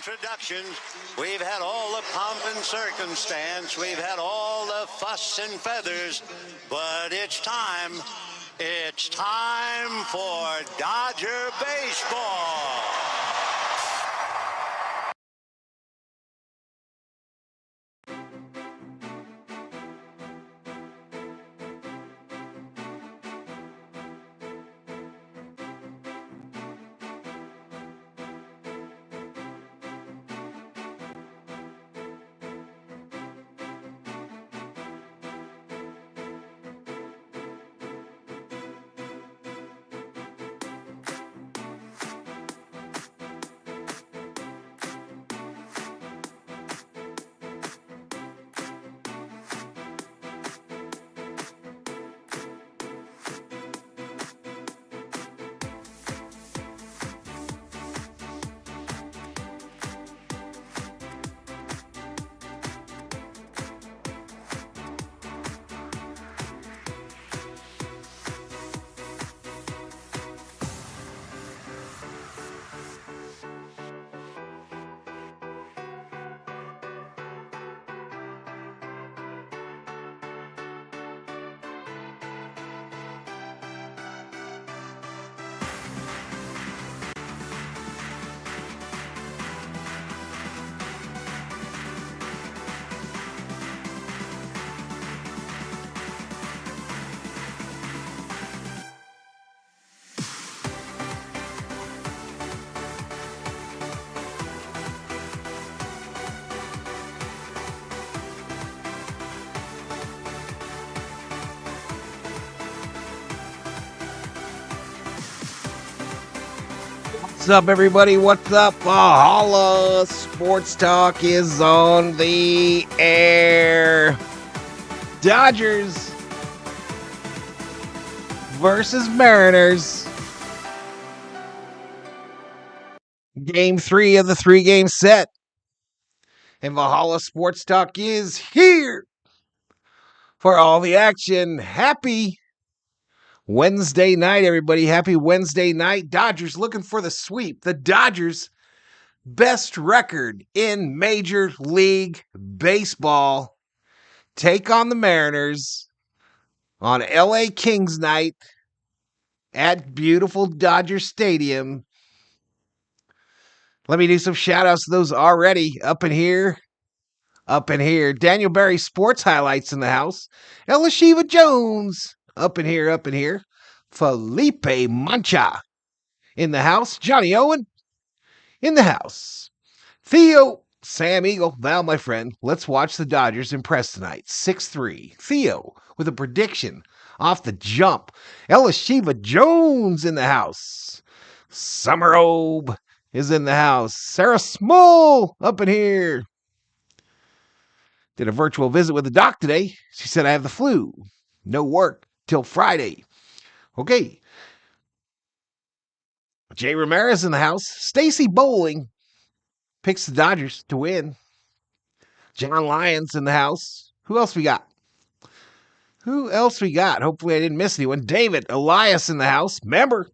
introductions. We've had all the pomp and circumstance. We've had all the fuss and feathers. But it's time. It's time for Dodger baseball. What's up, everybody? What's up? Valhalla Sports Talk is on the air. Dodgers versus Mariners. Game 3 of the 3-game set. And Valhalla Sports Talk is here for all the action. Happy Wednesday night, everybody. Happy Wednesday night. Dodgers looking for the sweep. The Dodgers' best record in Major League Baseball take on the Mariners on LA Kings night at beautiful Dodger Stadium. Let me do some shout-outs to those already up in here. Daniel Barry Sports Highlights in the house. Yoshinobu Jones up in here. Felipe Mancha in the house. Johnny Owen in the house. Theo, Sam Eagle, Val, my friend. Let's watch the Dodgers impress tonight. 6-3. Theo with a prediction off the jump. Yoshinobu Jones in the house. Summer Obe is in the house. Sarah Small up in here. Did a virtual visit with the doc today. She said, I have the flu. No work till Friday. Okay. Jay Ramirez in the house. Stacy Bowling picks the Dodgers to win. John Lyons in the house. Who else we got? Hopefully I didn't miss anyone. David Elias in the house. Member.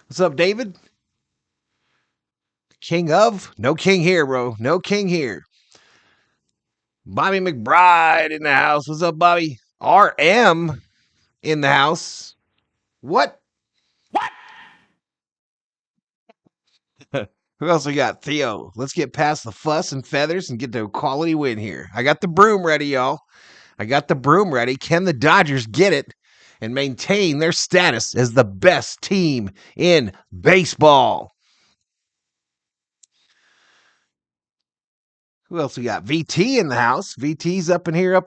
What's up, David? King of? No king here, bro. No king here. Bobby McBride in the house. What's up, Bobby? RM in the house. What? Who else we got? Theo. Let's get past the fuss and feathers and get to a quality win here. I got the broom ready, y'all. Can the Dodgers get it and maintain their status as the best team in baseball? Who else we got? VT in the house. VT's up in here.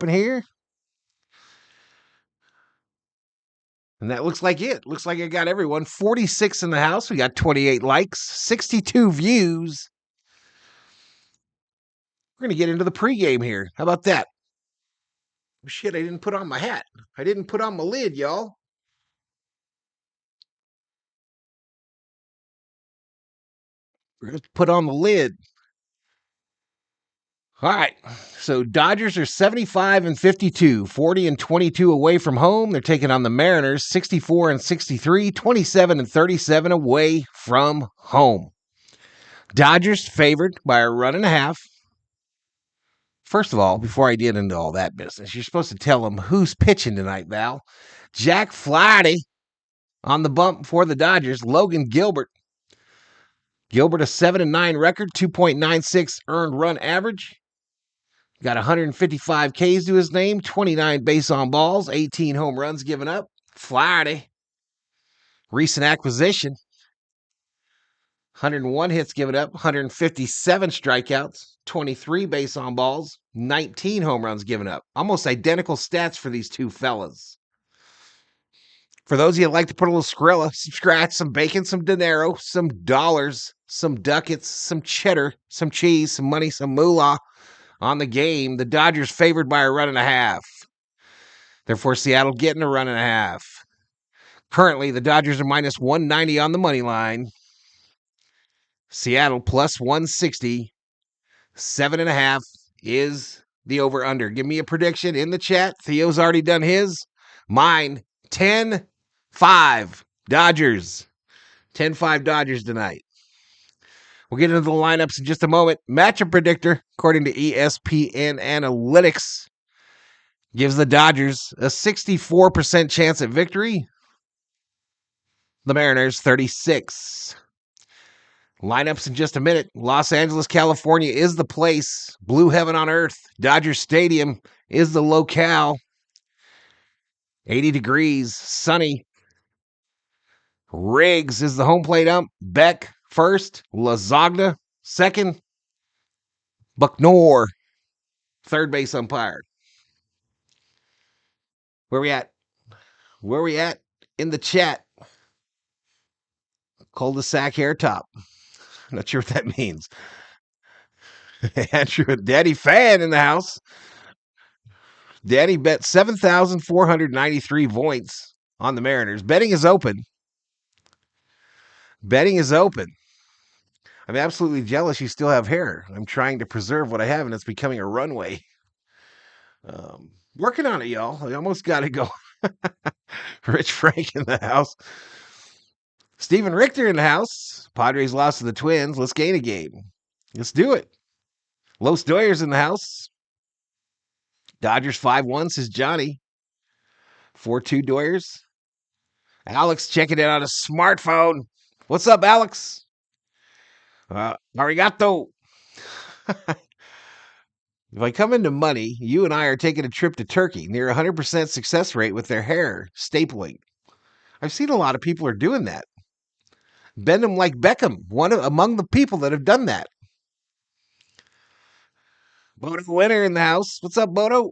And that looks like it. Looks like I got everyone. 46 in the house. We got 28 likes, 62 views. We're going to get into the pregame here. How about that? Oh, shit, I didn't put on my hat. I didn't put on my lid, y'all. We're going to put on the lid. All right, so Dodgers are 75-52, 40-22 away from home. They're taking on the Mariners, 64-63, 27-37 away from home. Dodgers favored by a run and a half. First of all, before I get into all that business, you're supposed to tell them who's pitching tonight, Val. Jack Flaherty on the bump for the Dodgers. Logan Gilbert. Gilbert, a 7-9 record, 2.96 earned run average. Got 155 Ks to his name, 29 base on balls, 18 home runs given up. Flaherty, recent acquisition. 101 hits given up, 157 strikeouts, 23 base on balls, 19 home runs given up. Almost identical stats for these two fellas. For those of you that like to put a little Skrilla, some scratch, some bacon, some dinero, some dollars, some ducats, some cheddar, some cheese, some money, some moolah on the game, the Dodgers favored by a run and a half. Therefore, Seattle getting a run and a half. Currently, the Dodgers are minus 190 on the money line. Seattle plus 160. 7.5 is the over-under. Give me a prediction in the chat. Theo's already done his. Mine, 10-5 Dodgers. 10-5 Dodgers tonight. We'll get into the lineups in just a moment. Matchup predictor, according to ESPN Analytics, gives the Dodgers a 64% chance at victory. The Mariners, 36%. Lineups in just a minute. Los Angeles, California is the place. Blue heaven on earth. Dodger Stadium is the locale. 80 degrees, sunny. Riggs is the home plate ump. Beck first. Lasagna second. Bucknor, third base umpire. Where we at? Where we at in the chat? Cul-de-sac hair top. Not sure what that means. Andrew, Daddy Fan in the house. Daddy bet 7,493 points on the Mariners. Betting is open. Betting is open. I'm absolutely jealous you still have hair. I'm trying to preserve what I have, and it's becoming a runway. Working on it, y'all. I almost got it going. Rich Frank in the house. Steven Richter in the house. Padres lost to the Twins. Let's gain a game. Let's do it. Los Doyers in the house. Dodgers 5-1, says Johnny. 4-2 Doyers. Alex checking it on a smartphone. What's up, Alex? Arigato. If I come into money, you and I are taking a trip to Turkey, near 100% success rate with their hair stapling. I've seen a lot of people are doing that. Bend them like Beckham, among the people that have done that. Bodo Winner in the house. What's up, Bodo?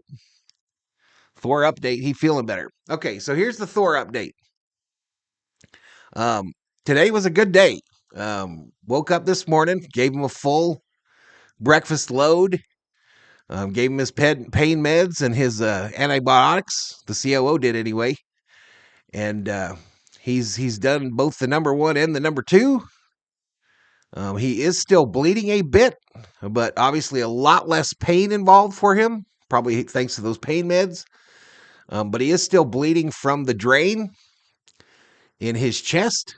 Thor update. He feeling better. Okay, so here's the Thor update. Today was a good day. Woke up this morning, gave him a full breakfast load, gave him his pain meds and his antibiotics. The COO did anyway. And he's done both the number 1 and the number 2. He is still bleeding a bit, but obviously a lot less pain involved for him, probably thanks to those pain meds. But he is still bleeding from the drain in his chest.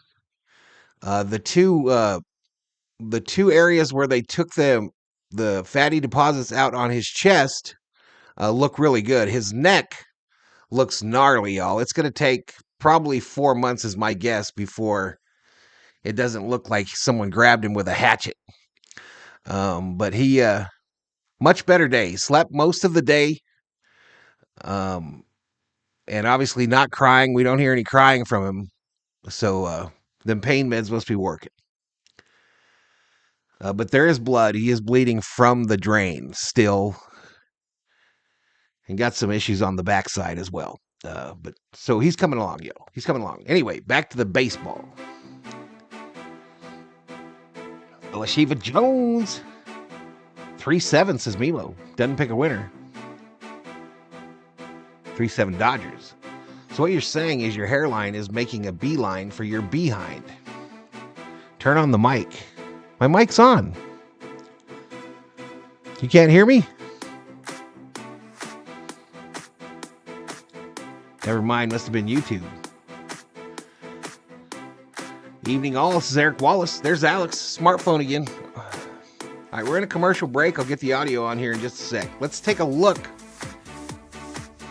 The two areas where they took the fatty deposits out on his chest look really good. His neck looks gnarly, y'all. It's going to take probably 4 months, is my guess, before it doesn't look like someone grabbed him with a hatchet. But he, much better day. Slept most of the day. And obviously not crying. We don't hear any crying from him. So, them pain meds must be working. But there is blood. He is bleeding from the drain still. And got some issues on the backside as well. But so he's coming along, yo. He's coming along. Anyway, back to the baseball. Yoshiba Jones. 3-7, says Milo. Doesn't pick a winner. 3-7 Dodgers. So what you're saying is your hairline is making a beeline for your behind. Turn on the mic. My mic's on. You can't hear me? Never mind, must have been YouTube. Evening all. This is Eric Wallace. There's Alex. Smartphone again. All right, we're in a commercial break. I'll get the audio on here in just a sec. Let's take a look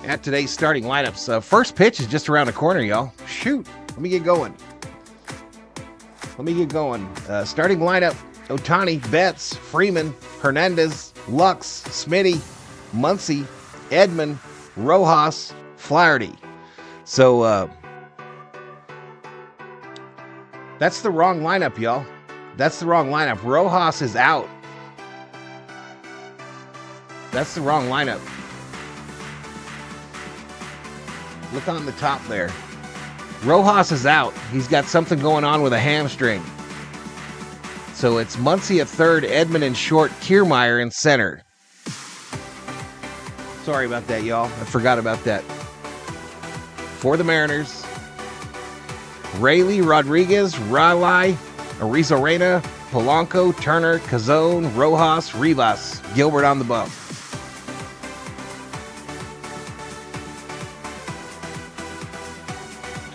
at today's starting lineups. First pitch is just around the corner, y'all. Shoot. Let me get going. Starting lineup. Ohtani, Betts, Freeman, Hernandez, Lux, Smitty, Muncy, Edman, Rojas, Flaherty. So, that's the wrong lineup, y'all. That's the wrong lineup. Rojas is out. That's the wrong lineup. Look on the top there. Rojas is out. He's got something going on with a hamstring. So it's Muncy at third, Edman in short, Kiermaier in center. Sorry about that, y'all. I forgot about that. For the Mariners, Rayleigh, Rodriguez, Raleigh, Arizarena, Polanco, Turner, Cazone, Rojas, Rivas, Gilbert on the bump.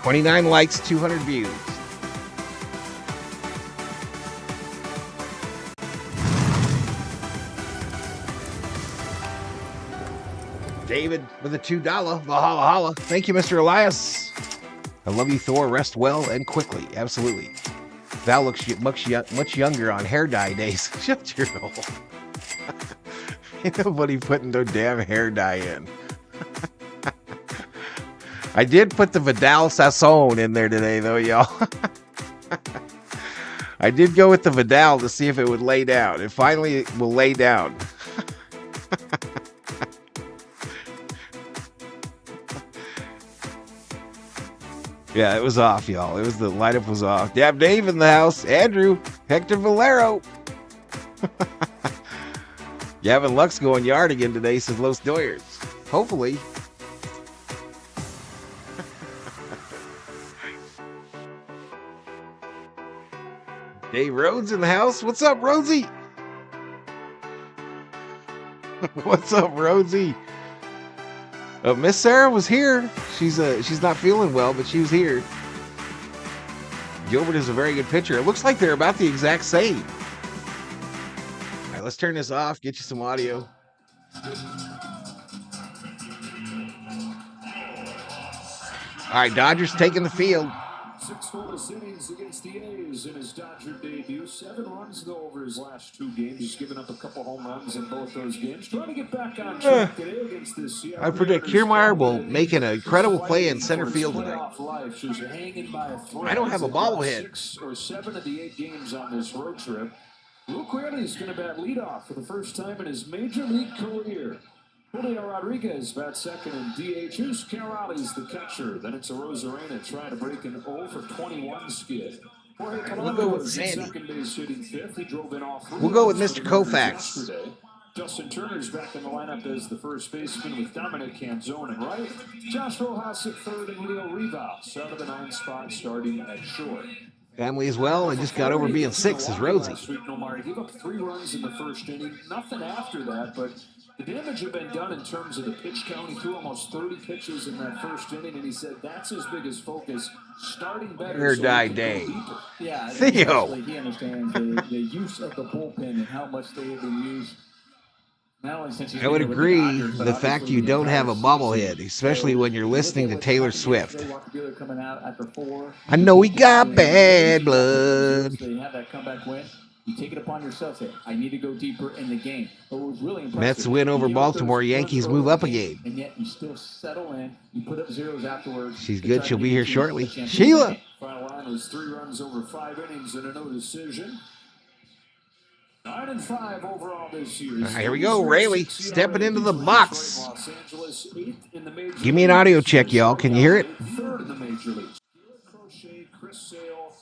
$29 likes, 200 views. David with a $2 Valhalla. Thank you, Mr. Elias. I love you, Thor. Rest well and quickly. Absolutely. Val looks much younger on hair dye days. Shut your hole. Ain't nobody putting no damn hair dye in. I did put the Vidal Sassoon in there today, though, y'all. I did go with the Vidal to see if it would lay down. It finally will lay down. Yeah, it was off, y'all. It was the lineup was off. Dab Dave in the house. Andrew. Hector Valero. Gavin Lux going yard again today, says Los Doyers. Hopefully. Dave Rhodes in the house. What's up, Rosie? What's up, Rosie? Miss Sarah was here. She's not feeling well, but she was here. Gilbert is a very good pitcher. It looks like they're about the exact same. All right, let's turn this off. Get you some audio. All right, Dodgers taking the field. 6 scoreless innings against the A's in his Dodger debut. 7 runs though over his last 2 games. He's given up a couple home runs in both those games. Trying to get back on track today against this. I predict Kiermaier will make an incredible play in center field today. I don't have a bobblehead. 6 or 7 of the 8 games on this road trip. Luke Raley's going to bat leadoff for the first time in his major league career. Julio Rodriguez bats second and DH. Here's Caroli's the catcher. Then it's a Rosarena trying to break an 0 for 21 skid. We'll go with Sandy. Second base hitting fifth. He drove in off. We'll go with Mr. Koufax. Justin Turner's back in the lineup as the first baseman with Dominic Canzone and right. Josh Rojas at third and Leo Rivas out of the 9th spot starting at short. Family as well. I just got over being 6 as Rosie. Last week, Nomar gave up 3 runs in the first inning. Nothing after that, but the damage had been done in terms of the pitch count. He threw almost 30 pitches in that first inning, and he said that's his biggest focus, starting better. Hair dye day. Yeah, Theo. He understands the use of the bullpen and how much they have been used. I would agree the fact you don't have a bobblehead, especially when you're listening to Taylor Swift. I know we got bad blood. They have that comeback win. You take it upon yourself, say, I need to go deeper in the game. But what was really impressive, Mets win over Baltimore, Yankees move up a game. And yet you still settle in. You put up zeros afterwards. She's good. She'll be here shortly. Sheila. Final line was 3 runs over 5 innings and a no decision. 9-5 overall this year. Right, here we go. Rayleigh stepping into the box. Give me an audio check, y'all. Can you hear it? Third in the major leagues. Crochet, Chris Sale,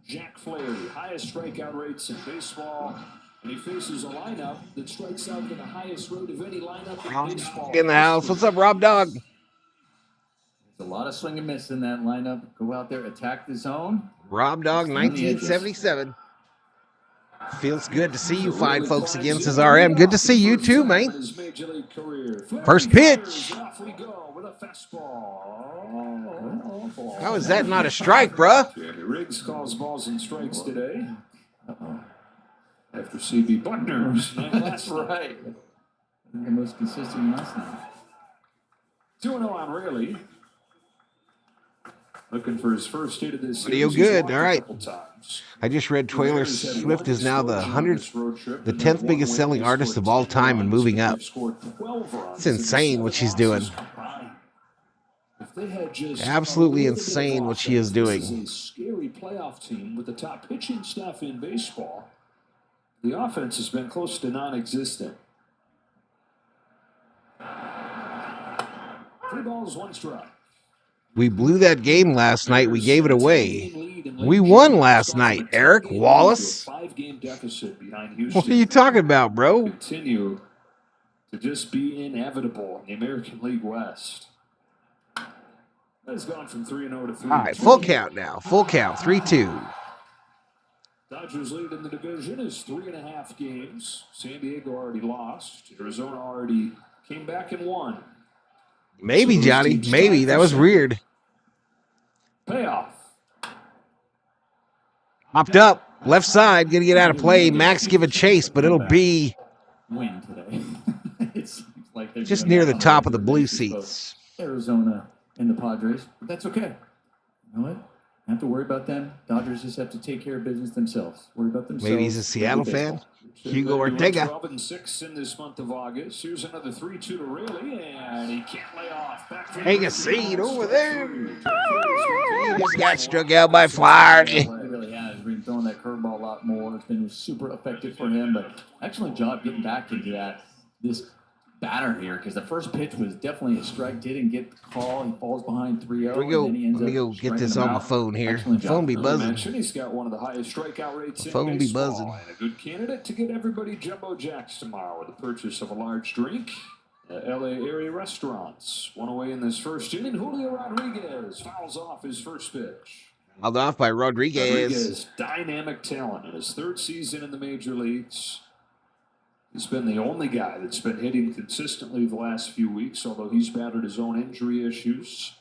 Jack Flaherty, highest strikeout rates in baseball. And he faces a lineup that strikes out at the highest rate of any lineup in baseball. In the house. What's up, Rob Dog? There's a lot of swing and miss in that lineup. Go out there, attack the zone. Rob Dog, 1977. Feels good to see you fine folks again, says RM. Good to see you too, man. First pitch. How is that not a strike, bruh? Jeremy Riggs calls balls and strikes today. After CB Buckner's night last night. Right. The most consistent last night. 2-0 on Rayleigh. Looking for his first hit of this series. Video good. All right. I just read Taylor Swift is now the 10th biggest selling artist of all time and moving up. It's insane what she's doing. Absolutely insane what she is doing. This is a scary playoff team with the top pitching staff in baseball. The offense has been close to non-existent. 3 balls, 1 strike. We blew that game last night. We gave it away. We won last night. Eric Wallace? What are you talking about, bro? Continue to just be inevitable in the American League West. That's gone from 3-0 to 3-2. All right, full count now. Full count. 3-2. Dodgers lead in the division is 3.5 games. San Diego already lost. Arizona already came back and won. Maybe, Johnny. Maybe. That was weird. Payoff. Hopped up. Left side. Going to get out of play. Max give a chase, but it'll be Win today. It seems like they're just near the top of the blue seats. Arizona and the Padres, but that's okay. You know what? Don't have to worry about them. Dodgers just have to take care of business themselves. Worry about themselves. Maybe he's a Seattle fan. Hugo Ortega. 12-6 in this month of August. Here's another 3-2 to Rayleigh, and he can't lay off. Take a seat over there. He just got struck out by Flaherty. He really has. He's been throwing that curveball a lot more. It's been super effective for him, but excellent job getting back into that. This batter here, because the first pitch was definitely a strike. Didn't get the call. He falls behind 3-0. Here we go. Let me go get this on my phone here. Phone be buzzing. He's got one of the highest strikeout rates in Phone be baseball, buzzing. and a good candidate to get everybody jumbo jacks tomorrow with the purchase of a large drink at LA area restaurants. One away in this first inning. Julio Rodriguez fouls off his first pitch. Fouled off by Rodriguez. Dynamic talent in his 3rd season in the major leagues. He's been the only guy that's been hitting consistently the last few weeks, although he's battled his own injury issues.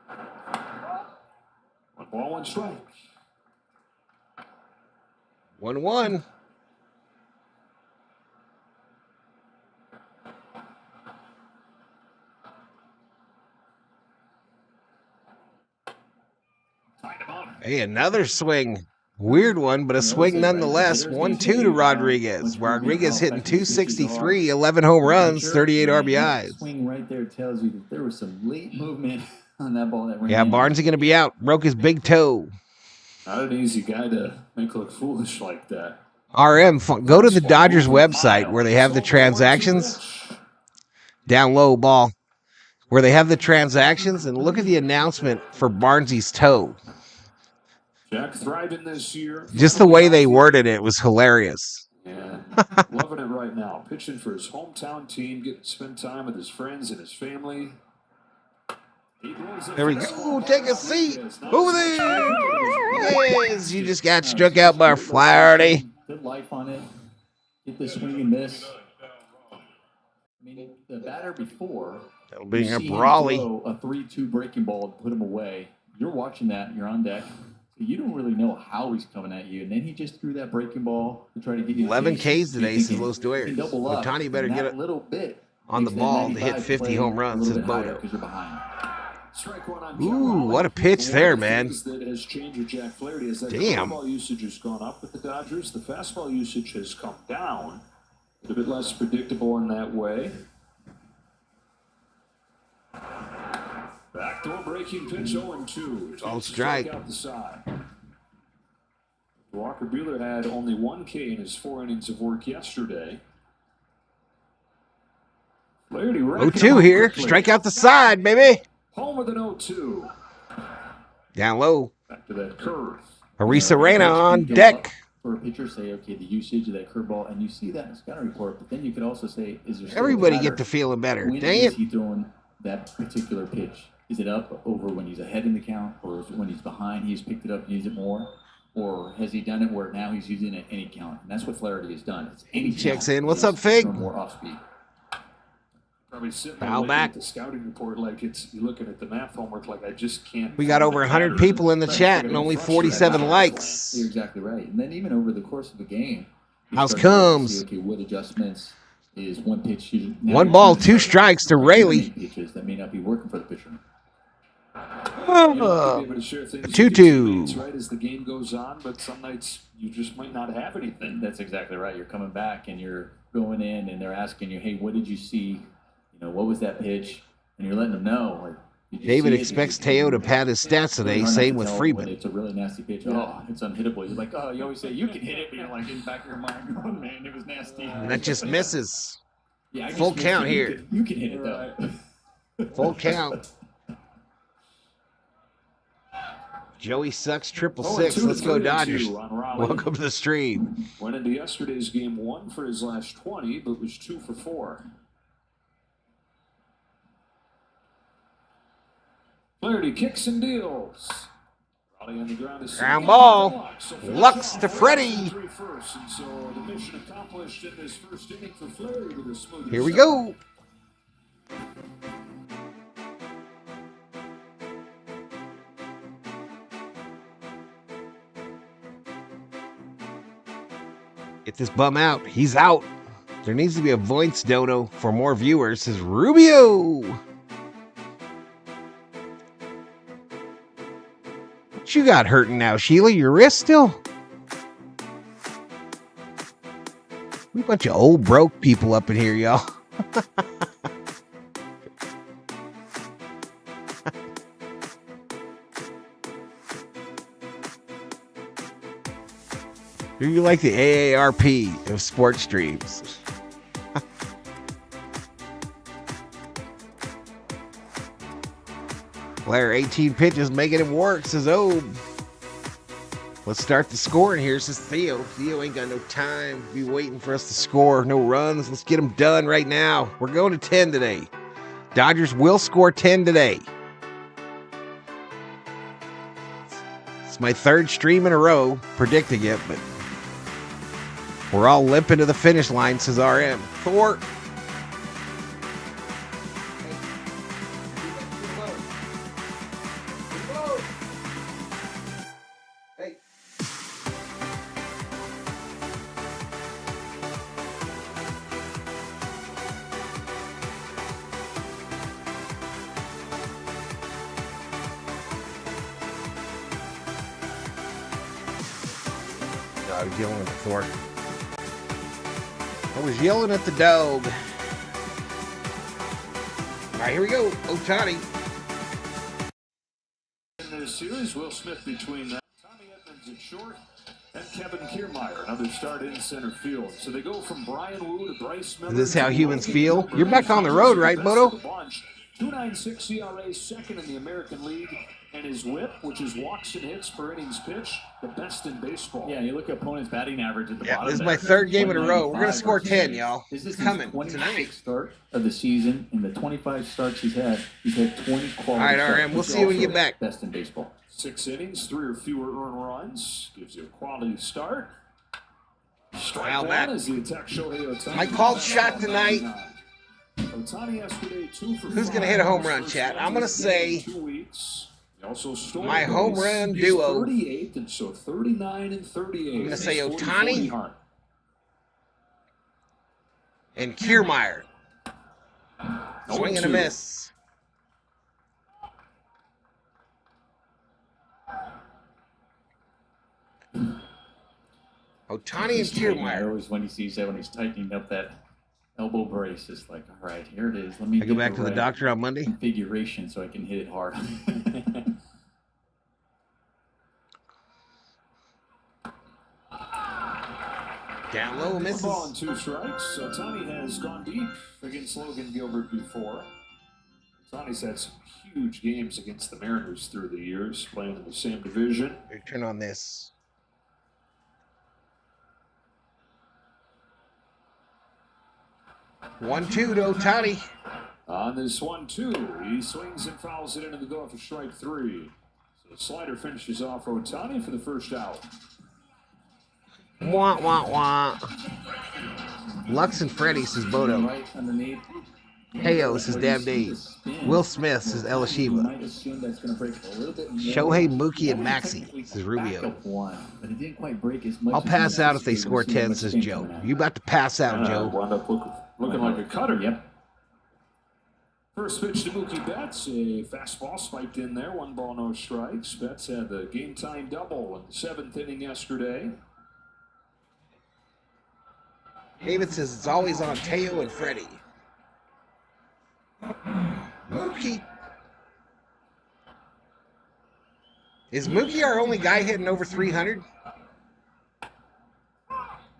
1 ball, 1 strike. 1-1. Hey, another swing. Weird one, but a swing nonetheless. 1-2 to Rodriguez. Rodriguez hitting 263, 11 home runs, 38 RBIs. Swing right there tells you that there was some late movement on that ball. Yeah, Barnes is going to be out. Broke his big toe. Not an easy guy to make look foolish like that. RM, go to the Dodgers website where they have the transactions. Down low ball. Where they have the transactions, and look at the announcement for Barnesy's toe. Jack thriving this year. Just the way they worded it was hilarious. Yeah, loving it right now. Pitching for his hometown team, getting to spend time with his friends and his family. There we go. Take a seat. Over there. Yes, you just got struck out by Flaherty. Good life on it. Get the swing and miss. I mean, the batter before. That'll be a a brawly. A 3-2 breaking ball to put him away. You're watching that. You're on deck. You don't really know how he's coming at you, and then he just threw that breaking ball to try to get you. 11 Ks today, says Los Duers. Ohtani better get it little bit on the ball to hit 50 home runs, says Bodo. Ooh, what a pitch there, man. That has changed with Jack Flaherty is that Damn. the fastball usage has gone up with the Dodgers. The fastball usage has come down. A bit less predictable in that way. Backdoor breaking pitch 0-2. All strike. Out the side. Walker Buehler had only 1 K in his 4 innings of work yesterday. Flaherty 0-2 here. Strike out the side, baby. Home with an 0-2. Down low. Back to that curve. Arisa Reyna on deck. For a pitcher, say, okay, the usage of that curveball, and you see that in the scouting report, but then you could also say, is there still Everybody a get to feeling better. when Dang is it. he throwing that particular pitch? Is it up over when he's ahead in the count, or is it when he's behind, he's picked it up and used it more? or has he done it where now he's using it any count? And that's what Flaherty has done. It's any Checks count. in. What's up, Fig? More off speed. Probably sitting Foul there looking back. at the scouting report like you're looking at the math homework like I just can't. We got over 100 people in the chat and only 47 likes. You're exactly right. And then even over the course of the game, House comes. See, okay, what adjustments is one pitch? One ball, 2 strikes to Rayleigh. Pitches that may not be working for the pitcher. You know, be able to share things with 2-2. your teammates, right, as the game goes on, but some nights you just might not have anything. That's exactly right. You're coming back and you're going in and they're asking you, hey, what did you see? You know, what was that pitch? And you're letting them know. Like, David expects Teo to pad his stats today. Same with Freeman. It's a really nasty pitch. Oh, it's unhittable. You're like, oh, you always say you can hit it, but you're like in the back of your mind, oh man, it was nasty. And that just misses. Yeah, Full count here. You can hit it though. Full count. Joey sucks 666. Let's go Dodgers. Welcome to the stream. Went into yesterday's game 1 for his last 20, but was 2 for 4. Flaherty kicks and deals. Raleigh on the ground is Ground ball. Lux to Freddy. So the mission accomplished in this first inning for Flaherty with a smooth. Here we go. Get this bum out. He's out. There needs to be a voice dono for more viewers. Says Rubio. What you got hurting now, Sheila? Your wrist still? We a bunch of old broke people up in here, y'all. Do you like the AARP of sports streams? Player 18 pitches, making him work, says Obe. Let's start the scoring here, says Theo. Theo ain't got no time. Be waiting for us to score. No runs. Let's get them done right now. We're going to 10 today. Dodgers will score 10 today. It's my 3rd stream in a row predicting it, but we're all limping to the finish line, says RM. Thor. I was yelling at the Thor. I was yelling at the dog. All right, here we go. Ohtani. In this series, Will Smith between Tommy Edmonds at short and Kevin Kiermaier, another start in center field. So they go from Brian Wu to Bryce Miller. Is this how humans feel? You're back on the road, right, Moto? 2.96 ERA, second in the American League, and his whip, which is walks and hits per innings pitch, the best in baseball. Yeah, you look at opponent's batting average at the bottom. This is my 3rd game in a row. We're going to score 10, y'all. This is coming his 26th tonight. start of the season. In the 25 starts he's had 20 quality All right, RM, we'll see you when you get back. Best in baseball. 6 innings, 3 or fewer earned runs. Gives you a quality start. Strike one back. as the attack Shohei Ohtani. My called shot tonight. Ohtani yesterday 2 for 5. Who's going to hit a home run, chat? I'm going to say 2 weeks. He also stole my home run He's duo. 38, and so 39 and 38. I'm going to say He's Ohtani 40-40. and Kiermaier. Swing and a 0-2. miss. Ohtani and Kiermaier. Always when he sees that, when he's tightening up that elbow brace, it's like, all right, here it is. Let me I go back to the right doctor on Monday. configuration so I can hit it hard. Down low, misses. 1 ball and 2 strikes. Ohtani has gone deep against Logan Gilbert before. Ohtani's had some huge games against the Mariners through the years, playing in the same division. Here, turn on this. One-two to Ohtani. On this 1-2, he swings and fouls it into the glove for strike 3. The slider finishes off Ohtani for the first out. Wah, wah, wah. Lux and Freddy, says Bodo. Right underneath. Heyo, says Damn Dave. Will Smith, says Elishiva. Shohei, Mookie, and Maxie, says Rubio. I'll pass out if they score 10, says Joe. You about to pass out, Joe. Wound up looking like a cutter. Yep. First pitch to Mookie Betts, a fastball spiked in there, 1 ball, no strikes. Betts had the game-time double in the 7th inning yesterday. David says it's always on Teo and Freddy. Mookie. Is Mookie our only guy hitting over 300?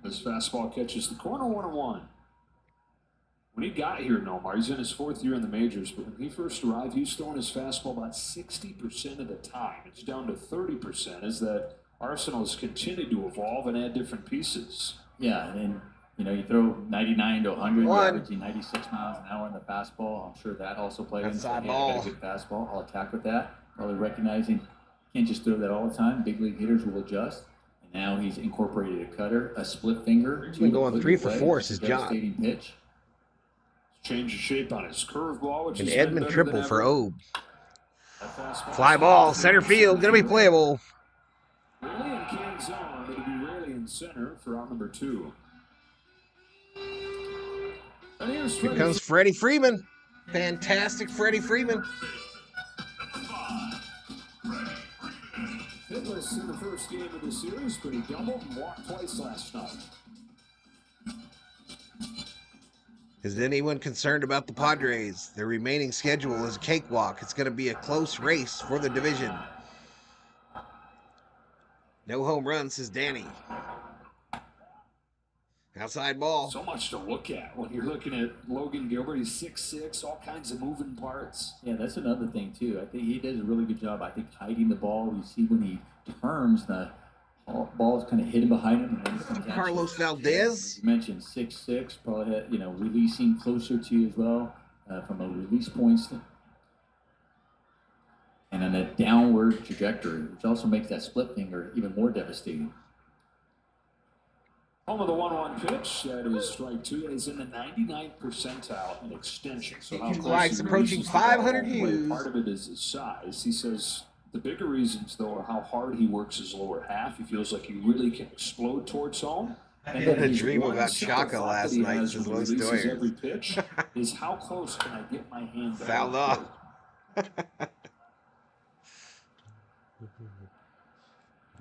This fastball catches the corner, 1-1. When he got here, Nomar, he's in his 4th year in the majors, but when he first arrived, he was throwing his fastball about 60% of the time. It's down to 30% as that arsenal has continued to evolve and add different pieces. Yeah, and you throw 99 to 100, you're averaging 96 miles an hour in the fastball. I'm sure that also played into it. Hey, I got a good fastball. I'll attack with that. Probably recognizing you can't just throw that all the time. Big league hitters will adjust. And now he's incorporated a cutter, a split finger. He's been going 3 for 4, says John. Pitch. Change of shape on his curveball, which An is Edmund triple for Obe. Fly ball, center field, gonna be playable. Rarely in can zone, it'll be rarely in center for out number 2. And Here comes Freddie Freeman. Fantastic Freddie Freeman. Hitless in the first game of the series, but he doubled and walked twice last night. Is anyone concerned about the Padres? Their remaining schedule is a cakewalk. It's going to be a close race for the division. No home runs, says Danny. Outside ball. So much to look at when you're looking at Logan Gilbert. He's 6'6", all kinds of moving parts. Yeah, that's another thing, too. I think he does a really good job, hiding the ball. You see when he turns, the ball's kind of hidden behind him. And Carlos Valdez. You mentioned 6'6", probably had, releasing closer to you as well from a release point standpoint. And on a downward trajectory, which also makes that split finger even more devastating. Home of the 1-1 pitch. That is strike 2. It is in the 99th percentile in extension. So how Flags approaching 500 views. Part of it is his size. He says the bigger reasons, though, are how hard he works his lower half. He feels like he really can explode towards home. I had a dream about Chaka last night. Says Los Doyers. Every pitch is how close can I get my hand back? Fouled off.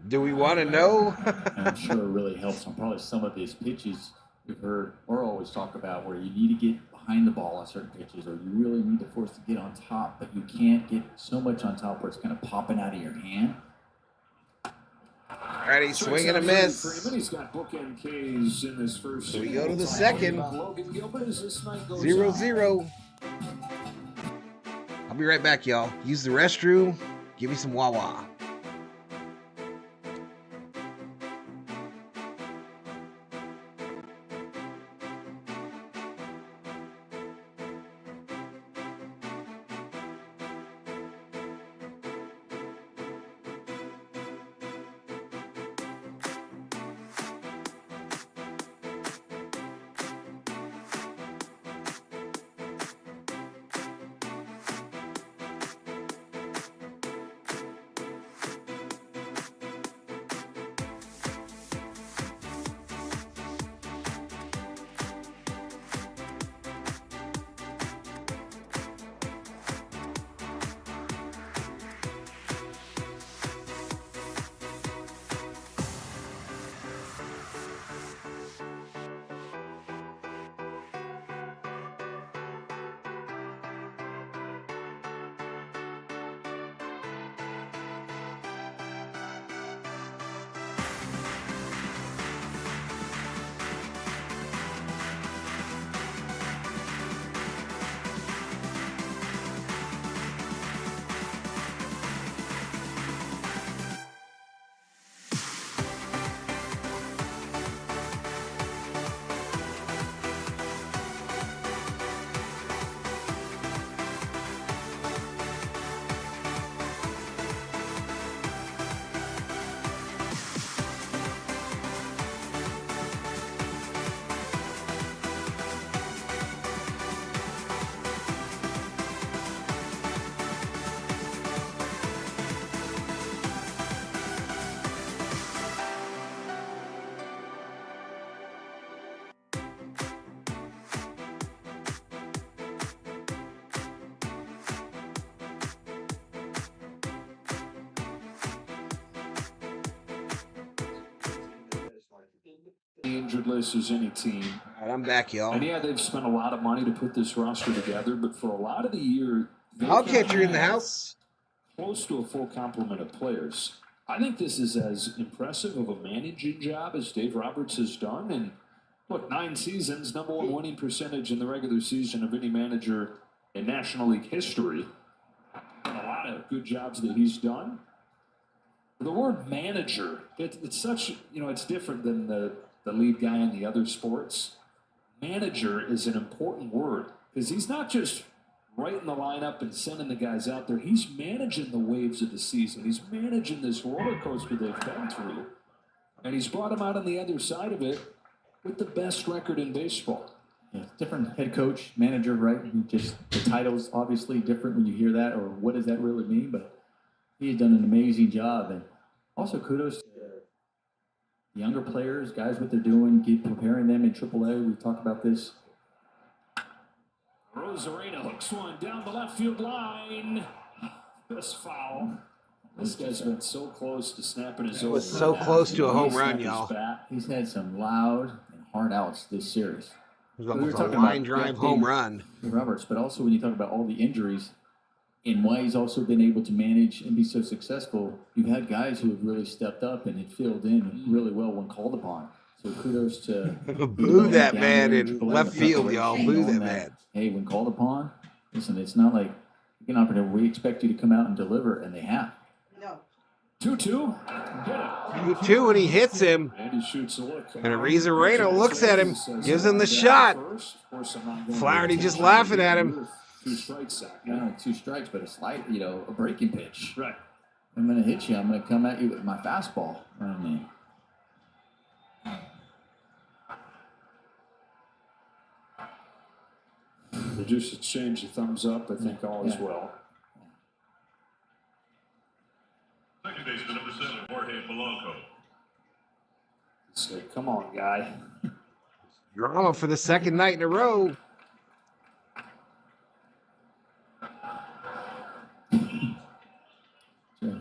Do we want to know? I'm sure it really helps on probably some of his pitches we've heard or always talk about where you need to get behind the ball on certain pitches or you really need to force to get on top, but you can't get so much on top where it's kind of popping out of your hand. Ready, swing and a miss. Freeman, he's got bookend Ks in this first. So we go to the second. 0-0. I'll be right back, y'all. Use the restroom. Give me some Wawa. the injured list as any team. All right, I'm back, y'all. And yeah, they've spent a lot of money to put this roster together, but for a lot of the year, I'll catch you in the house. Close to a full complement of players. I think this is as impressive of a managing job as Dave Roberts has done. And look, 9 seasons, #1 winning percentage in the regular season of any manager in National League history. And a lot of good jobs that he's done. The word manager, it's such, it's different than the lead guy in the other sports. Manager is an important word because he's not just writing the lineup and sending the guys out there. He's managing the waves of the season. He's managing this roller coaster they've been through. And he's brought them out on the other side of it with the best record in baseball. Yeah, different head coach, manager, right? Just the title's obviously different when you hear that, or what does that really mean? But he's done an amazing job. And also kudos to the younger players, guys, what they're doing, preparing them in AAA. We've talked about this. Rosarena hooks one down the left field line. This foul. This guy's been so close to snapping his was so close to a home run, y'all. He's had some loud and hard outs this series. It was almost a line drive home run. Roberts, but also when you talk about all the injuries and why he's also been able to manage and be so successful, you've had guys who have really stepped up and had filled in really well when called upon. So kudos to boo that man in left field, y'all. Boo that man. Hey, when called upon, listen, it's not like you can operate. We expect you to come out and deliver, and they have. No. 2-2. 2-2, and he hits him. And he shoots a look. And Rosarena looks at him, gives him the shot. Flaherty just laughing at him. 2 strikes. Not only 2 strikes, but a slight, a breaking pitch. Right. I'm going to hit you. I'm going to come at you with my fastball. I mean. They just exchanged a thumbs up. I think all is well. Second baseman, number 7, Jorge Polanco. So, come on, guy. Drama for the second night in a row.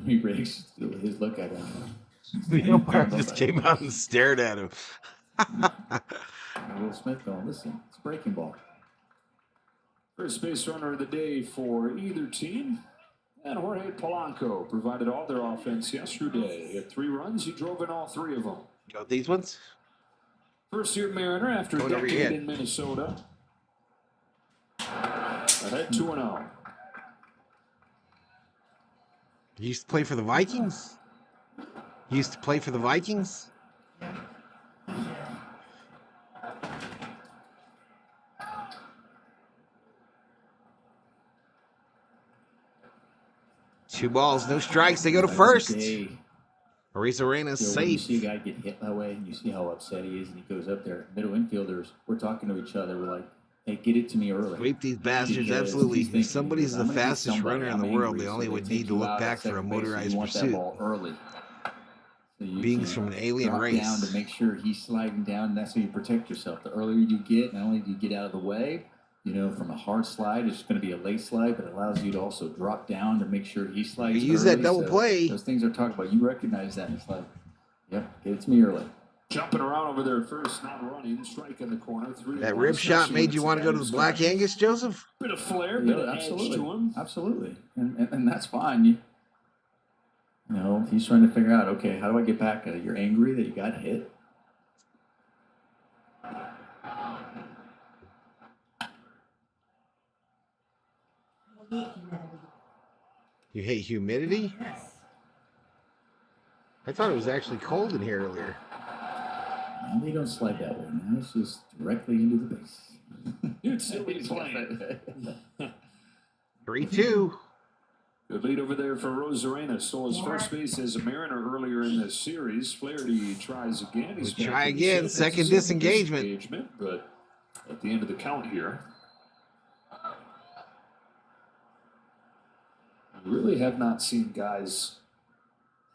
He rakes his look at him. The umpire just came out and stared at him. Will Smith going, listen, it's a breaking ball. First base runner of the day for either team. And Jorge Polanco provided all their offense yesterday. He had 3 runs. He drove in all 3 of them. Got these ones? First-year Mariner after a decade in Minnesota. Ahead 2-0. He used to play for the Vikings? He used to play for the Vikings? Two balls, no strikes. They go to first. Arena's safe. When you see a guy get hit that way, and you see how upset he is, and he goes up there. Middle infielders, we're talking to each other. We're like, hey, get it to me early. Sweep these bastards, absolutely. If somebody's the fastest runner in the world, they only would need to look back for a motorized pursuit. Early. So Beings from an alien race. Down to make sure he's sliding down, and that's how you protect yourself. The earlier you get, not only do you get out of the way, from a hard slide, it's going to be a late slide, but it allows you to also drop down to make sure he slides. You use that double play. Those things are talked about. You recognize that. It's like, yep, get it to me early. Jumping around over there first, not running, strike in the corner. That rib shot made you want to go to the Black Angus, Joseph? Bit of flair, bit of edge to him. Absolutely. And that's fine. He's trying to figure out, okay, how do I get back? You're angry that you got hit. You hate humidity? I thought it was actually cold in here earlier. No, they don't slide that way. Now it's just directly into the base. You'd still be playing. 3-2. Good lead over there for Rosarena. Stole his first base as a Mariner earlier in this series. Flaherty tries again. He's try again. Second disengagement. But at the end of the count here. I really have not seen guys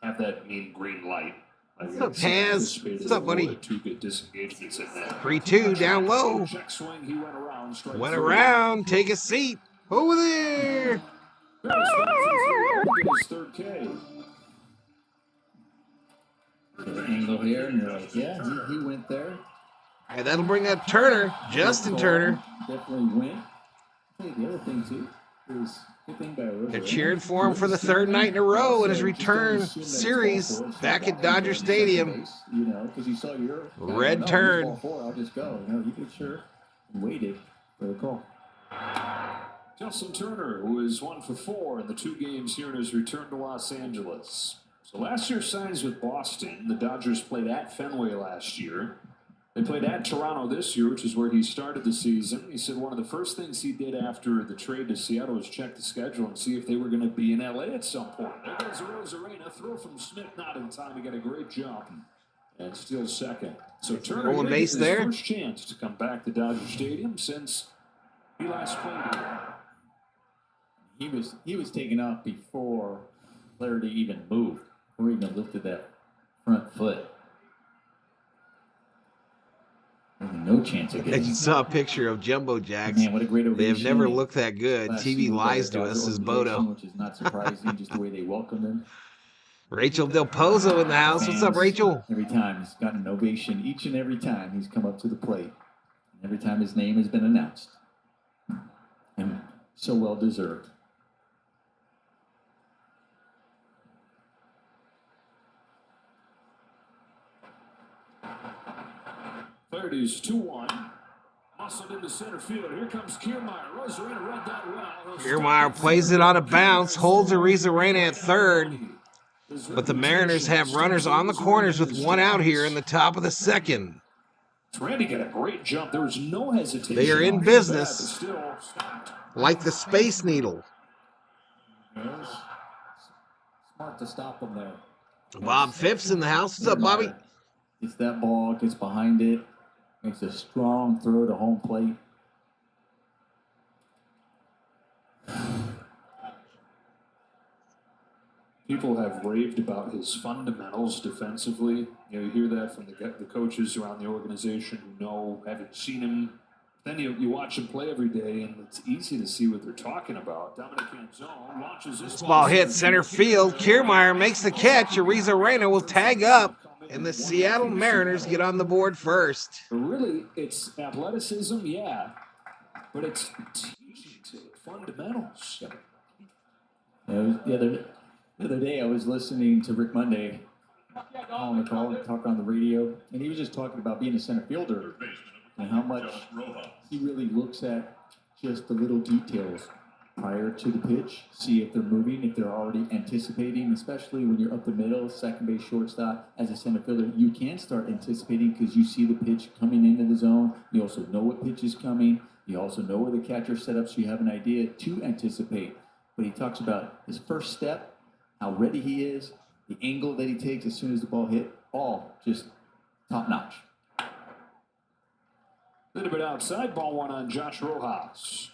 have that mean green light. What's up, Taz? What's up, buddy? 2 good disengagements in there. 3-2, down low. Check swing, he went around. Went around, take a seat. Over there. His third K. The angle trail here, and you're like, yeah, he went there. And that'll bring up Turner, Justin Turner. Definitely went. Hey, the other thing, too, is good thing by Rosarena. They're cheering for him for the third night in a row in his return series back at Dodger Stadium. You know, because you saw your red turn. I'll just go. You know, he did sure waited for the call. Justin Turner, who is 1 for 4 in the 2 games here in his return to Los Angeles. So last year signs with Boston. The Dodgers played at Fenway last year. They played at Toronto this year, which is where he started the season. He said one of the first things he did after the trade to Seattle was check the schedule and see if they were going to be in LA at some point. There goes Rosarena. Throw from Smith, not in time to get a great jump. And still second. So Turner Rolling base his there. first chance to come back to Dodger Stadium since he last played here. He was taken off before Flaherty even moved, or even lifted that front foot. No chance of I getting. just saw a picture of Jumbo Jacks. Man, what a great ovation. They have never looked that good. Last TV season, lies to Dodger us, says Bodo. organization, which is not surprising, just the way they welcomed him. Rachel Del Pozo in the house. What's up, Rachel? Every time he's gotten an ovation, each and every time he's come up to the plate. Every time his name has been announced. And so well deserved. Flaherty's 2-1. Muscled into center field. Here comes Kiermaier. Rosarena read that well. Kiermaier plays it on a bounce, holds Rosarena at third. But the Mariners have runners on the corners with 1 out here in the top of the second. Randy got a great jump. There was no hesitation. They are in on business. his bat, but still stopped. Like the Space Needle. Smart to stop him there. Bob Phipps in the house. What's up, Bobby? Gets that ball, gets behind it, makes a strong throw to home plate. People have raved about his fundamentals defensively. You know, you hear that from the coaches around the organization who know, haven't seen him. Then you watch him play every day, and it's easy to see what they're talking about. Dominic Canzone launches this Ball hit center field. Kiermaier makes the catch. Rosarena will tag up, and the Seattle Mariners get on the board first. Really, it's athleticism, yeah, but it's fundamentals. The other day I was listening to Rick Monday on the call and talk on the radio, and he was just talking about being a center fielder and how much he really looks at just the little details prior to the pitch, see if they're moving, if they're already anticipating, especially when you're up the middle, second base, shortstop. As a center fielder, you can start anticipating because you see the pitch coming into the zone. You also know what pitch is coming. You also know where the catcher's set up, so you have an idea to anticipate. But he talks about his first step, how ready he is, the angle that he takes as soon as the ball hit, all just top-notch. A little bit outside, ball 1 on Josh Rojas.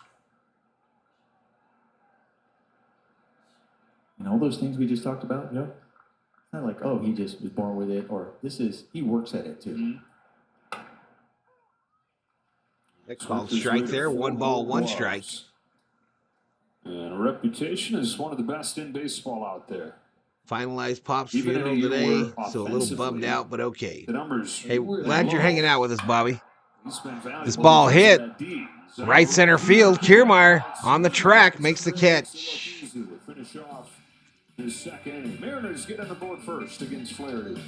And all those things we just talked about, you know, it's not like, oh, he just was born with it, or he works at it too. Next ball strike there. 1 ball, 1 strike. And a reputation is one of the best in baseball out there. Finalized Pop's Even funeral in a year today, where so a little bummed out, but okay. The numbers. Hey, really glad you're low. hanging out with us, Bobby. He's been valuable This ball because hit of that D. right center field. Kiermaier on the track makes the catch. Finish off his second inning. Mariners get on the board first against Flaherty.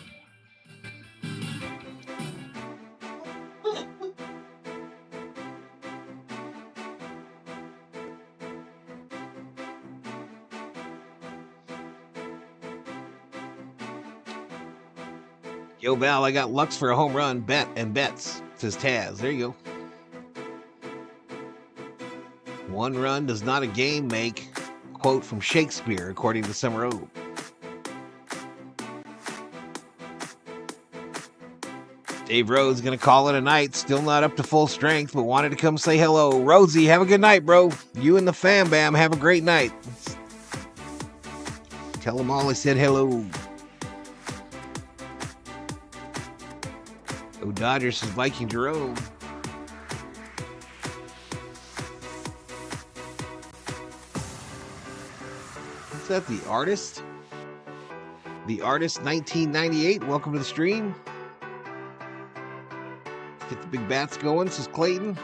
Yo, Val, I got Lux for a home run. Bet and bets, says Taz. There you go. 1 run does not a game make. Quote from Shakespeare, according to Summer O. Dave Rose going to call it a night. Still not up to full strength, but wanted to come say hello. Rosie, have a good night, bro. You and the fam bam have a great night. Tell them all I said hello. Oh, Dodgers is Viking Jerome. Is that the artist? The Artist 1998, welcome to the stream. Get the big bats going, says Clayton.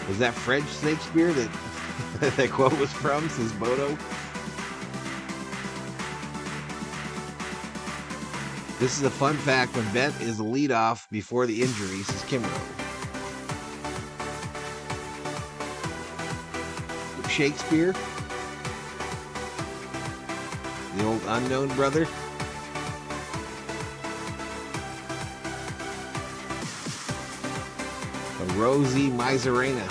Was that Fred Shakespeare that that quote was from, says Bodo? This is a fun fact when Bent is a leadoff before the injury, says Kimro. Shakespeare, the old unknown brother. The Rosie Macarena.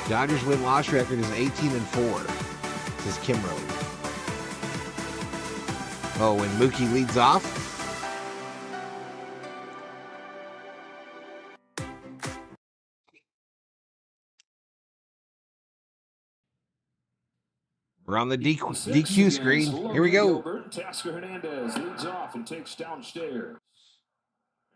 Dodgers win-loss record is 18-4, says Kimro. Oh, when Mookie leads off. We're on the DQ screen. Here we go. Tasker Hernandez leads off and takes downstairs.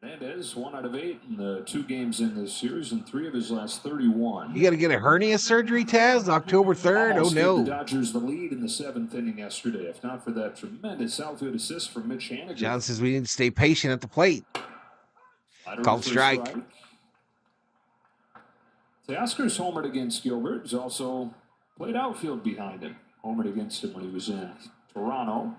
Hernandez, 1 out of 8 in the 2 games in this series and 3 of his last 31. You got to get a hernia surgery, Taz, October 3rd? Almost oh, no. gave the Dodgers the lead in the 7th inning yesterday, if not for that tremendous outfield assist from Mitch Haniger. John says we need to stay patient at the plate. Called strike. Tasker's homered against Gilbert. He's also played outfield behind him. Homered against him when he was in Toronto.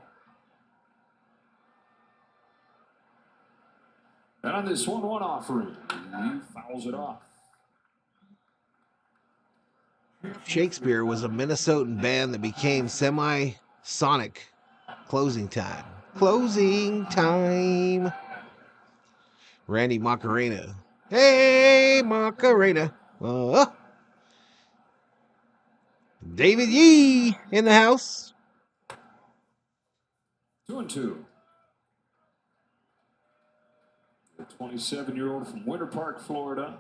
And on this 1-1 offering, he fouls it off. Shakespeare was a Minnesotan band that became semi-sonic. Closing time. Closing time. Randy Macarena. Hey, Macarena. David Yee in the house. 2-2. The 27-year-old from Winter Park, Florida.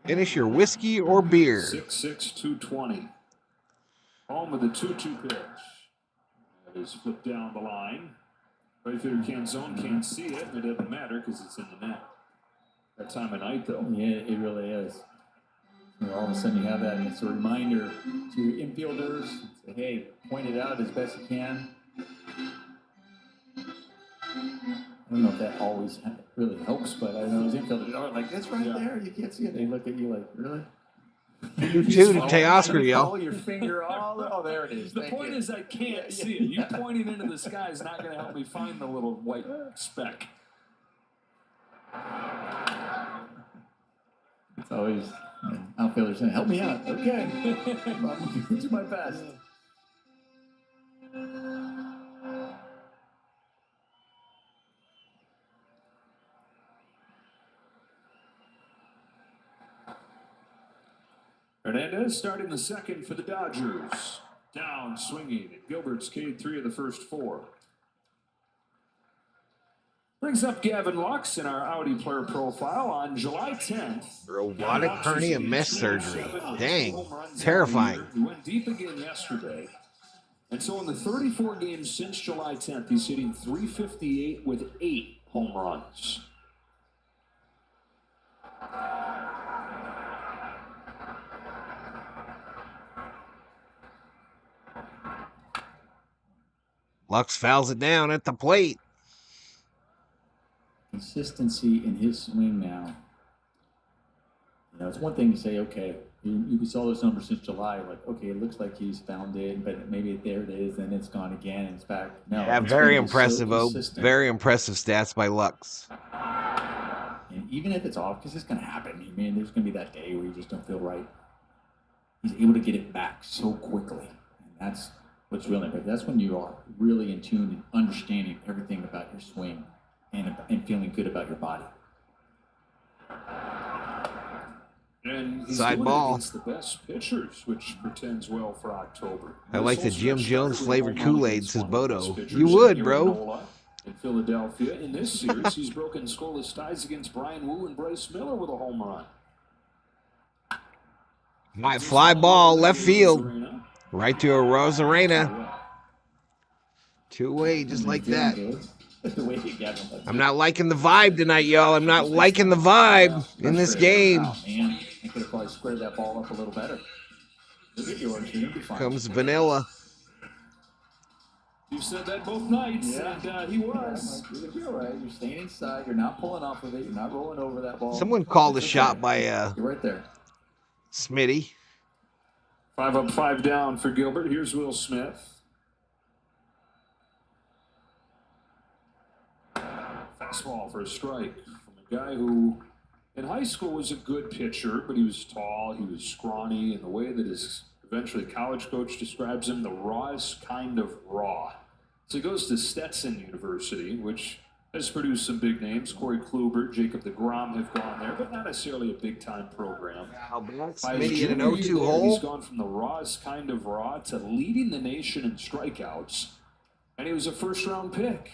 Finish your whiskey or beer. 6'6", 220. Home with the 2-2 pitch. That is flipped down the line. Right fielder Canzone can't see it, and it doesn't matter because it's in the net. That time of night, though. Yeah, it really is. You know, all of a sudden you have that, and it's a reminder to your infielders. Say, hey, point it out as best you can. I don't know if that always really helps, but I know those infielders are like, that's right there. You can't see it. They look at you like, really? You too, to Teoscar, yo. Follow your finger all. Oh, there it is. The point is, I can't see it. You pointing into the sky is not going to help me find the little white speck. It's always outfielders saying, help me out. Okay. I'm going to do my best. Hernandez starting the second for the Dodgers. Down swinging. Gilbert's K'd 3 of the first 4. Brings up Gavin Lux in our Audi player profile on July 10th. Robotic hernia mesh surgery. Dang. Terrifying. He went deep again yesterday. And so in the 34 games since July 10th, he's hitting .358 with 8 home runs. Lux fouls it down at the plate. Consistency in his swing now. You know, it's one thing to say, okay, you saw those numbers since July, like, okay, it looks like he's found it, but maybe there it is, and it's gone again, and it's back. No, Yeah, very impressive, very impressive stats by Lux. And even if it's off, because it's going to happen. I mean, there's going to be that day where you just don't feel right. He's able to get it back so quickly, and that's what's really important. That's when you are really in tune and understanding everything about your swing and feeling good about your body. And he's Side doing ball. it against the best pitchers, which portends well for October. I like the Jim Jones flavored Kool-Aid, says Bodo. Pitchers You would, in bro. Nola in Philadelphia. In this series, he's broken scoreless ties against Brian Wu and Bryce Miller with a home run. Might fly ball left field. Right to a Rosarena. 2-way, just like that. The way he got him. I'm not liking the vibe tonight, y'all. I'm not liking the vibe in this game. Oh, man. I could have probably squared that ball up a little better. Look at yours. You're going to be fine. Comes Vanilla. You said that both nights, and he was. You're going to be all right. You're staying inside. You're not pulling off of it. You're not rolling over that ball. Someone called a shot by You're right there. Smitty. 5 up, 5 down for Gilbert. Here's Will Smith. Fastball for a strike from a guy who in high school was a good pitcher, but he was tall, he was scrawny, and the way that his eventually college coach describes him, the rawest kind of raw. So he goes to Stetson University, which has produced some big names. Corey Kluber, Jacob deGrom have gone there, but not necessarily a big-time program. By his Smitty in an junior 0-2 year there, hole. he's gone from the rawest kind of raw to leading the nation in strikeouts, and he was a first-round pick.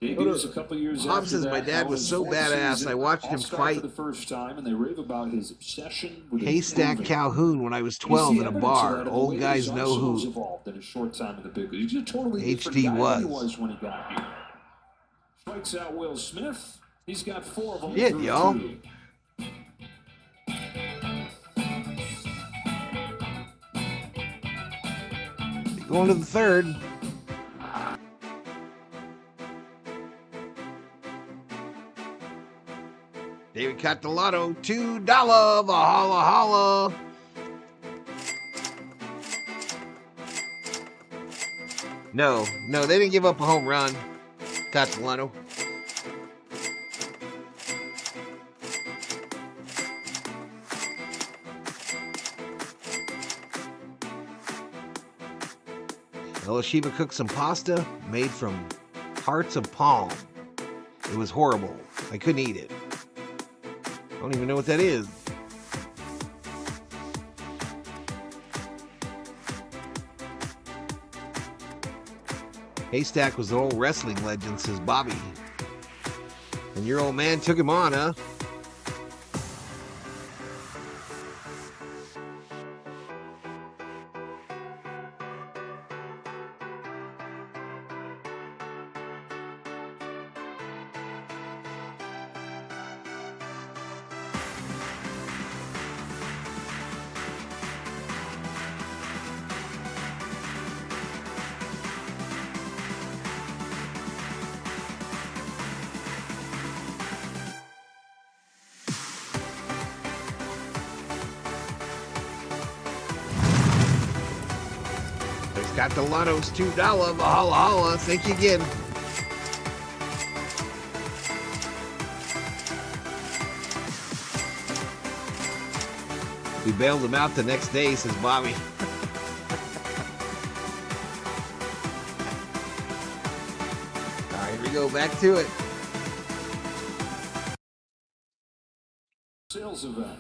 Debuts a couple years Bob after says that. my dad Now was his so fourth badass. season, I watched him All-Star fight for the first time, and they rave about his obsession with Haystack improving. Calhoun when I was You 12 see in a evidence of bar. that in the way Old that guys his know arsenal's who evolved in a short time in the big leagues. He's a totally different HD guy than he was. was when he got here. Strikes out Will Smith. He's got 4 of them. Yeah, through y'all. 2. going to the third. David Catalano, $2, Valhalla, holla. No, they didn't give up a home run. Catalano. Yoshinobu cooked some pasta made from hearts of palm. It was horrible. I couldn't eat it. I don't even know what that is. Haystack was an old wrestling legend, says Bobby. And your old man took him on, huh? Got Delano's $2, Valhalla, holla. Thank you again. We bailed him out the next day, says Bobby. All right, here we go. Back to it. Sales event.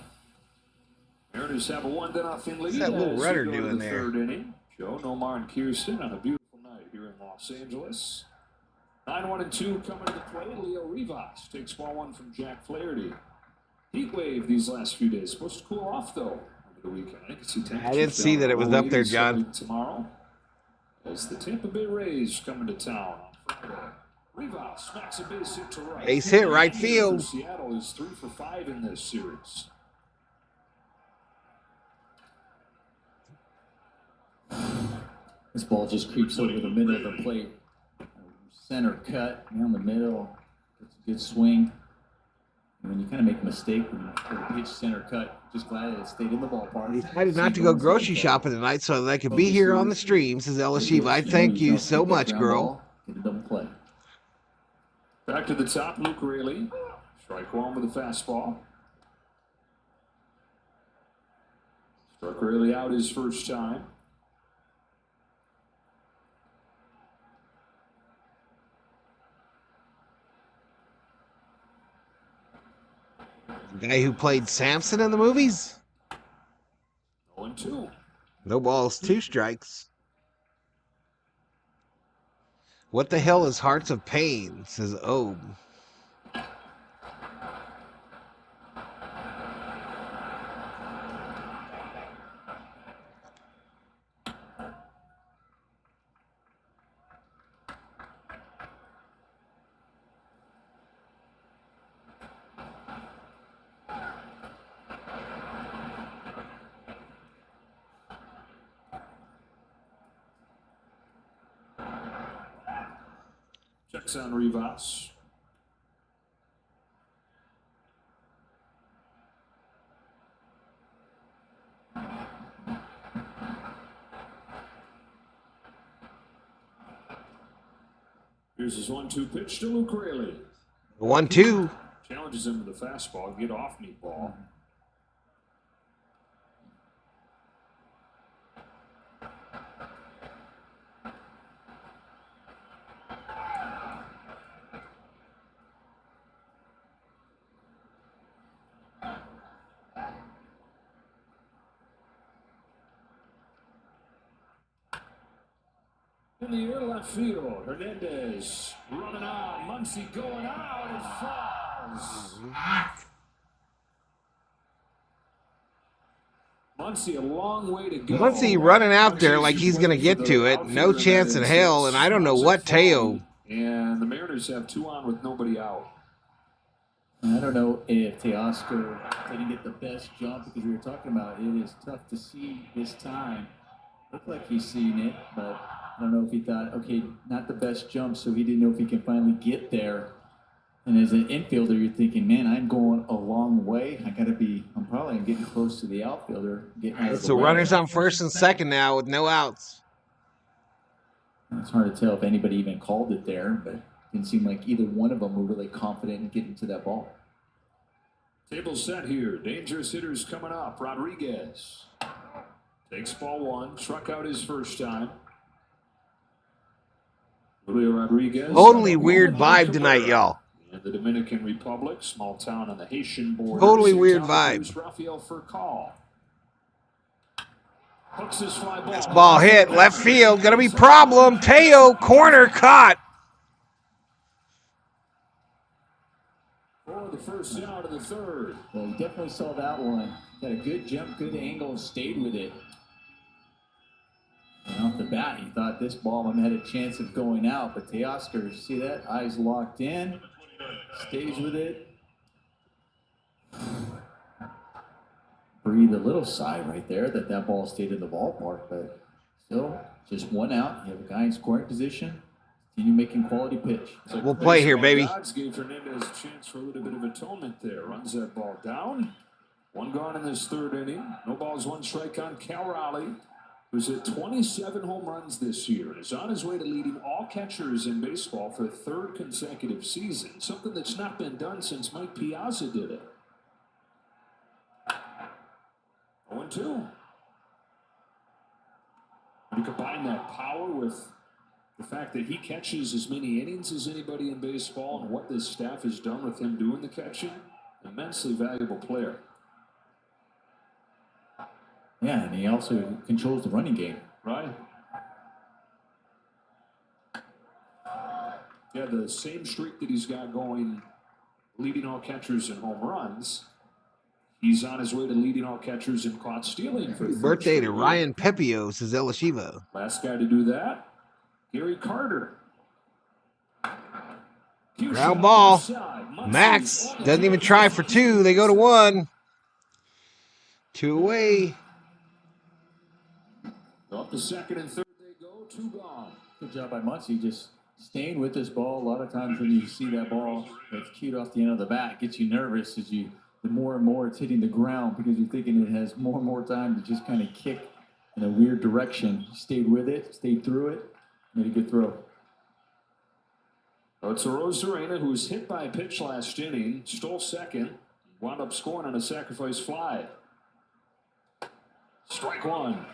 Mariners have a 1-0 lead. What's that little as we rudder go to doing the there? third inning. Joe, Nomar, and Kirsten on a beautiful night here in Los Angeles. 9-1-2 coming to the plate. Leo Rivas takes ball 1 from Jack Flaherty. Heat wave these last few days. Supposed to cool off though over the weekend. I didn't see that it was up there, John. Tomorrow, as the Tampa Bay Rays coming to town on Friday. Rivas smacks a base hit to right. Base hit right field. Seattle is 3 for 5 in this series. This ball just creeps over the middle of the plate. Center cut down the middle. It's a good swing. And when you kind of make a mistake when you pitch center cut, just glad that it stayed in the ballpark. He decided not to go grocery shopping tonight so that I could be here on the stream, says Ella Shiva. I thank you so much, girl. Get a double play. Back to the top, Luke Raley. Strike 1 with a fastball. Struck Raley out his first time. The guy who played Samson in the movies? 0-2. No balls, 2 strikes. What the hell is Hearts of Pain, says Obe. Checks on Rivas. Here's his 1-2 pitch to Luke Raley. 1-2. Challenges him with the fastball. Get off me, ball. In the air left field, Hernandez running on, Muncy going out, it falls. Muncy a long way to go. Muncy running out there like he's going to get to it. No chance in hell, and I don't know what Teo. And the Mariners have 2 on with nobody out. I don't know if Teoscar didn't get the best jump because we were talking about it is tough to see this time. Looked like he's seen it, but I don't know if he thought, okay, not the best jump, so he didn't know if he can finally get there. And as an infielder, you're thinking, man, I'm going a long way. I'm probably getting close to the outfielder. So runners on first and second now with no outs. It's hard to tell if anybody even called it there, but it didn't seem like either one of them were really confident in getting to that ball. Table set here. Dangerous hitters coming up. Rodriguez takes ball 1, struck out his first time. Julio Rodriguez. Totally weird vibe tonight, y'all. In the Dominican Republic, small town on the Haitian border. Totally weird vibe. Rafael Furcal. Hooks his fly ball. This ball hit left field. Gonna be problem. Teo corner caught. For the first out of the third. Well, you definitely saw that one. Got a good jump, good angle, stayed with it. And off the bat, he thought this ball had a chance of going out, but Teoscar, see that? Eyes locked in, stays with it. Breathe a little sigh right there that ball stayed in the ballpark, but still, just 1 out. You have a guy in scoring position. Continue making quality pitch. We'll play here, baby. Odds gave Hernandez a chance for a little bit of atonement there. Runs that ball down. 1 gone in this third inning. No balls, 1 strike on Cal Raleigh, who's hit 27 home runs this year and is on his way to leading all catchers in baseball for a 3rd consecutive season, something that's not been done since Mike Piazza did it. 0-2. You combine that power with the fact that he catches as many innings as anybody in baseball and what this staff has done with him doing the catching, immensely valuable player. Yeah, and he also controls the running game. Right. Yeah, the same streak that he's got going, leading all catchers in home runs, he's on his way to leading all catchers in caught stealing. For Birthday to Ryan Pepio, says El Shiva. Last guy to do that, Gary Carter. Ground ball. Max doesn't even try for 2. They go to 1. 2 away. Up the second and third they go, 2 gone. Good job by Muncy, just staying with this ball. A lot of times when you see that ball that's cued off the end of the bat, it gets you nervous as the more and more it's hitting the ground because you're thinking it has more and more time to just kind of kick in a weird direction. Stayed with it, stayed through it, made a good throw. Oh, it's Arozarena, who was hit by a pitch last inning, stole second, wound up scoring on a sacrifice fly. Strike 1.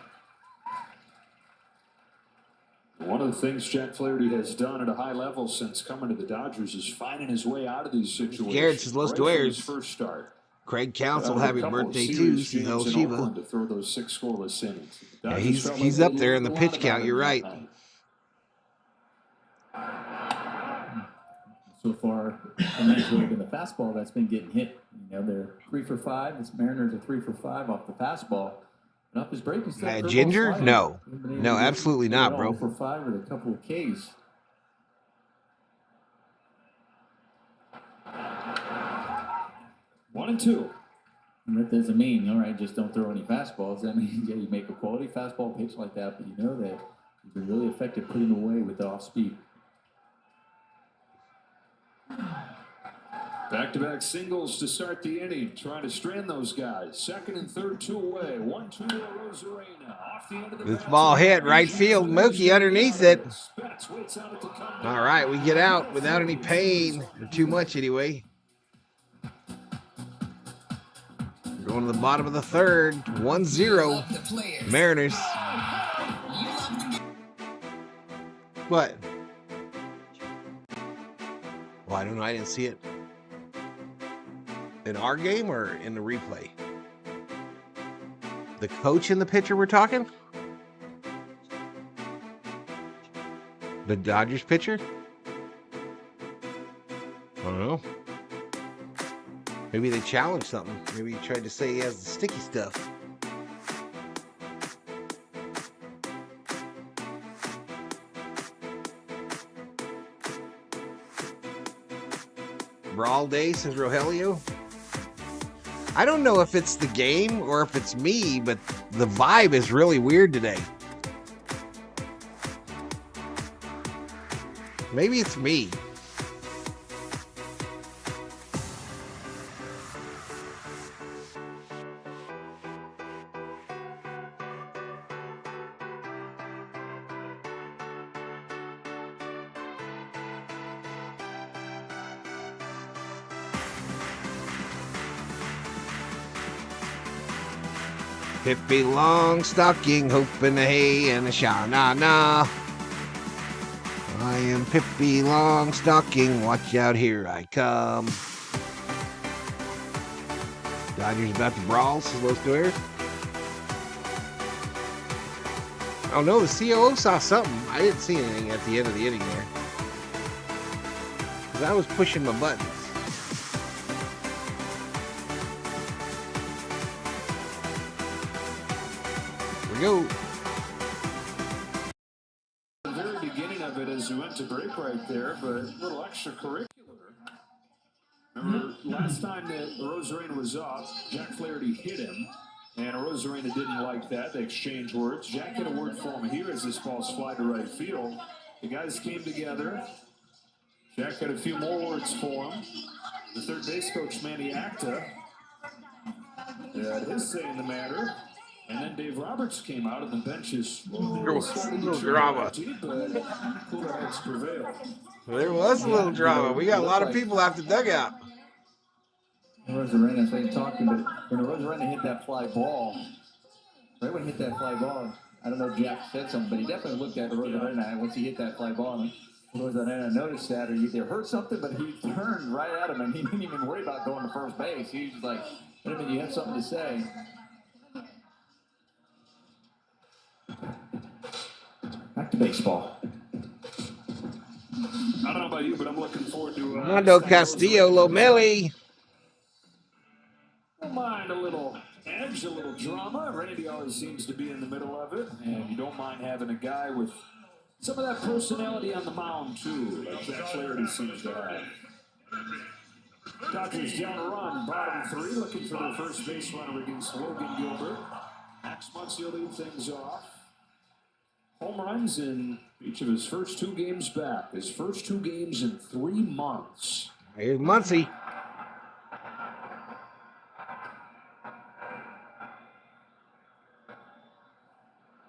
One of the things Jack Flaherty has done at a high level since coming to the Dodgers is finding his way out of these situations. Garrett's his Los Dwayers. First start. Craig Counsell, happy birthday too. He's El Shiva. To throw those 6 scoreless innings. Yeah, he's up there in the pitch count. You're right. So far, it's really been the fastball that's been getting hit. You know, they're 3 for 5. This Mariners are 3 for 5 off the fastball. And off his break, he's Ginger? No, absolutely not, bro. 4 for 5 with a couple of Ks. One and two. And that doesn't mean, all right, just don't throw any fastballs. That means, yeah, you make a quality fastball pitch like that, but you know that you've been really effective putting away with the off speed. Back-to-back singles to start the inning, trying to strand those guys. Second and third, 2 away. 1-2 to Rosarena. Off the end of the This ball hit right field. Mookie underneath it. All right, we get out without any pain, or too much anyway. We're going to the bottom of the third, 1-0. Mariners. What? Well, I don't know. I didn't see it. In our game or in the replay? The coach and the pitcher we're talking? The Dodgers pitcher? I don't know. Maybe they challenged something. Maybe he tried to say he has the sticky stuff. Brawl day, says Rogelio. I don't know if it's the game or if it's me, but the vibe is really weird today. Maybe it's me. Pippi Longstocking, hope in the hay and a sha-na-na. I am Pippi Longstocking, watch out, here I come. Dodgers about to brawl, says Los Doers. Oh no, the COO saw something. I didn't see anything at the end of the inning there. Because I was pushing my buttons. Go. The very beginning of it as we went to break right there, but a little extracurricular. Remember, last time that Rosarena was up, Jack Flaherty hit him, and Rosarena didn't like that. They exchanged words. Jack had a word for him here as this ball's fly to right field. The guys came together. Jack had a few more words for him. The third base coach, Manny Acta, had his say in the matter. And then Dave Roberts came out, and the benches. Little drama. Cooler heads prevailed. There was a little drama. We got a lot of people after dugout. Rosarena, that's what you're talking about. When Rosarena hit that fly ball, right when he hit that fly ball, I don't know if Jack said something, but he definitely looked at Rosarena once he hit that fly ball. And Rosarena noticed that, or either heard something, but he turned right at him, and he didn't even worry about going to first base. He was like, wait a minute, you have something to say. Back to baseball. I don't know about you, but I'm looking forward to Mondo Castillo Lomeli. Don't mind a little edge, a little drama. Randy always seems to be in the middle of it, and you don't mind having a guy with some of that personality on the mound too, like Jack Flaherty seems to have. Dodgers down a run, bottom three, looking for their first base runner against Logan Gilbert. Max Muncy will lead things off. Home runs in each of his first 2 games back. His first 2 games in 3 months. Here's Muncy.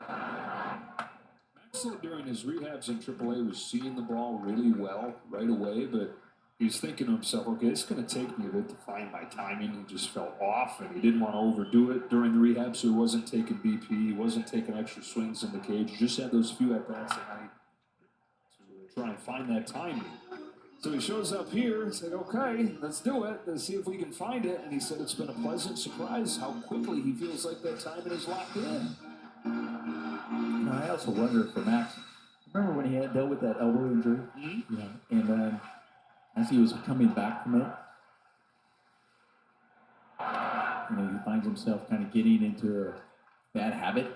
Max said during his rehabs in AAA was seeing the ball really well right away, but he was thinking to himself, okay, it's going to take me a bit to find my timing. He just felt off, and he didn't want to overdo it during the rehab, so he wasn't taking BP. He wasn't taking extra swings in the cage. He just had those few at-bats a night to try and find that timing. So he shows up here and said, okay, let's do it. Let's see if we can find it. And he said it's been a pleasant surprise how quickly he feels like that timing is locked in. You know, I also wonder for Max, remember when he had dealt with that elbow injury? Mm-hmm. Yeah. And then as he was coming back from it, you know, he finds himself kind of getting into a bad habit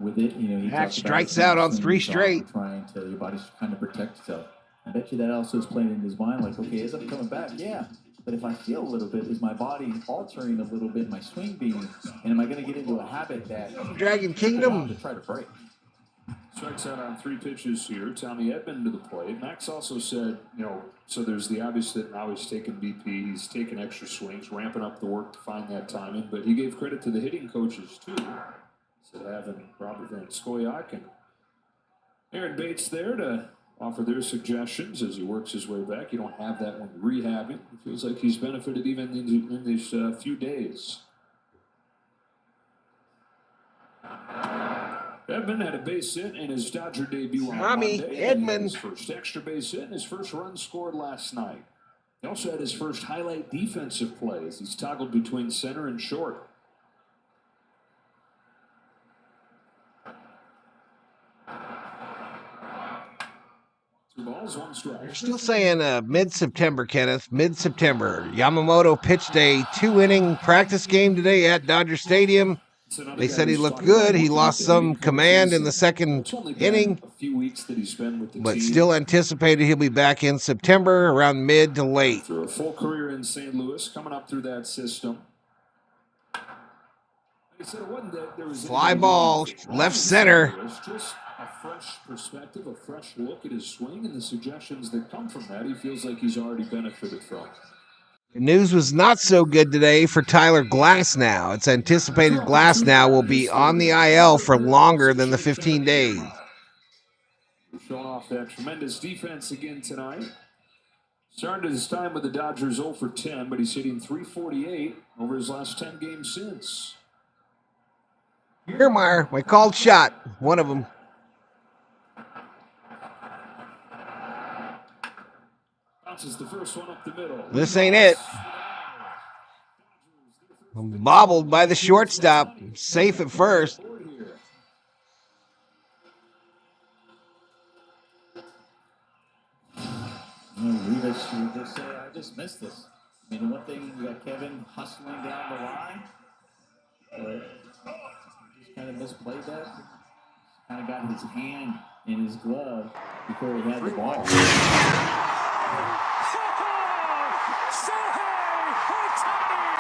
with it. You know, he Max strikes out on 3 straight. Trying to, your body's trying to protect itself. I bet you that also is playing in his mind, like, okay, as I'm coming back, yeah, but if I feel a little bit, is my body altering a little bit, my swing being, and am I going to get into a habit that Dragon Kingdom to try to break? Strikes out on 3 pitches here. Tommy Edman to the plate. Max also said, so there's the obvious that now he's taking BP. He's taking extra swings, ramping up the work to find that timing. But he gave credit to the hitting coaches, too. Said having Robert Van Scoyoc and Aaron Bates there to offer their suggestions as he works his way back. You don't have that when rehabbing. It feels like he's benefited even in these few days. Edman had a base hit in his Dodger debut on Monday. Edman. His first extra base hit and his first run scored last night. He also had his first highlight defensive play as he's toggled between center and short. Two balls, 1 strike. You're still saying mid-September, Kenneth. Mid-September. Yamamoto pitched a 2-inning practice game today at Dodger Stadium. They said he looked good. He lost some command in the second inning, but still anticipated he'll be back in September around mid to late. Through a full career in St. Louis, coming up through that system. Fly ball, left center. Just a fresh perspective, a fresh look at his swing, and the suggestions that come from that, he feels like he's already benefited from. The news was not so good today for Tyler Glasnow. It's anticipated Glasnow will be on the IL for longer than the 15 days. Showing off that tremendous defense again tonight. Started his time with the Dodgers 0 for 10, but he's hitting .348 over his last 10 games since. Kiermaier, my called shot, one of them. Bounces the first one up the middle. This ain't it. Bobbled by the shortstop. Safe at first. Rivas, you just say, I just missed this. I mean, one thing, you got Kevin hustling down the line. Just kind of misplayed that. Kind of got his hand in his glove before he had the ball.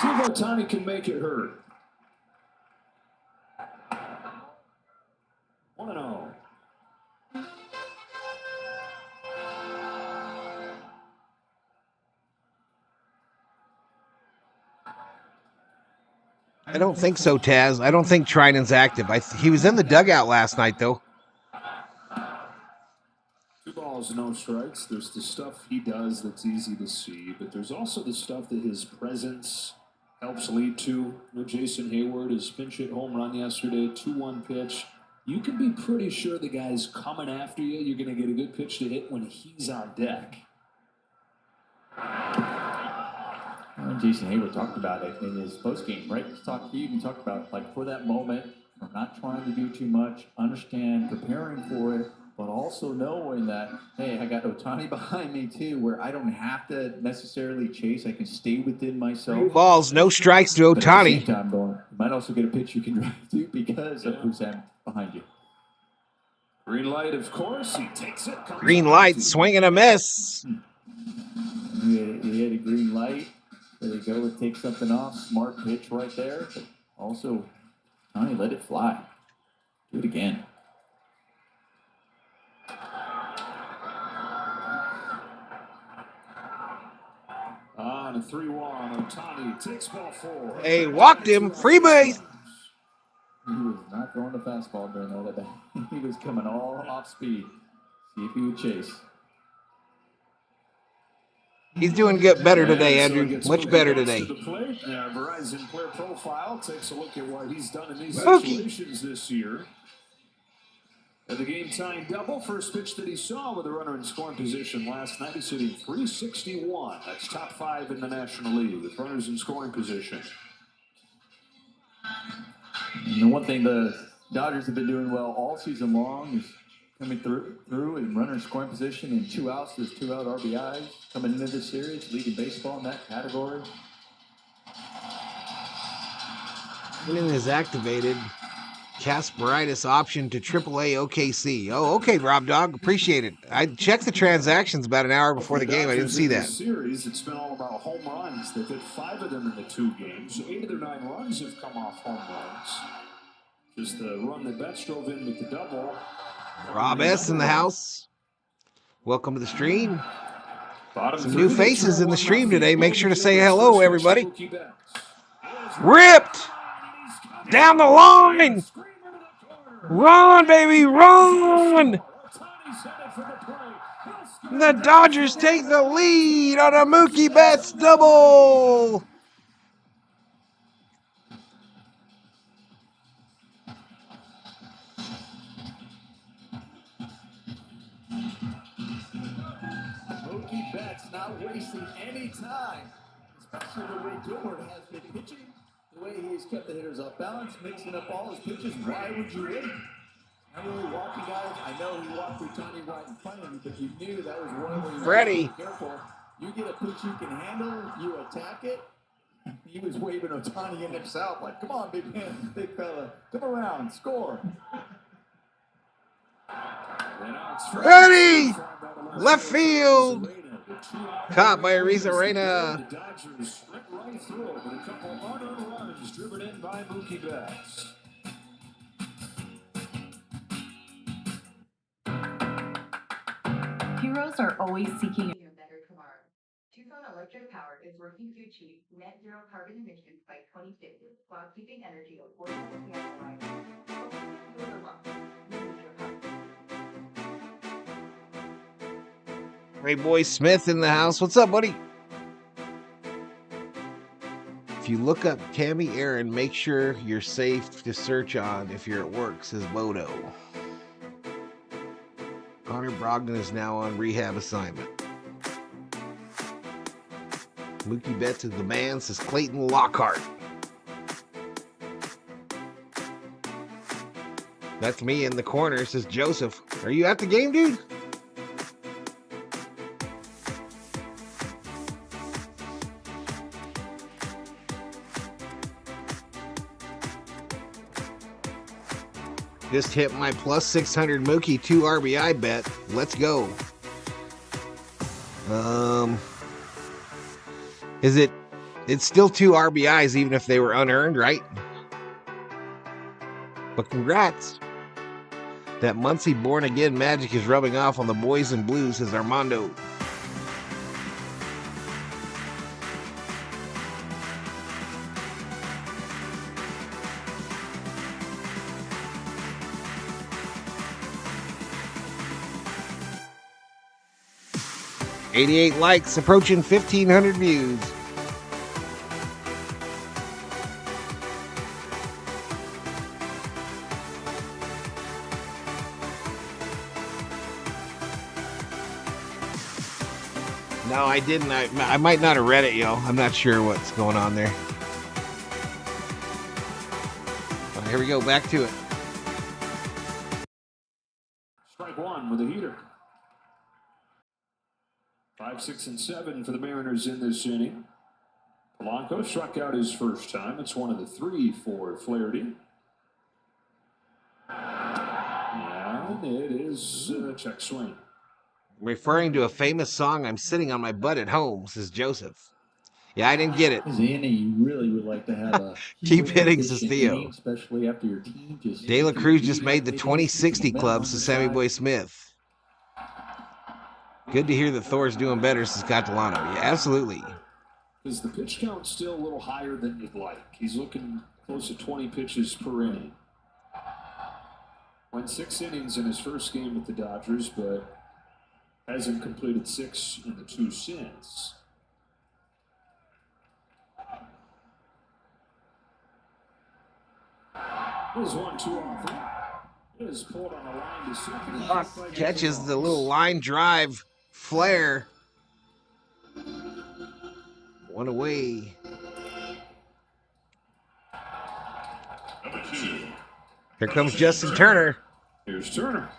See if Ohtani can make it hurt. 1-0. I don't think so, Taz. I don't think Trinan's active. He was in the dugout last night, though. 2 balls, no strikes. There's the stuff he does that's easy to see, but there's also the stuff that his presence helps lead to. Jason Hayward, his pinch hit home run yesterday, 2-1 pitch. You can be pretty sure the guy's coming after you. You're going to get a good pitch to hit when he's on deck. Jason Hayward talked about it in his postgame, right? He even talked about, like, for that moment, I'm not trying to do too much, understand, preparing for it, but also knowing that, hey, I got Ohtani behind me too, where I don't have to necessarily chase. I can stay within myself. 2 balls, no strikes to Ohtani. But at the same time, you might also get a pitch you can drive to because of who's behind you. Green light, of course. He takes it. Green light, swing and a miss. He had a green light. There you go. It takes something off. Smart pitch right there. But also, Ohtani let it fly. Do it again. On a 3-1, Ohtani takes ball 4. They walked him. Free base. He was not throwing the fastball during that at bat. He was coming all off speed. See if he would chase. He's doing better today, Andrew. Much better today. Verizon Player Profile takes a look at what he's done in these situations this year. At the game-tying double, first pitch that he saw with a runner in scoring position last night, he's hitting .361. That's top 5 in the National League with runners in scoring position. And the one thing the Dodgers have been doing well all season long is coming through and runner in scoring position in 2 outs. There's 2 out RBIs coming into this series, leading baseball in that category. Winning is activated. Kasperitis option to AAA OKC. Oh, okay, Rob Dog. Appreciate it. I checked the transactions about an hour before the game. I didn't see that. Series, it's been all about home runs. They've hit 5 of them in the 2 games. 8 of their 9 runs have come off home runs. Just the run that Betts drove in with the double. Rob S. in the house. Welcome to the stream. Bottom Some three, new faces in the stream today. Make sure to say hello, First everybody. Mookie Betts. Ripped down the line. Run, baby, run. The Dodgers take the lead on a Mookie Betts double. Mookie Betts not wasting any time, especially the way Gilbert has been pitching, the way he's kept the hitters off balance, mixing up all his pitches. Why would you wait? Not really walking guys. I know he walked Ohtani right in front of you, but you knew that was one where you Freddie. had to be careful. You get a pitch you can handle, you attack it. He was waving Ohtani in himself, like, come on, big man, big fella, come around, score. Freddie, left field. Caught by Arena. The Dodgers went right through it with a couple unearned runs driven in by Mookie Betts. Heroes are always seeking a better tomorrow. Tucson Electric Power is working to achieve net zero carbon emissions by 2050 while keeping energy affordable and reliable. Focus on the long. We need your help. Ray Boy Smith in the house. What's up, buddy? If you look up Cammy Aaron, make sure you're safe to search on if you're at work, says Bodo. Connor Brogdon is now on rehab assignment. Mookie Betts is the man, says Clayton Lockhart. That's me in the corner, says Joseph. Are you at the game, dude? Just hit my plus 600 Mookie 2 RBI bet. Let's go. It's still 2 RBIs even if they were unearned, right? But congrats. That Muncie born again magic is rubbing off on the boys in blue, says Armando. $88 likes, approaching 1,500 views. No, I didn't. I might not have read it, yo. I'm not sure what's going on there. All right, here we go. Back to it. Strike one with a heater. 5, 6, and 7 for the Mariners in this inning. Polanco struck out his first time. It's one of the 3 for Flaherty. And it is a check swing. Referring to a famous song, I'm sitting on my butt at home, says Joseph. Yeah, I didn't get it. As Andy, you really would like to have a Keep hitting, says Theo. especially after your team just De La Cruz just made the 2060 club, says Sammy Boy Smith. Good to hear that Thor's doing better, says Catalano. Yeah, absolutely. Is the pitch count still a little higher than you'd like? He's looking close to 20 pitches per inning. Went 6 innings in his first game with the Dodgers, but hasn't completed 6 in the 2 since. Here's 1-2 off. It is pulled on the line to second. Catches the little line drive flare. One away. Number 2. Here comes Justin Turner. Here's Turner.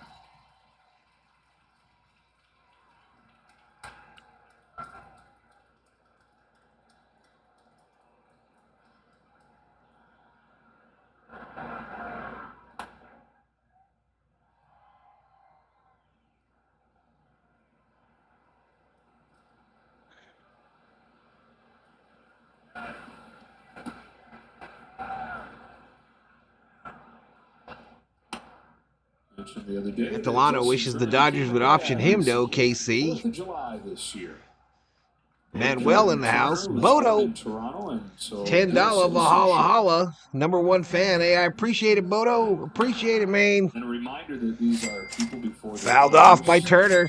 mentioned the other day. Delano wishes the Dodgers would option him to OKC. 4th of July this year. Manuel in the house. Bodo. $10 Valhalla Holla. #1 fan. Hey, I appreciate it, Bodo. Appreciate it, man. And a reminder that these are people before. Fouled off by Turner.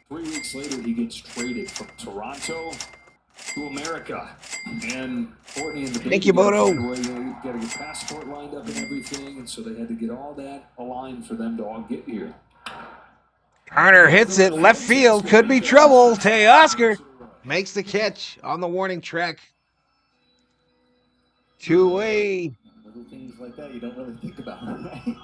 3 weeks later, he gets traded from Toronto to America. And Courtney and the Thank you, Bodo. got to get passport lined up and everything, and so they had to get all that aligned for them to all get here. Turner hits it. Left field. Could be trouble. Teoscar makes the catch on the warning track. 2 away. Little things like that you don't really think about, right?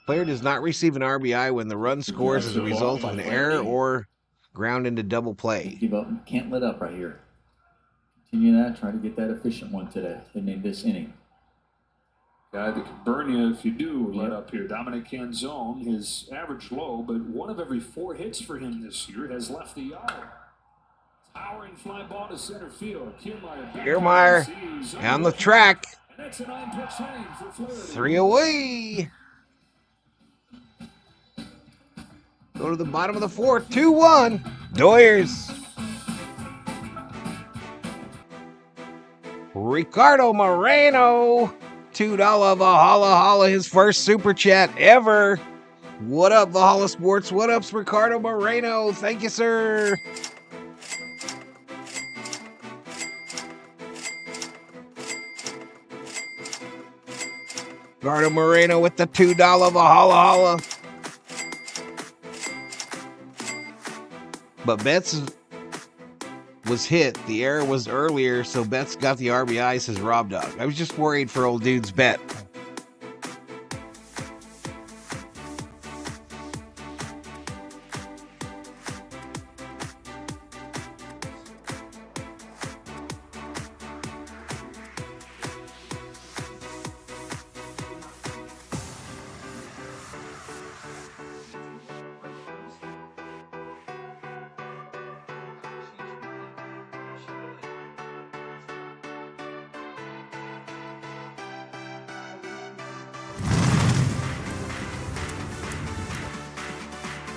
Player does not receive an RBI when the run scores as a result of an error or ground into double play. Give up. Can't let up right here. Continue that. Try to get that efficient one today. They made this inning. Guy that can burn you if you do let up here. Dominic Canzone, his average low, but 1 of every 4 hits for him this year has left the yard. Towering fly ball to center field. Kiermaier on the track. And that's a 9-pitch inning for Flaherty. 3 away. Go to the bottom of the 4th. 2-1. Doyers. Ricardo Moreno. $2 Valhalla Holla, his first super chat ever. What up, Valhalla Sports? What up's Ricardo Moreno? Thank you, sir. Ricardo Moreno with the $2 Valhalla Holla. But Betts was hit. The error was earlier, so Betts got the RBI, says Rob Dog. I was just worried for old dude's bet.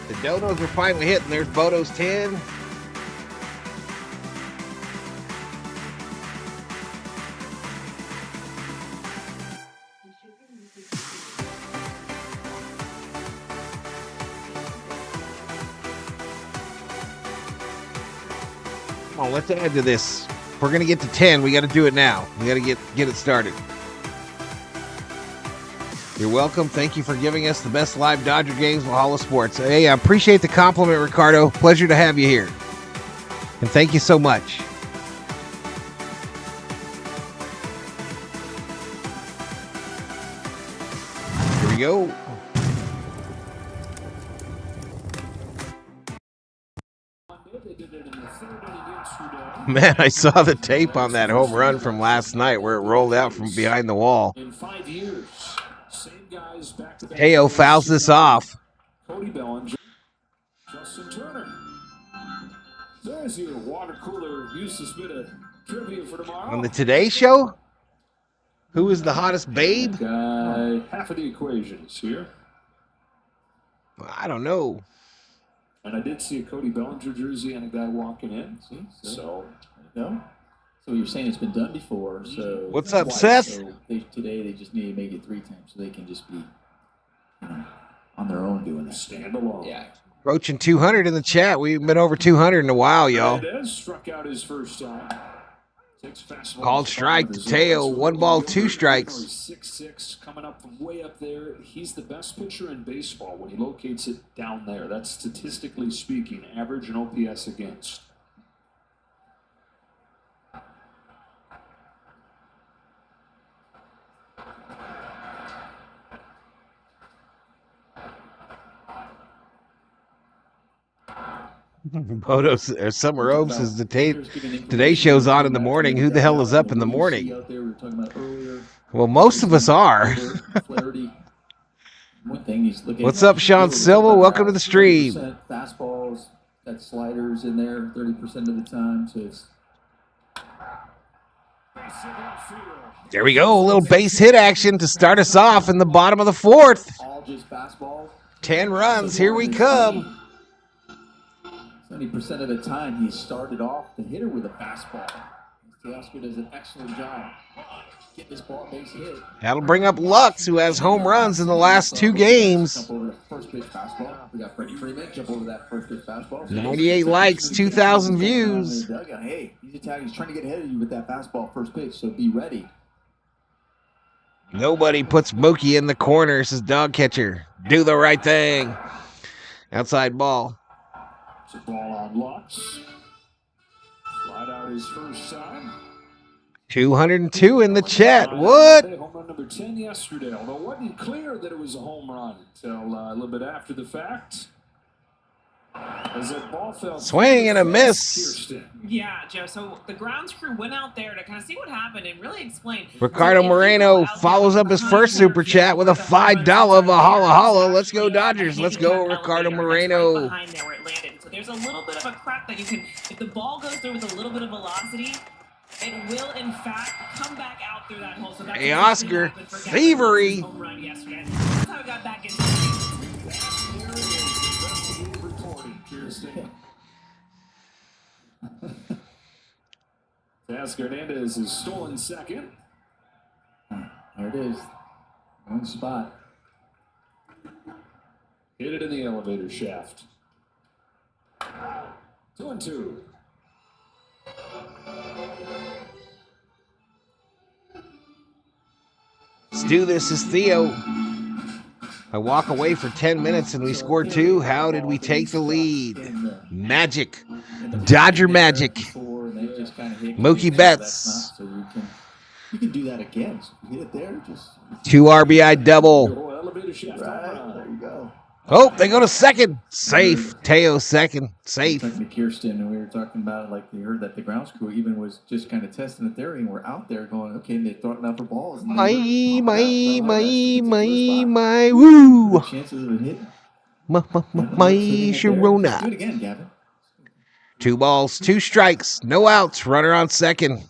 The donos are finally hitting. There's Bodo's 10. Come on, let's add to this. If we're gonna get to 10, we got to do it now. We got to get it started. You're welcome. Thank you for giving us the best live Dodger games, Valhalla Sports. Hey, I appreciate the compliment, Ricardo. Pleasure to have you here. And thank you so much. Here we go. Man, I saw the tape on that home run from last night where it rolled out from behind the wall. In 5 years, same guys back-to-back. Teo fouls this off. Cody Bellinger, Justin Turner. There's your water cooler useless bit of trivia for tomorrow. On the Today Show? Who is the hottest babe? Guy, half of the equation is here. I don't know. And I did see a Cody Bellinger jersey and a guy walking in. See? So No? So you're saying it's been done before, so... What's up, twice. Seth? So today they just need to make it 3 times so they can just be, on their own doing that. stand alone. Yeah. Approaching 200 in the chat. We've been over 200 in a while, y'all. Hernandez struck out his first time. Takes fastball Called strike to Teo. 1 ball, 2 strikes. 6'6", coming up from way up there. He's the best pitcher in baseball when he locates it down there. That's statistically speaking, average and OPS against. Bodo's or Summer Oaks is the Today Show's on in the morning. Who the hell is up in the morning? Well, most of us are. What's up, Sean Silva? Welcome to the stream. Fastballs, got sliders in there 30% of the time, so it's There we go. A little base hit action to start us off in the bottom of the fourth. All just fastball. 10 runs. Here we come. 70% of the time he started off the hitter with a fastball. Teoscar does an excellent job getting this ball base hit. That'll bring up Lux, who has home runs in the last 2 games. Jump over the first pitch fastball. We got Freddie Freeman. Jump over that first pitch fastball. 98 likes, 2,000 views. Hey, he's attacking. He's trying to get ahead of you with that fastball first pitch, so be ready. Nobody puts Mookie in the corner, says dog catcher. Do the right thing. Outside ball. It's a ball on Lux. Slide out his first time. 202 in the chat. What? Home run number 10 yesterday, although it wasn't clear that it was a home run until a little bit after the fact. As that ball fell Swing and a miss. Yeah, Joe. So the grounds crew went out there to kind of see what happened and really explain. Ricardo Moreno follows up his first super chat with a $5 Valhalla. Let's go Dodgers. Let's go Ricardo Moreno. Behind there where it landed. So there's a little bit of a crack that you can, if the ball goes through with a little bit of velocity, it will in fact come back out through that hole. So that's Hey Oscar, thievery. Home run yesterday. That's how it got back into the Teoscar Hernandez is stolen second. There it is. One spot. Hit it in the elevator shaft. 2-2. Let's do this, is Theo. I walk away for 10 minutes and we score 2. How did we take the lead? Magic. Dodger magic. Mookie Betts. You can do that again. So if you hit it there, just 2 RBI double. Elevator shaft. right there you go. Oh, they go to second. Safe. Teo second. Safe. Talking to Kirsten, and we were talking about it, like we heard that the grounds crew even was just kind of testing the theory, and we're out there going, okay, and they throw it out for balls. My, woo. Chances of it hitting. My Sharona. Do it again, Gavin. 2 balls, 2 strikes, no outs, runner on second.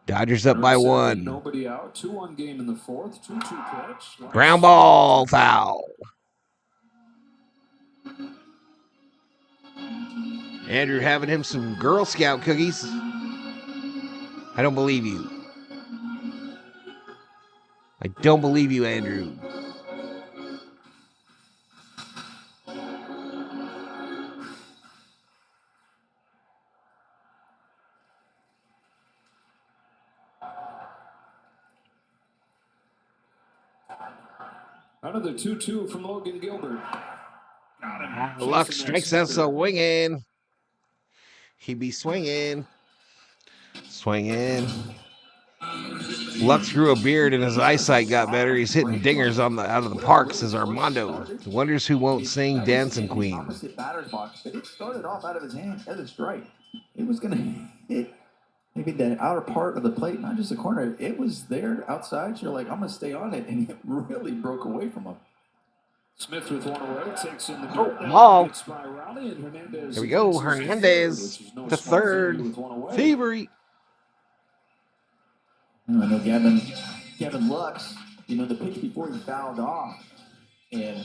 Dodgers up by 1. Nobody out. 2-1 game in the fourth. 2-2 pitch. Ground ball, foul. Andrew having him some Girl Scout cookies. I don't believe you. I don't believe you, Andrew. Another 2-2 from Logan Gilbert. Got him. Luck strikes out swinging. He be swinging. Swinging. Lux grew a beard and his eyesight got better. He's hitting dingers out of the park, says Armando. Wonders who won't sing Dancing Queen. Opposite batter's box, but it started off out of his hand as a strike. It was going to hit maybe the outer part of the plate, not just the corner. It was there outside. So you're like, I'm going to stay on it, and it really broke away from him. Smith with one away, takes in the ball. Hernandez. Here we go. Hernandez, the third. Thievery. I know Gavin Lux, the pitch before he fouled off. And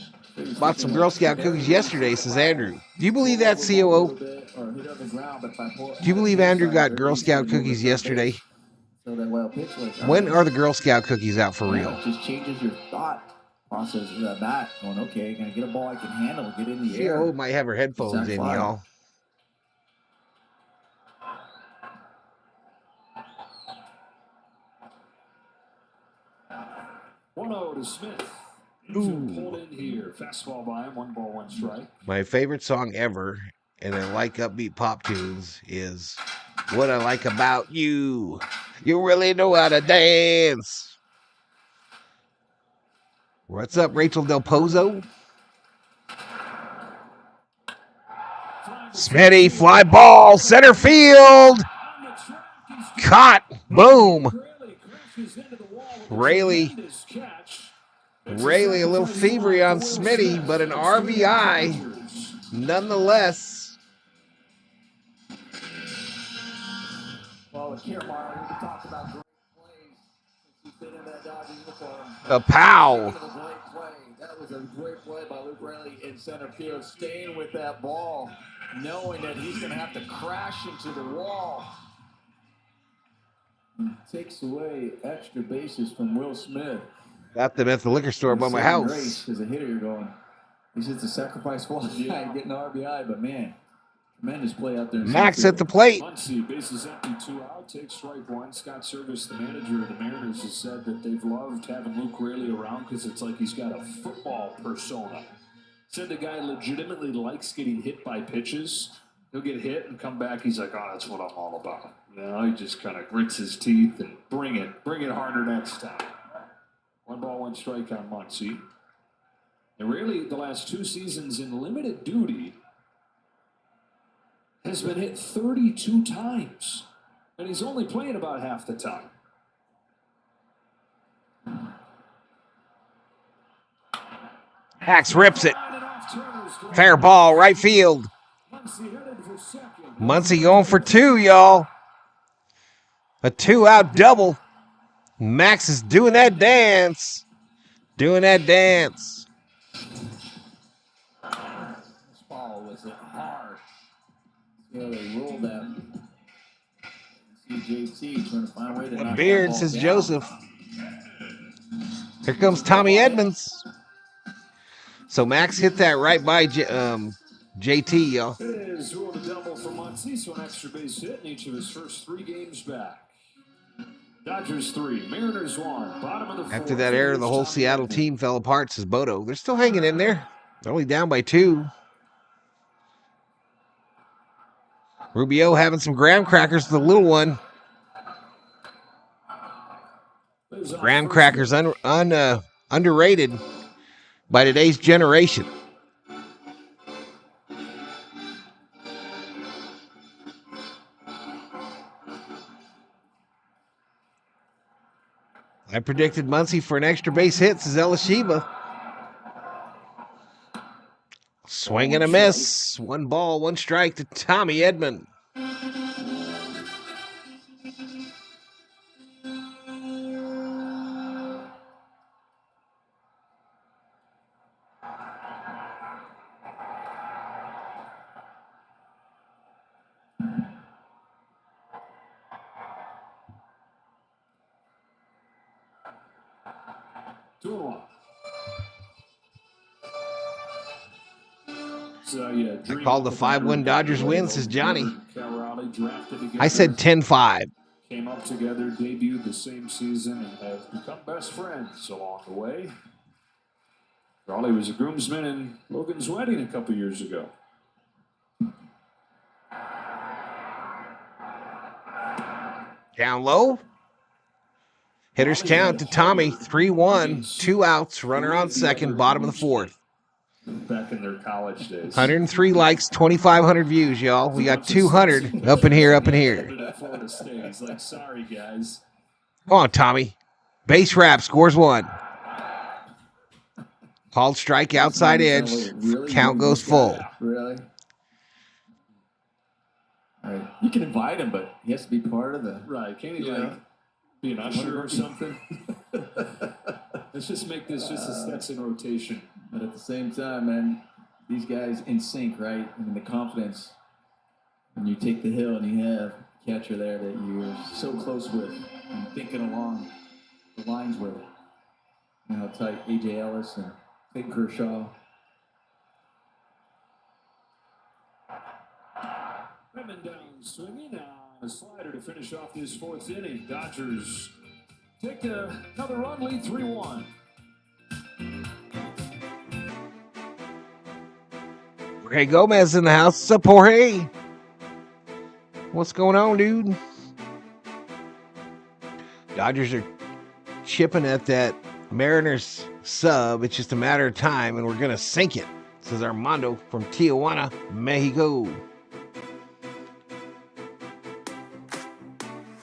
bought some Girl Scout cookies yesterday, says Andrew. Do you believe that, COO? Do you believe Andrew got Girl Scout cookies yesterday? When are the Girl Scout cookies out for real? It just changes your thought process of that bat. Going, okay, gonna get a ball I can handle, get in the air. COO might have her headphones in, y'all. To Smith. Ooh. In here. Fastball by him, 1 ball, 1 strike. My favorite song ever, and I like upbeat pop tunes, is What I Like About You. You really know how to dance. What's up, Rachel Del Pozo? Smitty, fly ball, center field. Caught. Boom. Rayleigh a little thievery on Smitty, but an RBI nonetheless. Kiermaier, we talked about great plays since he's been in that Dodgers uniform. A pow. That was a great play. That was a great play by Luke Riley in center field, staying with that ball, knowing that he's going to have to crash into the wall. He takes away extra bases from Will Smith. Got them at the liquor store by my house. As a hitter, you're going, this is a sacrifice fly, getting an RBI, but man, tremendous play out there. Max at the plate. Muncy, bases empty, 2 out, takes strike 1. Scott Service, the manager of the Mariners, has said that they've loved having Luke Riley around because it's like he's got a football persona. Said the guy legitimately likes getting hit by pitches. He'll get hit and come back. He's like, oh, that's what I'm all about. You know, he just kind of grits his teeth and bring it harder next time. 1 ball, 1 strike on Muncy. And really, the last 2 seasons in limited duty, has been hit 32 times. And he's only playing about half the time. Hacks rips it. Fair ball, right field. Muncy going for 2, y'all. A 2-out double. Max is doing that dance. Doing that dance. This ball was hit hard. Yeah, they rolled that. CJT trying to find a way to knock Beard, that says ball Joseph. Here comes Tommy Edmonds. So Max hit that right by JT, y'all. It is ruled a double for Muncy, so an extra base hit in each of his first 3 games back. Dodgers 3, Mariners 1, bottom of the 4th. After that error, the whole Seattle team fell apart, says Bodo. They're still hanging in there. They're only down by 2. Rubio having some graham crackers, the little one. Graham crackers underrated by today's generation. I predicted Muncy for an extra base hit, says Elishiba. Swing and a miss. 1 ball, 1 strike to Tommy Edman. I called the 5-1 Dodgers win, says Johnny. I said 10-5. Came up together, debuted the same season, and have become best friends along the way. Raleigh was a groomsman in Logan's wedding a couple years ago. Down low. Hitters count to Tommy. 3-1. 2 outs. Runner on second. Bottom of the 4th. Back in their college days. 103 likes, 2,500 views, y'all. We got 200 up in here, up in here. He's like, sorry, guys. Come on, Tommy. Base wrap, scores 1. Called strike outside edge. Count goes full. Really? All right. You can invite him, but he has to be part of the... Right. Can't he, be an usher or something? Let's just make this just a Stetson rotation. But at the same time, man, these guys in sync, right? I mean, the confidence when you take the hill and you have a catcher there that you're so close with and thinking along the lines with. You know how tight A.J. Ellis and Clayton Kershaw. Freeman down swinging on a slider to finish off this 4th inning. Dodgers take another run lead, 3-1. Jorge Gomez in the house. What's up, Jorge? What's going on, dude? Dodgers are chipping at that Mariners sub. It's just a matter of time, and we're going to sink it, says Armando from Tijuana, Mexico.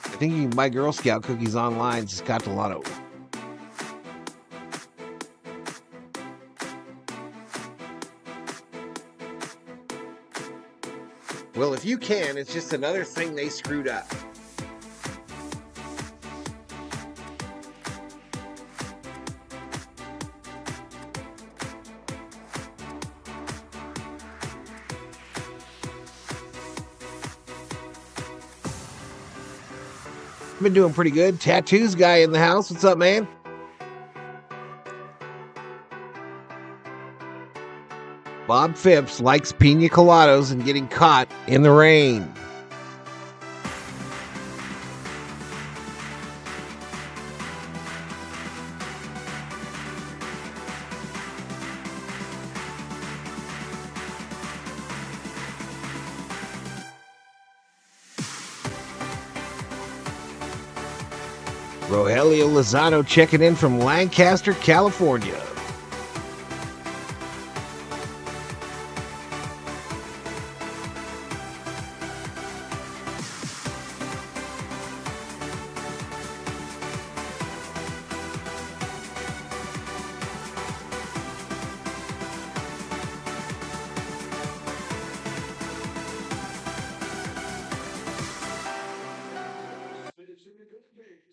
I think you can buy Girl Scout cookies online, says Catalano. Well, if you can, it's just another thing they screwed up. Been doing pretty good. Tattoos guy in the house. What's up, man? Bob Phipps likes pina coladas and getting caught in the rain. Rogelio Lozano checking in from Lancaster, California.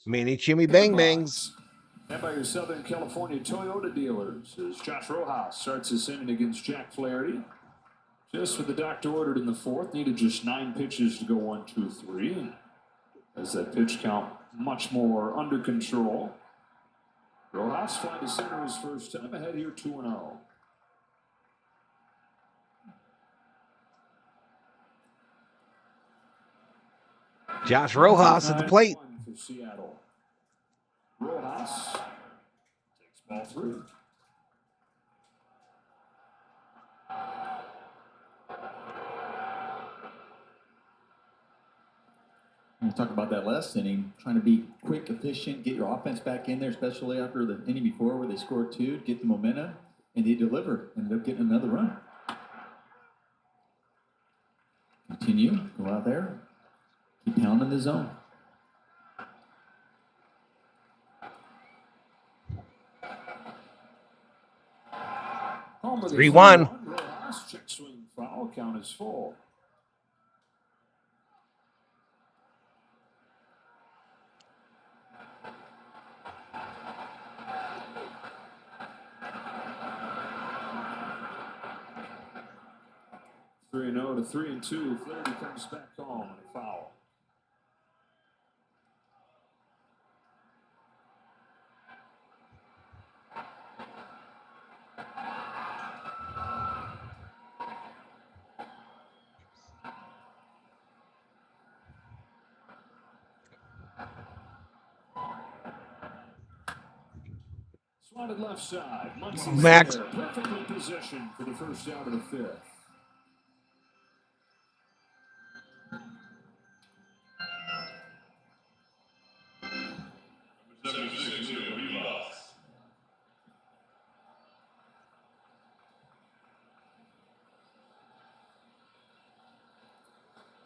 Mini Chimmy Bang Bangs. And by your Southern California Toyota dealers, as Josh Rojas starts his inning against Jack Flaherty. Just what the doctor ordered in the fourth, needed just 9 pitches to go 1, 2, 3. As that pitch count much more under control. Rojas flying to center his first time, ahead here 2-0. Josh Rojas at the plate. For Seattle. Rojas takes ball 3. We talked about that last inning, trying to be quick, efficient, get your offense back in there, especially after the inning before where they scored 2, get the momentum, and they deliver. Ended up getting another run. Continue, go out there, keep pounding the zone. Home with 3-1. Rojas check swing foul, count is full. Three and 0 to 3-2. Flaherty comes back home and a foul. Swatted left side. Max. Perfectly positioned for the first out of the 5th.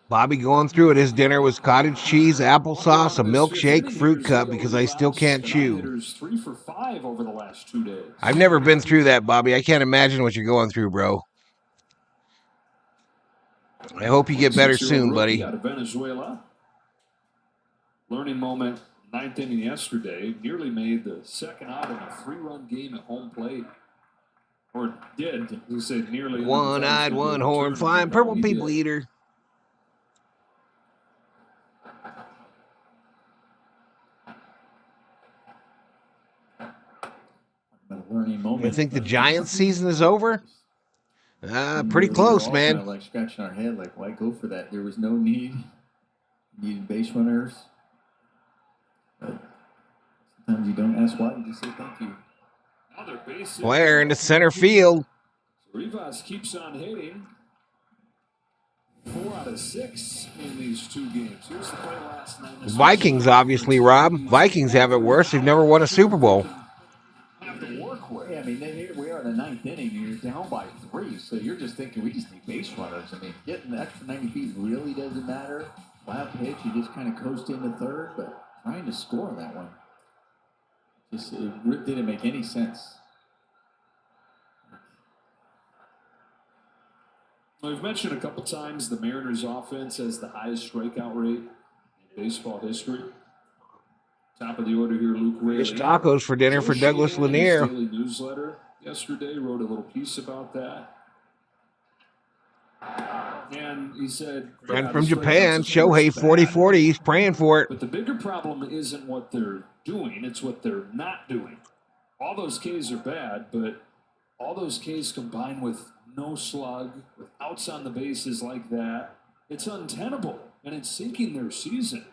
Bobby going through it. His dinner was cottage cheese, applesauce, a milkshake, fruit cup because I still can't chew. 3 for 5 over the last 2 days. I've never been through that, Bobby. I can't imagine what you're going through, bro. I hope you get better soon, buddy. Out of Venezuela. Learning moment, 9th inning yesterday. Nearly made the second out in a 3-run game at home plate. Or did. We said nearly. One-eyed, one-horn, flying purple people eater. I think the Giants season is over. Pretty close, man. Kind of like scratching our head, like, why go for that? There was no need. Needed base runners. But sometimes you don't ask why, you just say thank you. Blair into center field. Rivas keeps on hitting. 4 out of 6 in these 2 games. Here's the play last night. Vikings, obviously, Rob. Vikings have it worse. They've never won a Super Bowl. Yeah, I mean, here we are in the 9th inning, and you're down by 3, so you're just thinking we just need base runners. I mean, getting the extra 90 feet really doesn't matter. Wild pitch, you just kind of coast into third, but trying to score on that one, it didn't make any sense. We've mentioned a couple times the Mariners' offense has the highest strikeout rate in baseball history. Top of the order here, Luke Ray. There's tacos for dinner for Douglas Lanier. Daily newsletter yesterday wrote a little piece about that. And he said, Friend from Japan, Shohei 40-40. He's praying for it. But the bigger problem isn't what they're doing, it's what they're not doing. All those Ks are bad, but all those Ks combined with no slug, with outs on the bases like that, it's untenable, and it's sinking their season.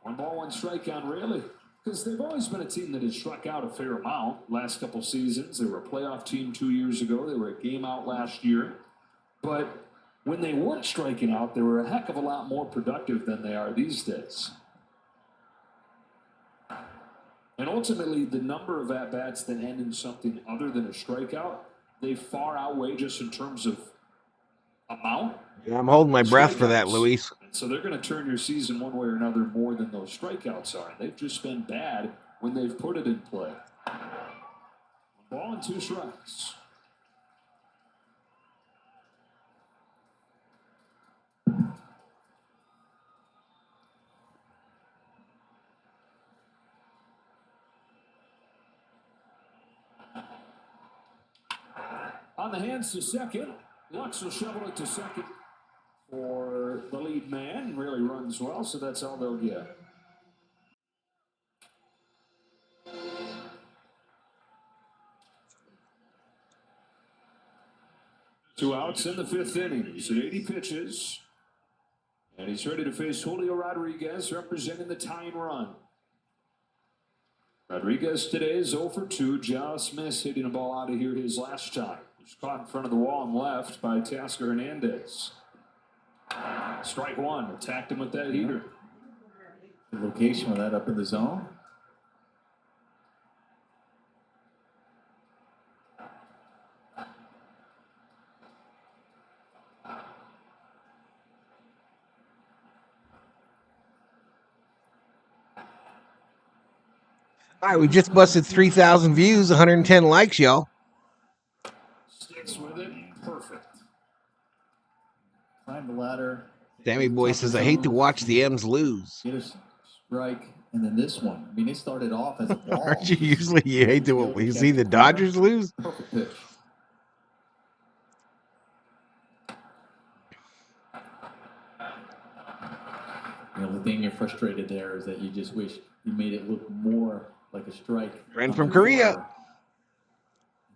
1 ball, 1 strike on Rayleigh. Because they've always been a team that has struck out a fair amount last couple seasons. They were a playoff team 2 years ago. They were a game out last year. But when they weren't striking out, they were a heck of a lot more productive than they are these days. And ultimately, the number of at-bats that end in something other than a strikeout, they far outweigh just in terms of amount. Yeah, I'm holding my breath for that, Luis. So they're going to turn your season one way or another more than those strikeouts are. They've just been bad when they've put it in play. 1 ball and 2 strikes. On the hands to second. Lux will shovel it to second for the lead man. Really runs well, so that's all they'll get. Two outs in the 5th inning. He's at 80 pitches. And he's ready to face Julio Rodriguez, representing the tying run. Rodriguez today is 0 for 2. Just missed hitting a ball out of here his last time. He's caught in front of the wall and left by Tasker Hernandez. Strike 1. Attacked him with that heater. The location of that up in the zone. All right, we just busted 3,000 views, 110 likes, y'all. Sticks with it. Perfect. Climb the ladder. Sammy Boy says, I hate to watch the M's lose. Get a strike, and then this one. I mean, it started off as a ball. Aren't you usually, you hate to you see the Dodgers lose? Perfect pitch. You know, the thing you're frustrated there is that you just wish you made it look more like a strike. Friend from Korea.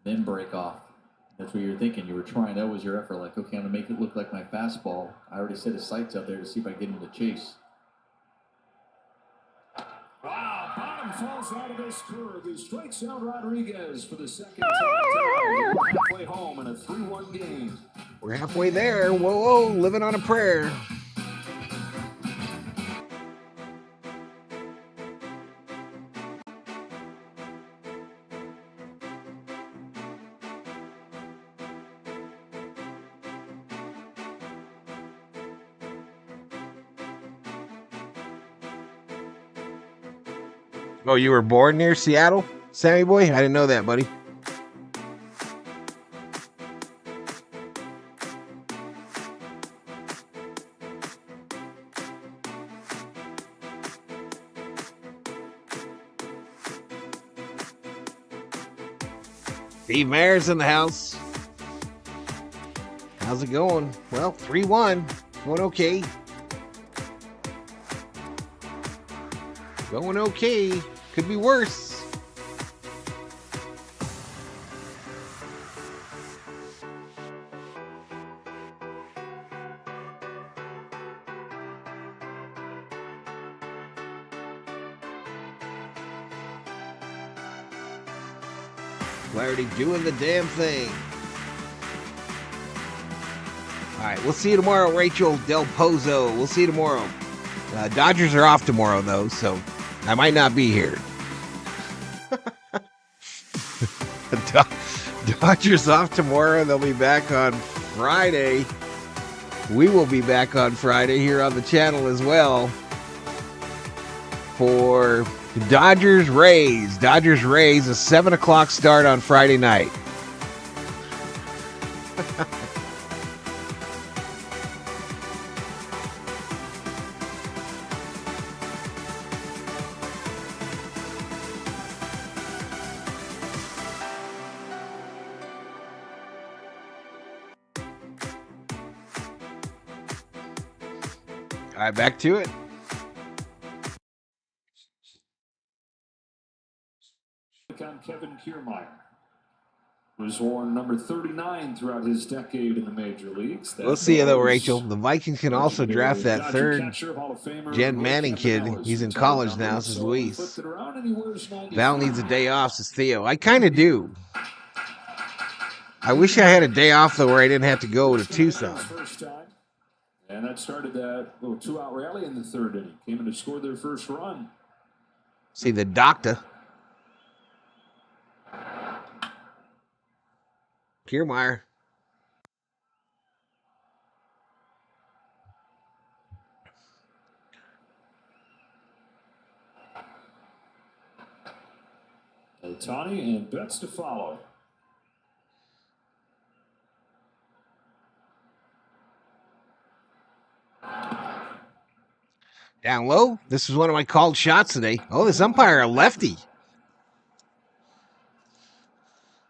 Then break off. That's what you're thinking. You were trying. That was your effort. Like, okay, I'm going to make it look like my fastball. I already set his sights out there to see if I get him to chase. Wow, bottom falls out of this curve. He strikes out Rodriguez for the second time. Halfway home in a 3-1 game. We're halfway there. Whoa, living on a prayer. Oh, you were born near Seattle, Sammy Boy? I didn't know that, buddy. Steve Mayer's in the house. How's it going? Well, 3-1. Going okay. Going okay. Could be worse. Flaherty doing the damn thing. All right, we'll see you tomorrow, Rachel Del Pozo. We'll see you tomorrow. Dodgers are off tomorrow, though, so I might not be here. Dodgers off tomorrow. They'll be back on Friday. We will be back on Friday here on the channel as well for Dodgers Rays. Dodgers Rays, a 7 o'clock start on Friday night. All right, back to it. On Kevin Kiermaier, was worn number 39 throughout his decade in the major leagues. We'll see you though, Rachel. The Vikings can also draft that third Jen Manning kid. He's in college now. This is Luis. Val needs a day off, says Theo. I kind of do. I wish I had a day off though, where I didn't have to go to Tucson. And that started that little 2-out rally in the third inning. Came in to score their first run. See the doctor. Kiermaier. Ohtani and Betts to follow. Down low. This is one of my called shots today. Oh, this umpire a lefty.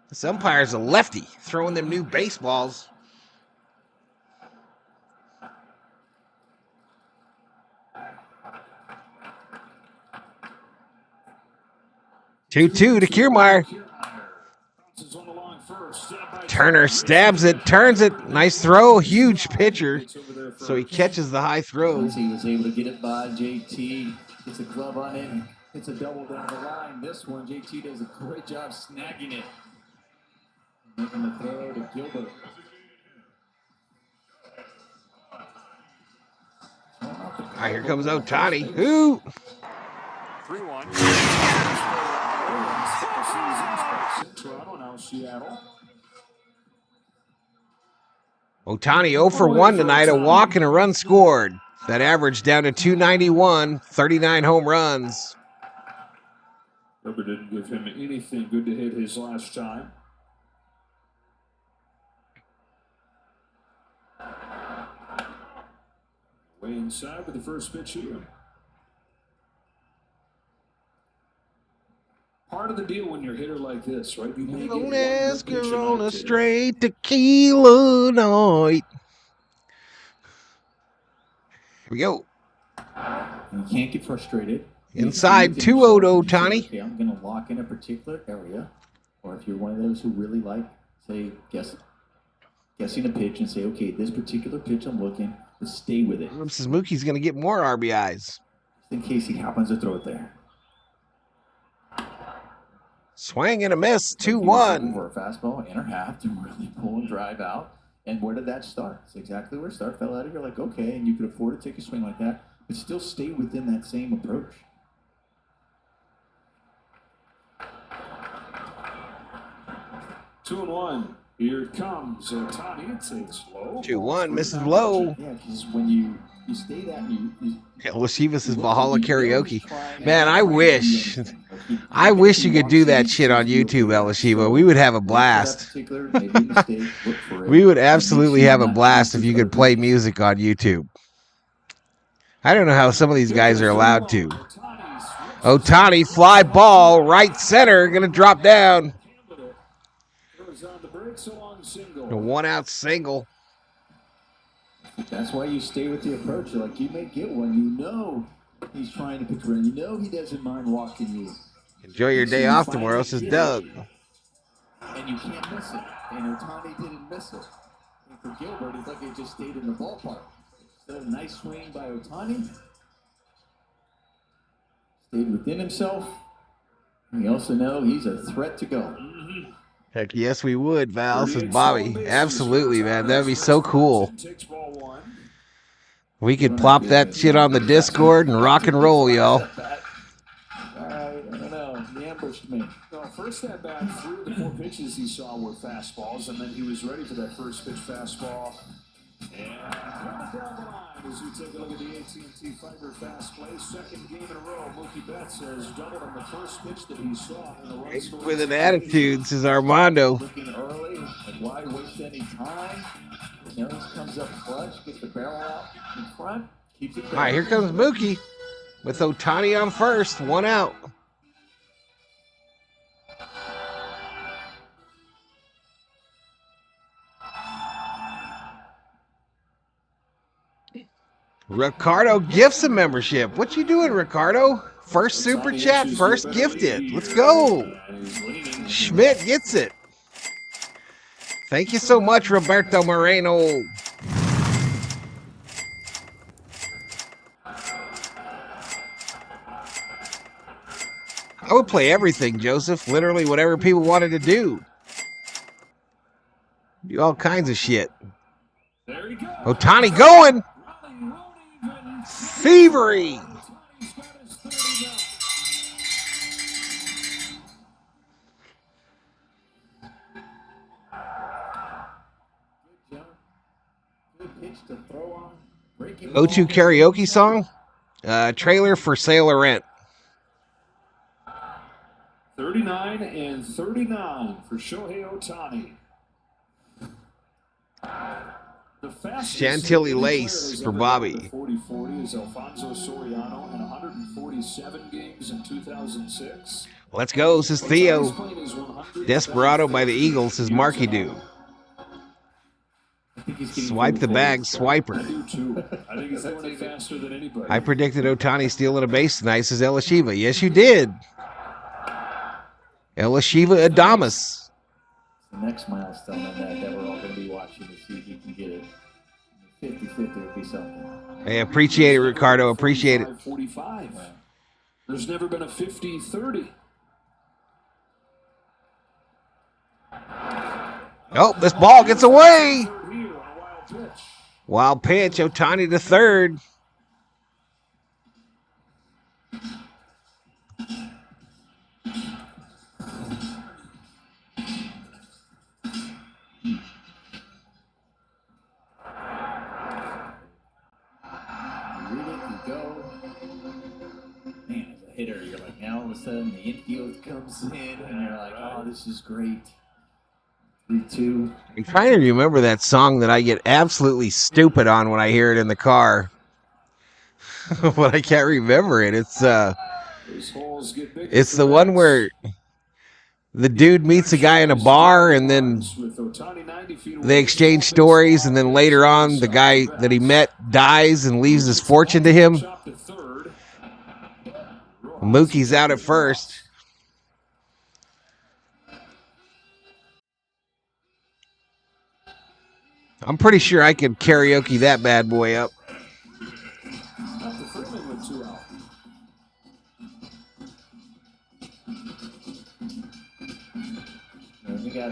This umpire's a lefty, throwing them new baseballs. Two-two to Kiermaier. Turner stabs it, turns it. Nice throw, huge pitcher. So he catches the high throw. He was able to get it by JT. Gets a glove on it. Hits a double down the line. This one, JT does a great job snagging it. Making the throw to Gilbert. All right, here comes Ohtani. Who? 3-1. Toronto, now Seattle. Ohtani 0 for 1 tonight, a walk and a run scored. That average down to 291, 39 home runs. Gilbert didn't give him anything good to hit his last time. Way inside with the first pitch here. Part of the deal when you're a hitter like this, right? You may Don't get ask her on a straight tequila night. Here we go. You can't get frustrated. Inside 2-0 to Ohtani. Okay, I'm going to lock in a particular area. Or if you're one of those who really like, say, guessing a pitch and say, okay, this particular pitch I'm looking, but stay with it. Says Mookie's going to get more RBIs. Just in case he happens to throw it there. Swing and a miss, 2-1. For a fastball, inner half to really pull and drive out. And where did that start? It's exactly where it started. Fell out of here like, okay, and you could afford to take a swing like that, but still stay within that same approach. 2-1. Here comes Ohtani. It takes low. 2-1, misses low. Yeah, because when you stay that, Lashivas is Valhalla karaoke. Man, I wish you could do that shit on YouTube, Elashiva. We would have a blast. We would absolutely have a blast if you could play music on YouTube. I don't know how some of these guys are allowed to. Ohtani, fly ball, right center, gonna drop down. A 1-out single. That's why you stay with the approach. Like, you may get one. You know he's trying to pitch run. You know he doesn't mind walking you. Enjoy your day off tomorrow, says Doug. And you can't miss it. And Ohtani didn't miss it. And for Gilbert, it's like he just stayed in the ballpark. So a nice swing by Ohtani. Stayed within himself. And we also know he's a threat to go. Heck yes, we would, Val, says Bobby. Absolutely, man. That would be so cool. We could plop that shit on the Discord and rock and roll, y'all. I don't know. He ambushed me. Well, first at bat, 3 of the 4 pitches he saw were fastballs, and then he was ready for that first pitch fastball. And coming down the line as we take a look at the AT&T Fiber fast play. Second game in a row, Mookie Betts has doubled on the first pitch that he saw in the run scoring. With an attitude, says Armando. Looking early, like why waste any time? Nose comes up clutch, gets the barrel out in front, keeps it. All right, here comes Mookie with Ohtani on first, 1 out. Ricardo gifts a membership. What you doing, Ricardo? First super chat, first gifted. Let's go. Schmidt gets it. Thank you so much, Roberto Moreno. I would play everything, Joseph. Literally whatever people wanted to do. Do all kinds of shit. Ohtani going. Thievery. Go-to karaoke song? Trailer for sale or rent. 39 and 39 for Shohei Ohtani. Chantilly lace for Bobby. 40-40 is Alfonso Soriano in 147 games in 2006. Let's go, says Theo. Desperado by the Eagles, says Marky Do. Swipe the bag, swiper. I think he's doing it faster than anybody. I predicted Ohtani stealing a base tonight, says Elashiva. Yes, you did. Elashiva Adamas. The next milestone on that we're all going to be watching to see if he can get it. 50-50 would be something. Hey, appreciate it, Ricardo. Appreciate it. 45. There's never been a 50-30. Oh, this ball gets away. Wild pitch. Ohtani to third. Hitter, you're like, now all of a sudden the infield comes in and you're like, oh, this is great. 3-2. I'm trying to remember that song that I get absolutely stupid on when I hear it in the car. But I can't remember it. It's the one where the dude meets a guy in a bar and then they exchange stories, and then later on the guy that he met dies and leaves his fortune to him. Mookie's out at first. I'm pretty sure I could karaoke that bad boy up.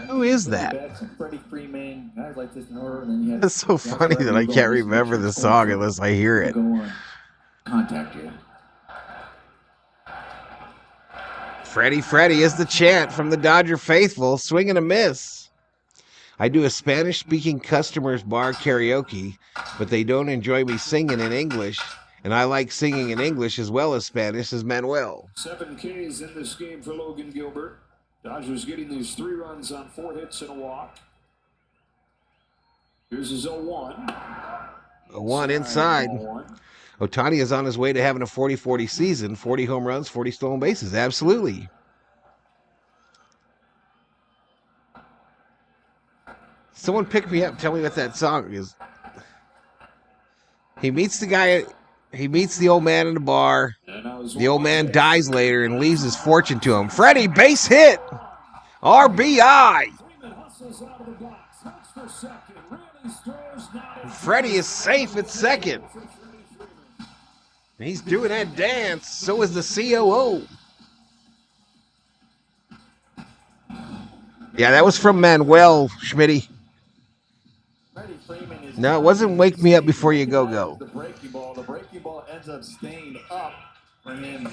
Who is that? Freddie Freeman, guys like this, and then It's so funny that I can't remember the song unless I hear it. Contact you. Freddy is the chant from the Dodger faithful. Swing and a miss. I do a Spanish-speaking customers bar karaoke, but they don't enjoy me singing in English, and I like singing in English as well as Spanish, as Manuel. 7 Ks in this game for Logan Gilbert. Dodgers getting these 3 runs on 4 hits and a walk. Here's his 0-1. 0-1 inside. Ohtani is on his way to having a 40-40 season. 40 home runs, 40 stolen bases. Absolutely. Someone pick me up. Tell me what that song is. He meets the guy. He meets the old man in the bar. The old man dies later and leaves his fortune to him. Freddy, base hit. RBI. Freddy is safe at second. He's doing that dance. So is the COO. Yeah, that was from Manuel, Schmitty. No, it wasn't Wake Me Up Before You Go. The breaking ball ends up staying up for him.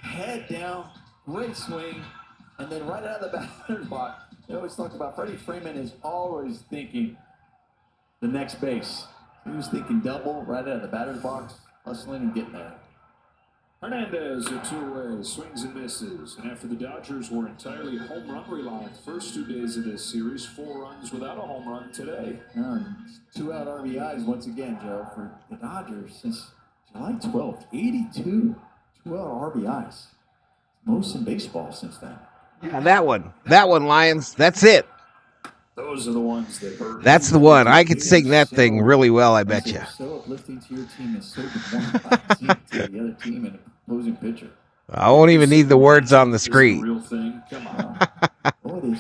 Head down, great swing, and then right out of the batter's box. They always talk about Freddie Freeman is always thinking the next base. He was thinking double right out of the batter's box, hustling and getting there. Hernandez a 2-away, swings and misses. And after the Dodgers were entirely home run reliant the first 2 days of this series, 4 runs without a home run today. 2 out RBIs once again, Joe, for the Dodgers since July 12th. 82 2-out RBIs. Most in baseball since then. Yeah, that one, Lions. That's it. Those are the ones that hurt. That's the one. I could sing that thing really well, I bet you. So uplifting to your team is so demoralizing to the other team and opposing pitcher. I won't even need the words on the Is the screen. real thing. Come on. Oh, it is.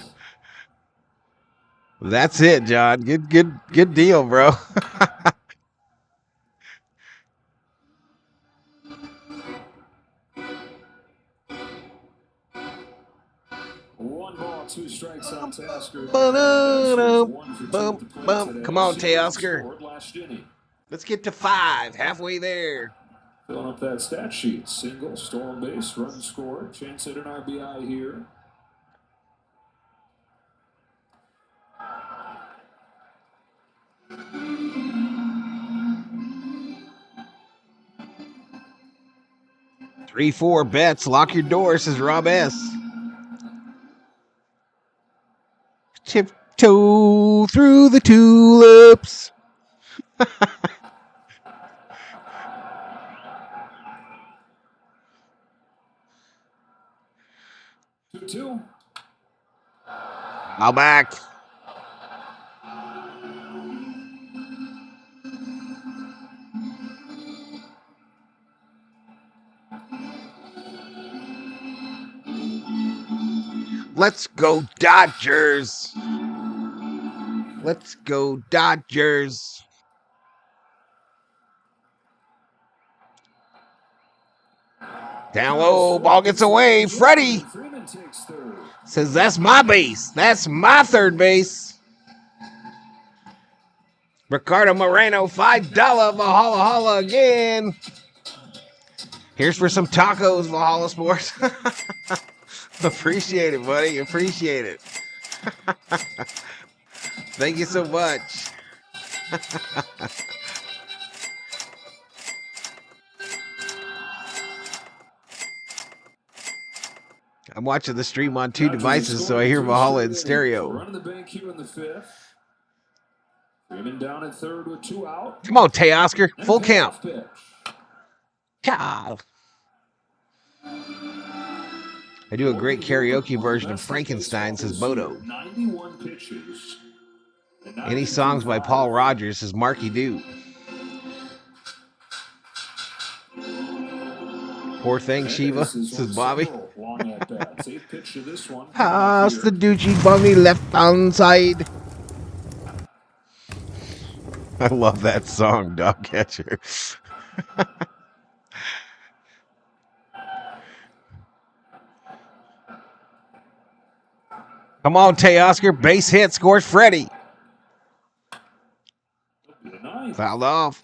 That's it, John. Good deal, bro. One ball, 2 strikes on Tasker. Come on, Tasker. Let's get to 5. Halfway there. Filling up that stat sheet. Single, stolen base, run scored, chance at an RBI here. Three, 4 bets. Lock your door, says Rob S. Tiptoe through the tulips. 2-2. Now back. Let's go Dodgers. Let's go Dodgers. Down low, ball gets away. Freddy Freeman takes third. says, that's my base. That's my third base. Ricardo Moreno, $5 Valhalla Holla again. Here's for some tacos, Valhalla Sports. Appreciate it, buddy. Appreciate it. Thank you so much. I'm watching the stream on 2 devices, so I hear Valhalla in stereo. Running the bank here in the 5th. Freeman down at third with 2 out. Come on, Teoscar. Full count. Pitch. God. I do a great karaoke version of Frankenstein, says Bodo. 91 pitches. Any songs by Paul Rogers, says Marky Do. Poor thing, Shiva, says Bobby. Pass the Doochie Bunny left hand side. I love that song, Dog Catcher. Come on, Teoscar. Base hit, scores Freddy. Fouled off.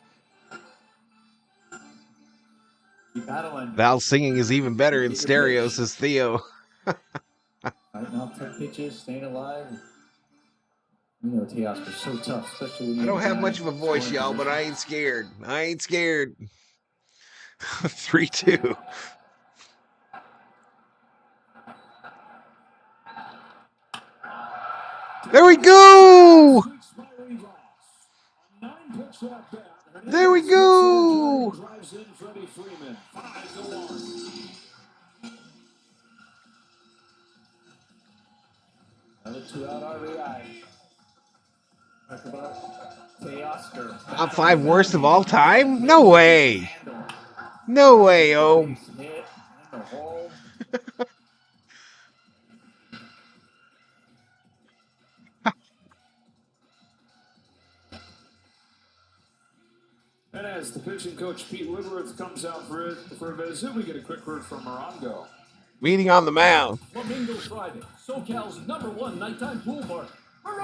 Val's singing is even better in stereo, says Theo. Fighting off 10 pitches, staying alive. You know, Teoscar's so tough, especially when I don't have much of a voice, y'all, but I ain't scared. I ain't scared. 3-2. There we go! There we go! Another 2-out RBI. Talk about Teoscar. Top 5 worst of all time? No way. No way, oh. Hit in the hole. And as the pitching coach Pete Woodworth comes out for a visit, we get a quick word from Morongo. Meeting on the mound. Flamingo Friday, SoCal's #1 nighttime pool bar.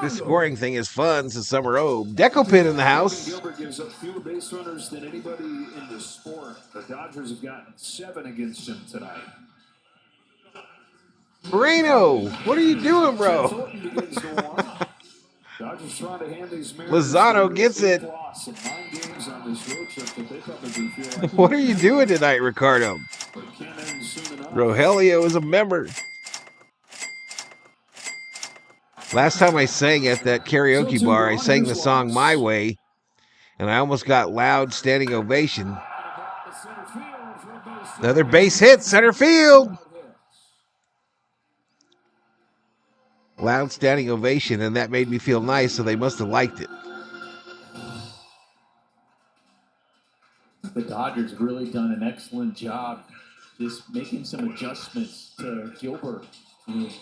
This scoring thing is fun, says Summer Obe. Deco Pin in the house. Gilbert gives up fewer base runners than anybody in the sport. The Dodgers have gotten 7 against him tonight. Moreno, what are you doing, bro? Thornton begins to warm. Dodgers trying to hand these Lozano gets it. loss of 9 games on this road trip that they probably feel like What are you doing tonight, Ricardo? but can't end soon enough. Rogelio is a member. Last time I sang at that karaoke bar, I sang the song My Way, and I almost got loud standing ovation. Another base hit, center field. Loud standing ovation, and that made me feel nice, so they must have liked it. The Dodgers have really done an excellent job just making some adjustments to Gilbert. You've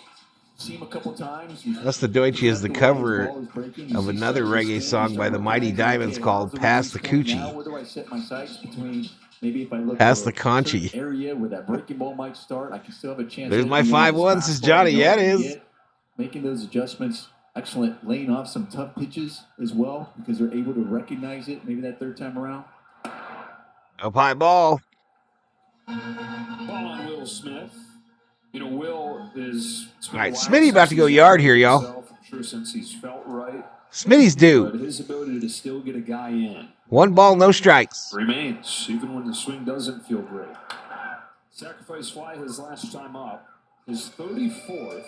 seen him a couple times. That's the Deutsche is the cover of another reggae song by the Mighty Diamonds called Pass the Coochie. Where do I set my sights between maybe if I look Pass the for a certain conchie. area where that breaking ball might start, I can still have a chance. There's my 5-1, says Johnny. Yeah, it is. Making those adjustments. Excellent. Laying off some tough pitches as well because they're able to recognize it maybe that third time around. Up high ball. Ball on Will Smith. You know, Will is. All right, Smitty about to go yard here, y'all. I'm sure since he's felt right. Smitty's due. But his ability to still get a guy in 1 ball, no strikes. remains, even when the swing doesn't feel great. Sacrifice fly his last time up. His 34th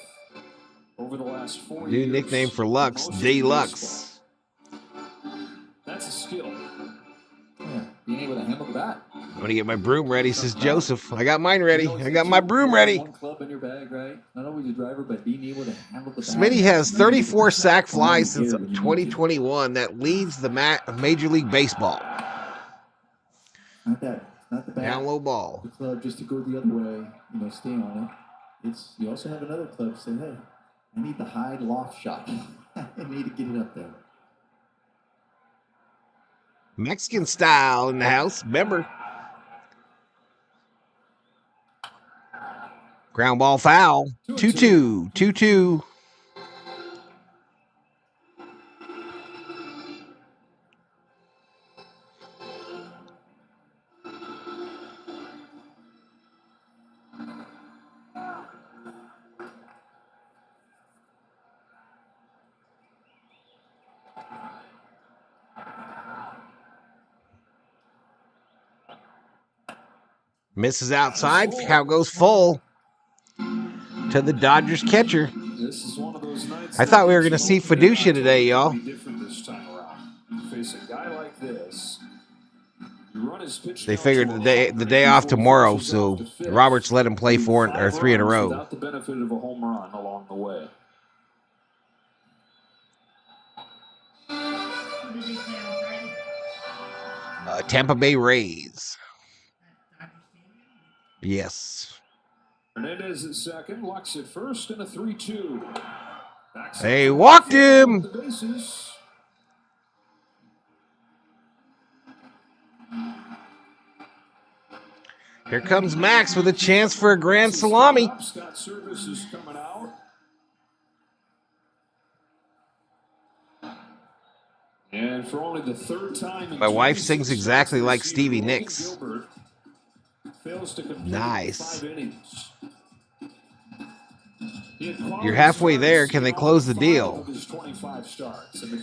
over the last 4 years. New nickname for Lux, D-Lux. That's a skill. Yeah, being able to handle the bat. I'm going to get my broom ready, says Joseph. I got mine ready. I got my broom ready. One club in your bag, right? Not always a driver, but being able to handle the bat. Smitty has 34 sack flies since 2021. That leads the Major League Baseball. Not the bat. Down low ball. The club just to go the other way, stay on it. You also have another club say, hey, I need the high loft shot. I need to get it up there. Mexican style in the house. Remember. Ground ball foul. 2-2. 2-2. Misses outside. Count goes full to the Dodgers catcher. This is one of those nights. I thought we were going to see Fiducia today, y'all. Different this time around. You face a guy like this. You run his pitch. They figured the day off tomorrow, so Roberts let him play 4 or 3 in a row. Without the benefit of a home run along the way. Tampa Bay Rays. Yes. Hernandez at second, Lux at first, and a 3-2. They walked him. Here comes Max with a chance for a grand salami. Scott Service is coming out. And for only the 3rd time, My wife sings exactly like Stevie Nicks. Nice. You're halfway there. Can they close the deal?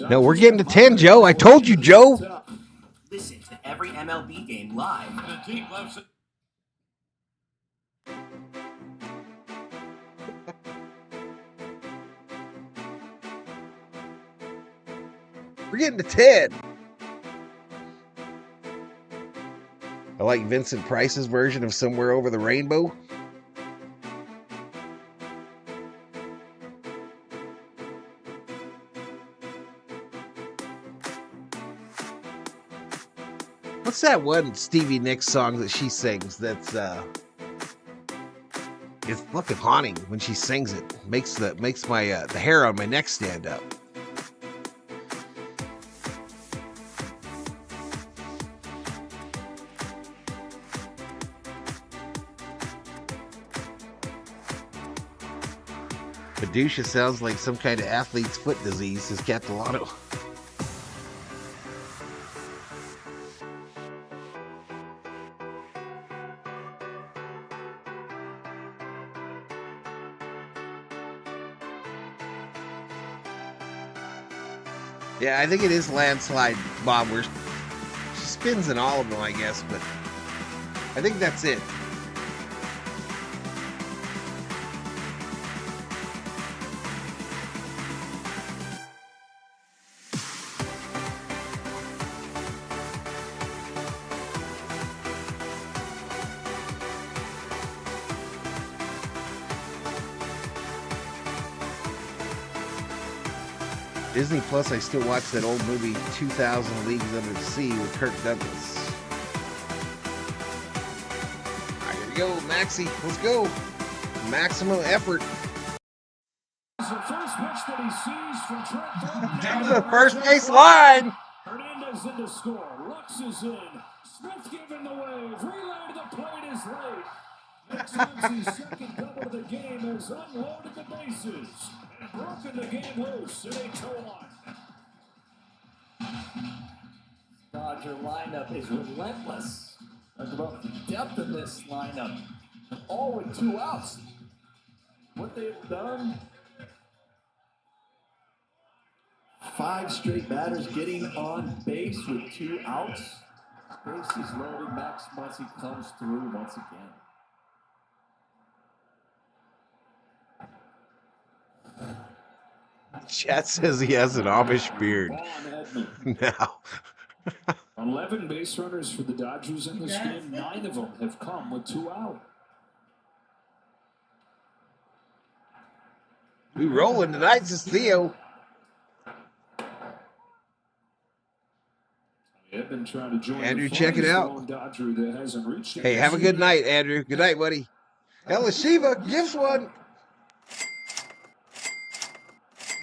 No, we're getting to 10, Joe. I told you, Joe. Listen to every MLB game live. We're getting to 10. I like Vincent Price's version of Somewhere Over the Rainbow. What's that one Stevie Nicks song that she sings that's it's fucking haunting when she sings it. Makes my the hair on my neck stand up. Fiducia sounds like some kind of athlete's foot disease, says Catalano. Yeah, I think it is landslide, Bob. She spins in all of them, I guess, but I think that's it. Disney Plus, I still watch that old movie 2000 Leagues Under the Sea with Kirk Douglas. All right, here we go, Maxie. Let's go. Maximum effort. The first pitch that he sees from Trent Down to the first base line. Hernandez in to score. Lux is in. Smith giving the wave. Relay to the plate is late. Next Muncy's second double of the game has unloaded the bases and broken the game loose at 8-1. Dodger lineup is relentless. Talk about the depth of this lineup. All with 2 outs. What they've done. 5 straight batters getting on base with 2 outs. Bases loaded. Max Muncy comes through once again. Chat says he has an Amish beard. Now. 11 base runners for the Dodgers in this game. 9 of them have come with 2 out. We rolling tonight, this is Theo. Been trying to join Andrew, check it out. Dodger that hasn't reached Hey, have a good night, Andrew. Good night, buddy. Elishiva gives one.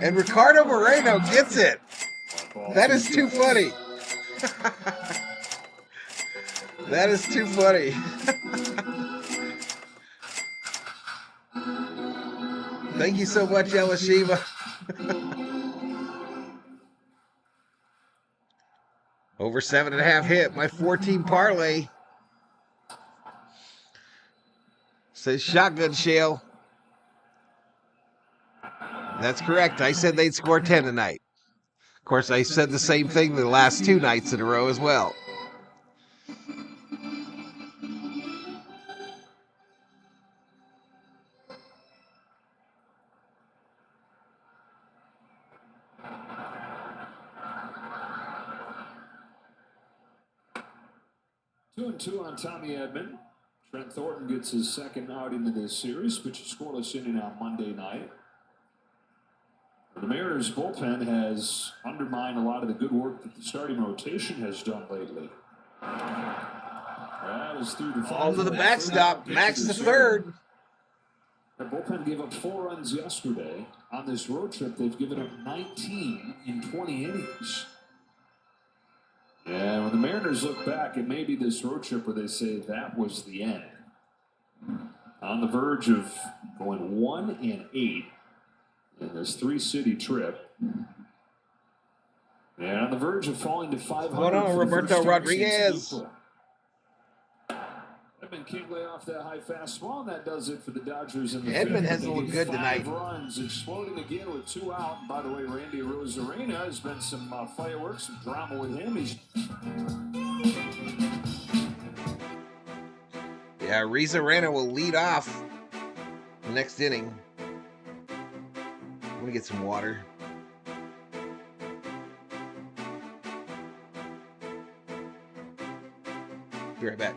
And Ricardo Moreno gets it. That is too funny. That is too funny. Thank you so much, Elishiva. Over 7.5 hit, my 14 parlay. Says Shotgun Shell. That's correct. I said they'd score 10 tonight. Of course, I said the same thing the last 2 nights in a row as well. Two and two on Tommy Edman. Trent Thornton gets his second outing of this series, which is scoreless inning on Monday night. The Mariners' bullpen has undermined a lot of the good work that the starting rotation has done lately. That is through the All to the backstop. Max the third. The bullpen gave up 4 runs yesterday. On this road trip, they've given up 19 in 20 innings. Yeah, when the Mariners look back, it may be this road trip where they say that was the end. On the verge of going 1-8 in this 3-city trip. And on the verge of falling to 500. Hold on, Roberto Rodriguez. Edman can't lay off that high fastball, and that does it for the Dodgers. In the Edman fifth. hasn't looked good tonight. 5 runs, exploding again with 2 out. And by the way, Randy Rosarena has been some fireworks, some drama with him. Yeah, Rosarena will lead off the next inning. I'm gonna get some water. Be right back.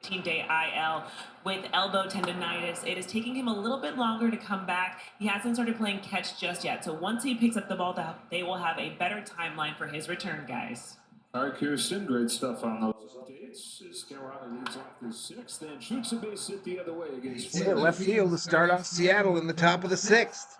15-day IL with elbow tendonitis. It is taking him a little bit longer to come back. He hasn't started playing catch just yet. So once he picks up the ball, they will have a better timeline for his return, guys. All right, Kirsten, great stuff on those updates. As Carolina leads off the 6th and shoots a base hit the other way against Yeah, left field to start off Seattle in the top of the 6th.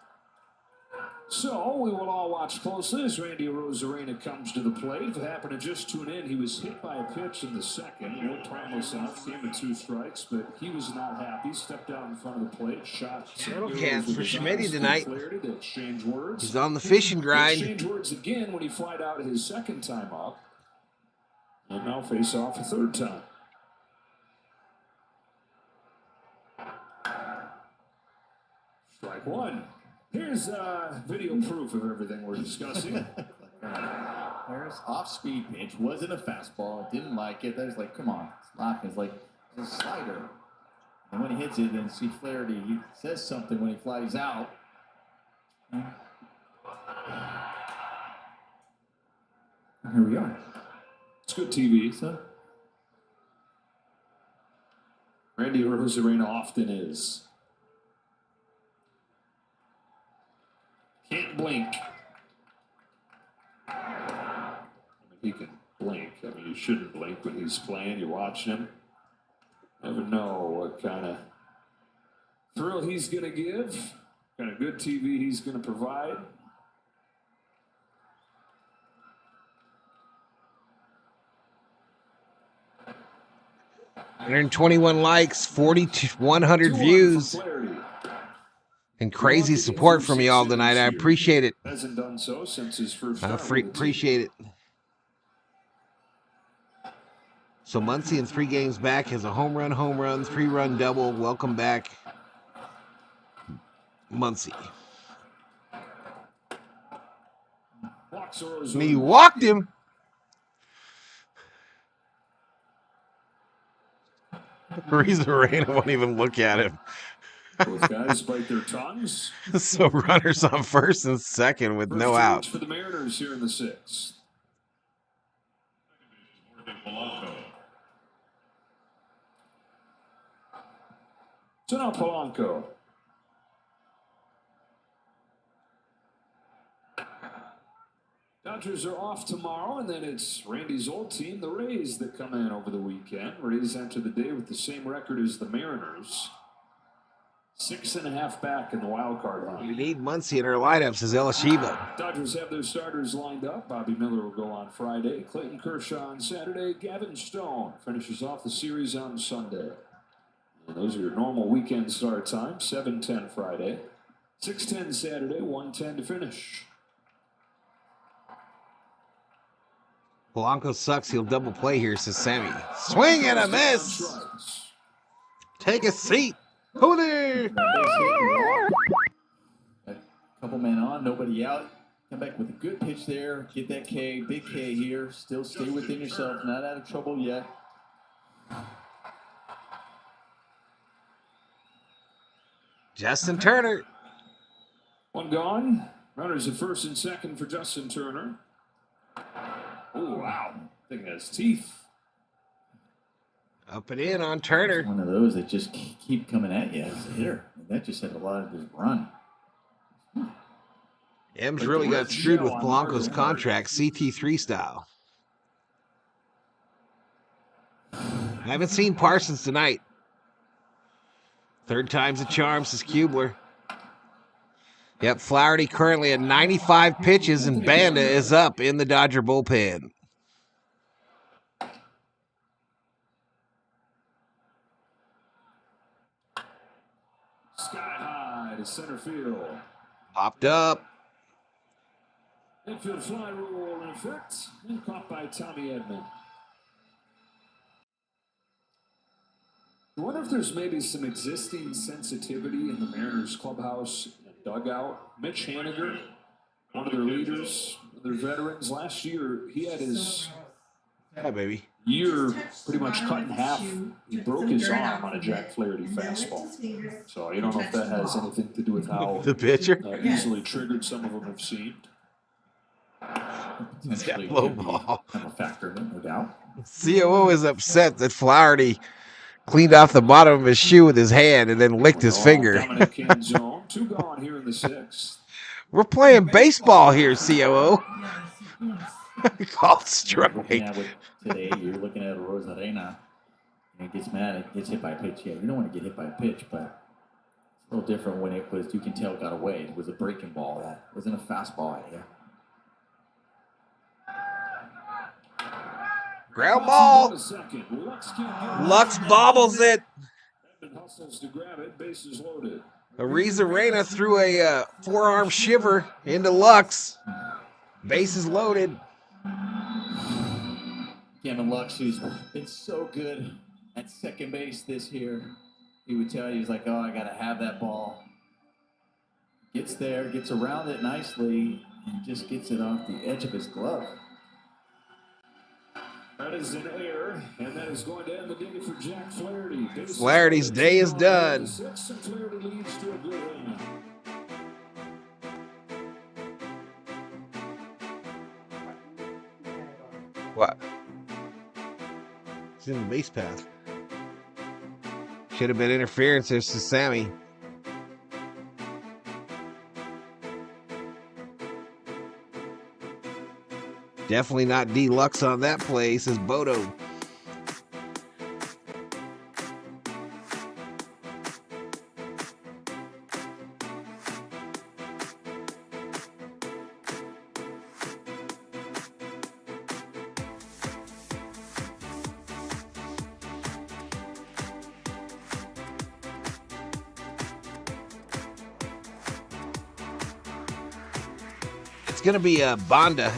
So we will all watch closely as Randy Arozarena comes to the plate. If it happened to just tune in, he was hit by a pitch in the 2nd. Looked harmless enough, came to 2 strikes, but he was not happy. Stepped out in front of the plate, shot. Total cats for Schmitty tonight. To exchange words. He's on the fishing grind. Exchange words again when he flied out his 2nd time up. And now face off a 3rd time. Strike 1. Here's video proof of everything we're discussing. There's off-speed pitch. Wasn't a fastball. Didn't like it. There's like, come on. It's laughing. It's like it's a slider. And when he hits it, then see Flaherty. He says something when he flies out. Here we are. It's good TV. So, Randy Arozarena often is. Can't blink. I mean, he can blink. I mean, you shouldn't blink when he's playing. You're watching him. Never know what kind of thrill he's going to give, what kind of good TV he's going to provide. 121 likes, 4,100 views, and crazy support from y'all tonight. I appreciate it. Hasn't done so since his first I appreciate it. So Muncy in 3 games back has a home run, 3-run double. Welcome back, Muncy. And he walked him. Arozarena won't even look at him. Both guys bite their tongues. So runners on 1st and 2nd with no outs. For the Mariners here in the 6th. So now Polanco. Dodgers are off tomorrow, and then it's Randy's old team, the Rays, that come in over the weekend. Rays enter the day with the same record as the Mariners. 6.5 back in the wild card hunt. You need Muncy in our lineup, says Yoshinobu. Dodgers have their starters lined up. Bobby Miller will go on Friday. Clayton Kershaw on Saturday. Gavin Stone finishes off the series on Sunday. And those are your normal weekend start times. 7:10 Friday, 6:10 Saturday, 1:10 to finish. Polanco sucks. He'll double play here, says Sammy. Swing and a miss. Take a seat. Hooter. A couple men on, nobody out. Come back with a good pitch there. Get that K, big K here. Still stay within yourself. Not out of trouble yet. Justin Turner. One gone. Runners at 1st and 2nd for Justin Turner. Oh, wow. I think that's teeth. Up and in on Turner. One of those that just keep coming at you as a hitter. That just had a lot of his run. M's really got screwed with Polanco's contract, CT3 style. I haven't seen Parsons tonight. 3rd time's a charm, says Kubler. Yep, Flaherty currently at 95 pitches, and Banda is up in the Dodger bullpen. Sky high to center field. Popped up. Infield fly rule in effect, and caught by Tommy Edman. I wonder if there's maybe some existing sensitivity in the Mariners clubhouse and dugout. Mitch Haniger, one of their leaders, their veterans, last year he had his year pretty much cut in half. He broke his arm on a Jack Flaherty fastball. So you don't know if that has anything to do with how the pitcher easily triggered some of them have seemed. Low ball. Have a factor in it, no doubt. COO is upset that Flaherty Cleaned off the bottom of his shoe with his hand and then licked his finger. Dominant can zone. 2 gone here in the 6th. We're playing baseball here, COO. Called strike. Today, you're looking at a Rosarena, and it gets mad, it gets hit by a pitch. Yeah, you don't want to get hit by a pitch, but it's a little different when it was, you can tell it got away. It was a breaking ball. That wasn't a fastball idea. Ground ball. Lux bobbles it. Hustles to grab it. Bases loaded. Arizarena threw a forearm shiver into Lux. Bases loaded. Kevin Lux, who's been so good at second base this year, he would tell you, he's like, oh, I got to have that ball. Gets there, gets around it nicely, and just gets it off the edge of his glove. That is an error, and that is going to end the day for Jack Flaherty. Flaherty's day is done. Flaherty leads to a good run. What? It's in the base path. Should have been interference. There's Sammy. Definitely not deluxe on that play, says Bodo. It's going to be a Banda.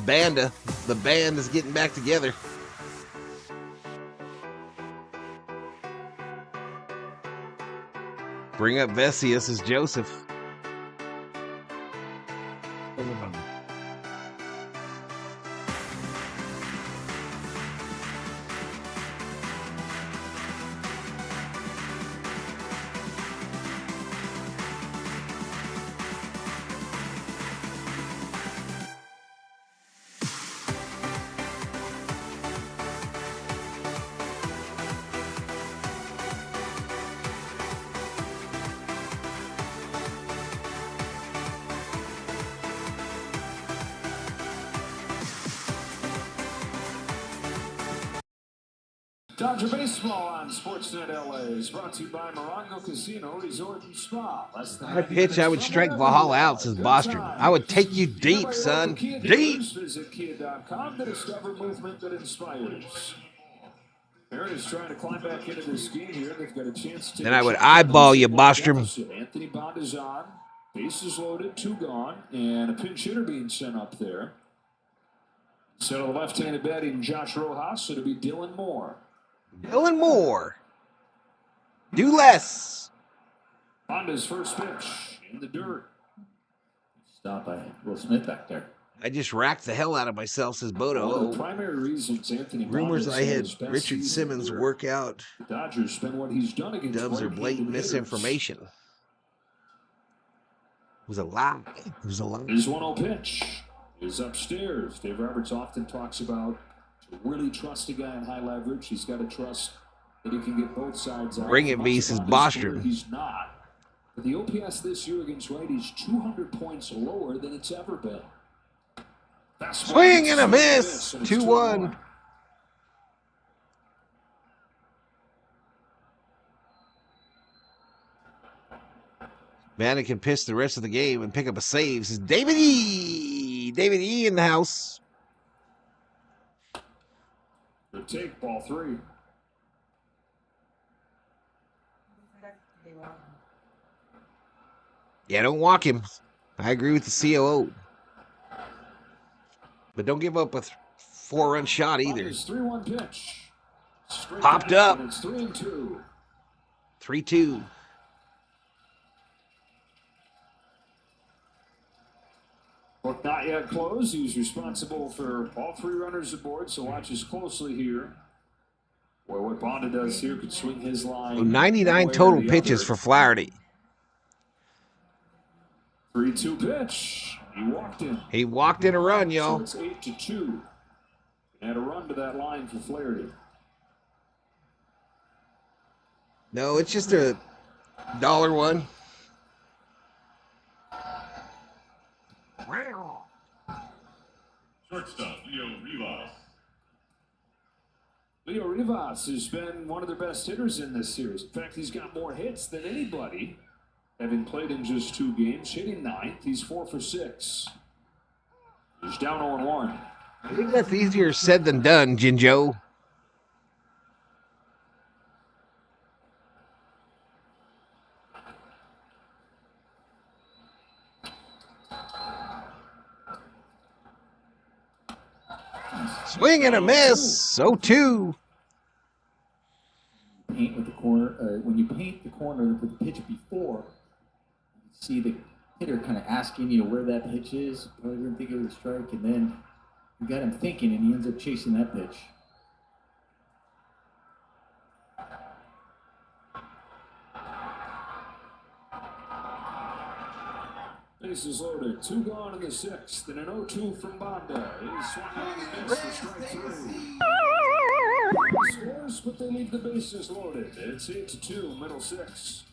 The band is getting back together. Bring up Vesius as Joseph. Dodger Baseball on Sportsnet LA is brought to you by Morongo Casino Resort and Spa. I pitch, I would strike Valhalla out, says Bostrom. I would take you deep, son. Deep! Visit Kia.com to discover movement that inspires. Aaron is trying to climb back into this game here. They've got a chance to. Then I would eyeball you, Bostrom. Anthony Bond is on. Bases loaded, 2 gone, and a pinch hitter being sent up there. So the left-handed batting Josh Rojas, so it'll be Dylan Moore. Dylan Moore. Do less. Honda's first pitch in the dirt. Stop by Will Smith back there. I just racked the hell out of myself, says Bodo. One of the primary reasons Anthony Rumors Bond I had his best Richard season Simmons here. work out. The Dodgers spend what he's done against Dubs are blatant misinformation. It was a lie. It was a lie. His 1-0 pitch is upstairs. Dave Roberts often talks about to really trust a guy in high leverage. He's got to trust that he can get both sides out. Bring it, B, says Bostrom. He's not. But the OPS this year against righties 200 points lower than it's ever been. Swing and a miss. 2-1. Man can pitch the rest of the game and pick up a save, says David E. David E. in the house. Good take, ball 3. Yeah, don't walk him. I agree with the COO. But don't give up a 4-run shot either. 3-1 pitch. Straight Popped up. And it's 3-2. 3-2. Book not yet closed. He's responsible for all 3 runners aboard, so watch this closely here. Boy, what Bonda does here could swing his line. 99 total pitches for Flaherty. 3-2 pitch. He walked in. He walked in a run, y'all. So it's 8-2. Add a run to that line for Flaherty. No, it's just a dollar one. Shortstop, Leo Rivas. Leo Rivas has been one of their best hitters in this series. In fact, he's got more hits than anybody, having played in just 2 games. Hitting 9th, he's 4 for 6. He's down 0-1. I think that's easier said than done, Jinjo. Swing and a miss. 0-2. Paint with the corner. When you paint the corner with the pitch before, you see the hitter kind of asking you where that pitch is. Well, you didn't think it was a strike, and then you got him thinking, and he ends up chasing that pitch. Bases loaded, 2 gone in the 6th, and an 0-2 from Banda. He's swung on and missed for strike 3. He scores, but they leave the bases loaded. It's 8-2, middle 6.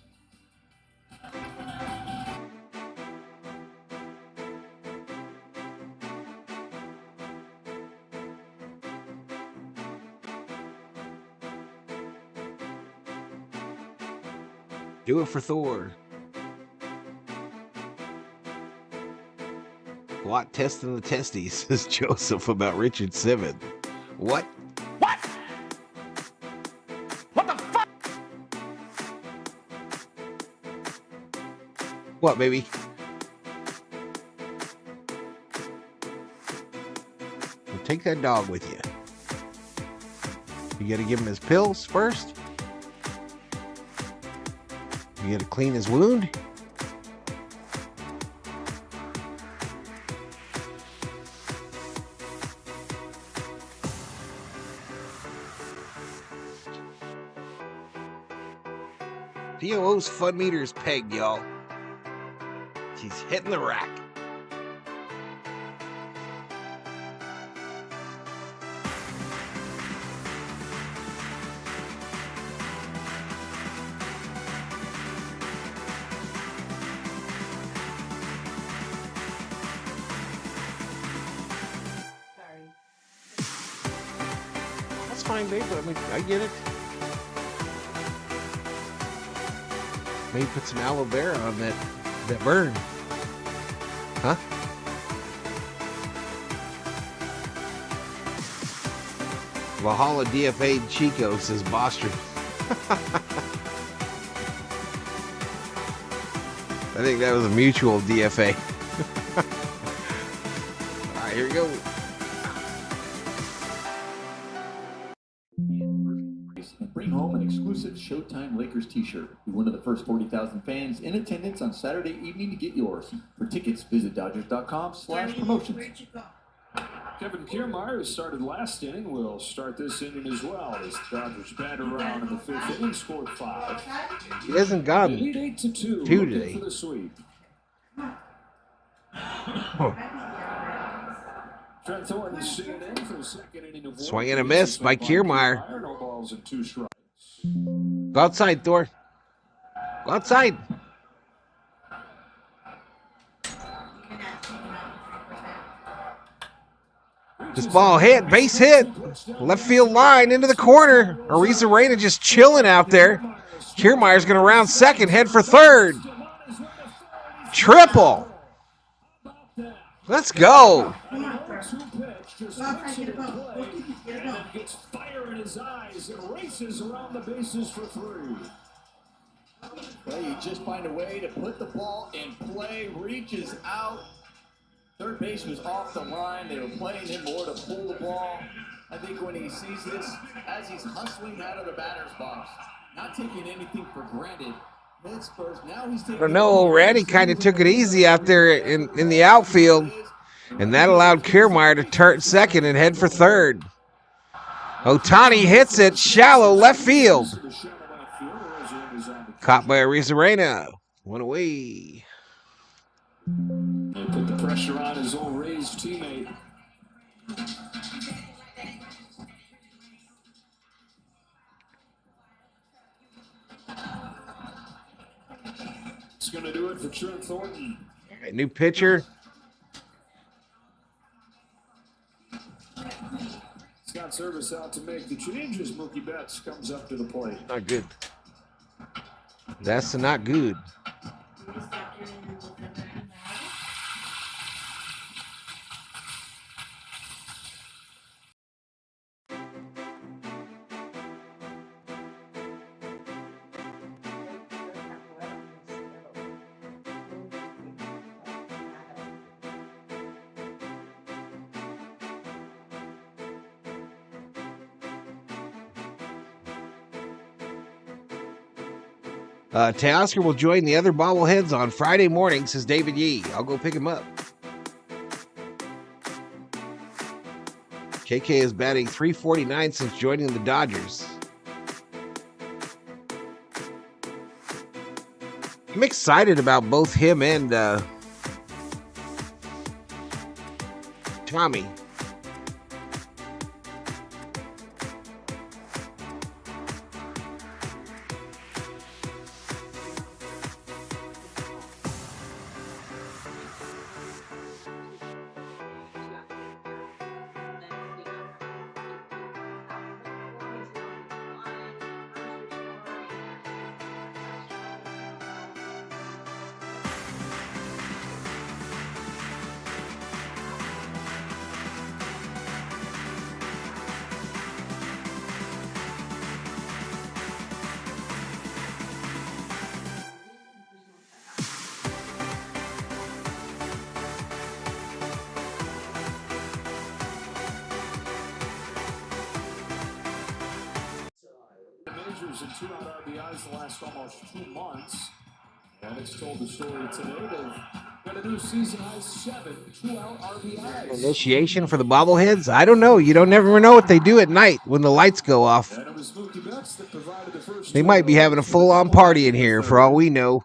Do it for Thor. Watt testing the testes, says Joseph about Richard Simmons. What? What? What the fuck? What, baby? Well, take that dog with you. You gotta give him his pills first. You gotta clean his wound. DOO's fun meter is pegged, y'all. She's hitting the rack. Sorry. That's fine, babe. I mean, I get it. Maybe put some aloe vera on that burn. Huh? Valhalla DFA'd Chico, says Bostrom. I think that was a mutual DFA. All right, here we go. And bring home an exclusive Showtime Lakers t-shirt. Be one of the first 40,000 fans in attendance on Saturday evening to get yours. For tickets, visit Dodgers.com/promotions. Kevin Kiermaier, who started last inning, will start this inning as well. As the Dodgers bat around in the 5th inning, scored 5. He hasn't gone They lead 8-2. two Looking today. for the sweep. Trent Thornton staying in for the 2nd inning of Swing and a miss by Kiermaier. No balls and 2 strikes. Go outside, Thor. Go outside. This ball hit, base hit. Left field line into the corner. Arrizarena just chilling out there. Kiermaier's going to round second, head for third. Triple. Let's go. Gets fire in his eyes and races around the bases for 3. Well, you just find a way to put the ball in play, reaches out. Third base was off the line. They were playing him more to pull the ball. I think when he sees this, as he's hustling out of the batter's box, not taking anything for granted, heads first. Now he's taking. I don't know, Reddy kind of took it easy out there in the outfield, and that allowed Kiermaier to turn second and head for third. Ohtani hits it shallow left field. Caught by Arrizarena. One away. They put the pressure on his old Rays teammate. It's going to do it for Trent Thornton. A new pitcher. Scott Service out to make the changes. Mookie Betts comes up to the plate. Not good. That's not good. Teoscar will join the other bobbleheads on Friday morning, says David Yee. I'll go pick him up. KK is batting .349 since joining the Dodgers. I'm excited about both him and Tommy. And 2 out RBIs the last almost 2 months. And it's told the story today. They've got a new season high 7 2-out RBIs. Initiation for the bobbleheads? I don't know. You don't never know what they do at night when the lights go off. And it was Mookie Betts that provided the first. They might be having a full-on party in here for all we know.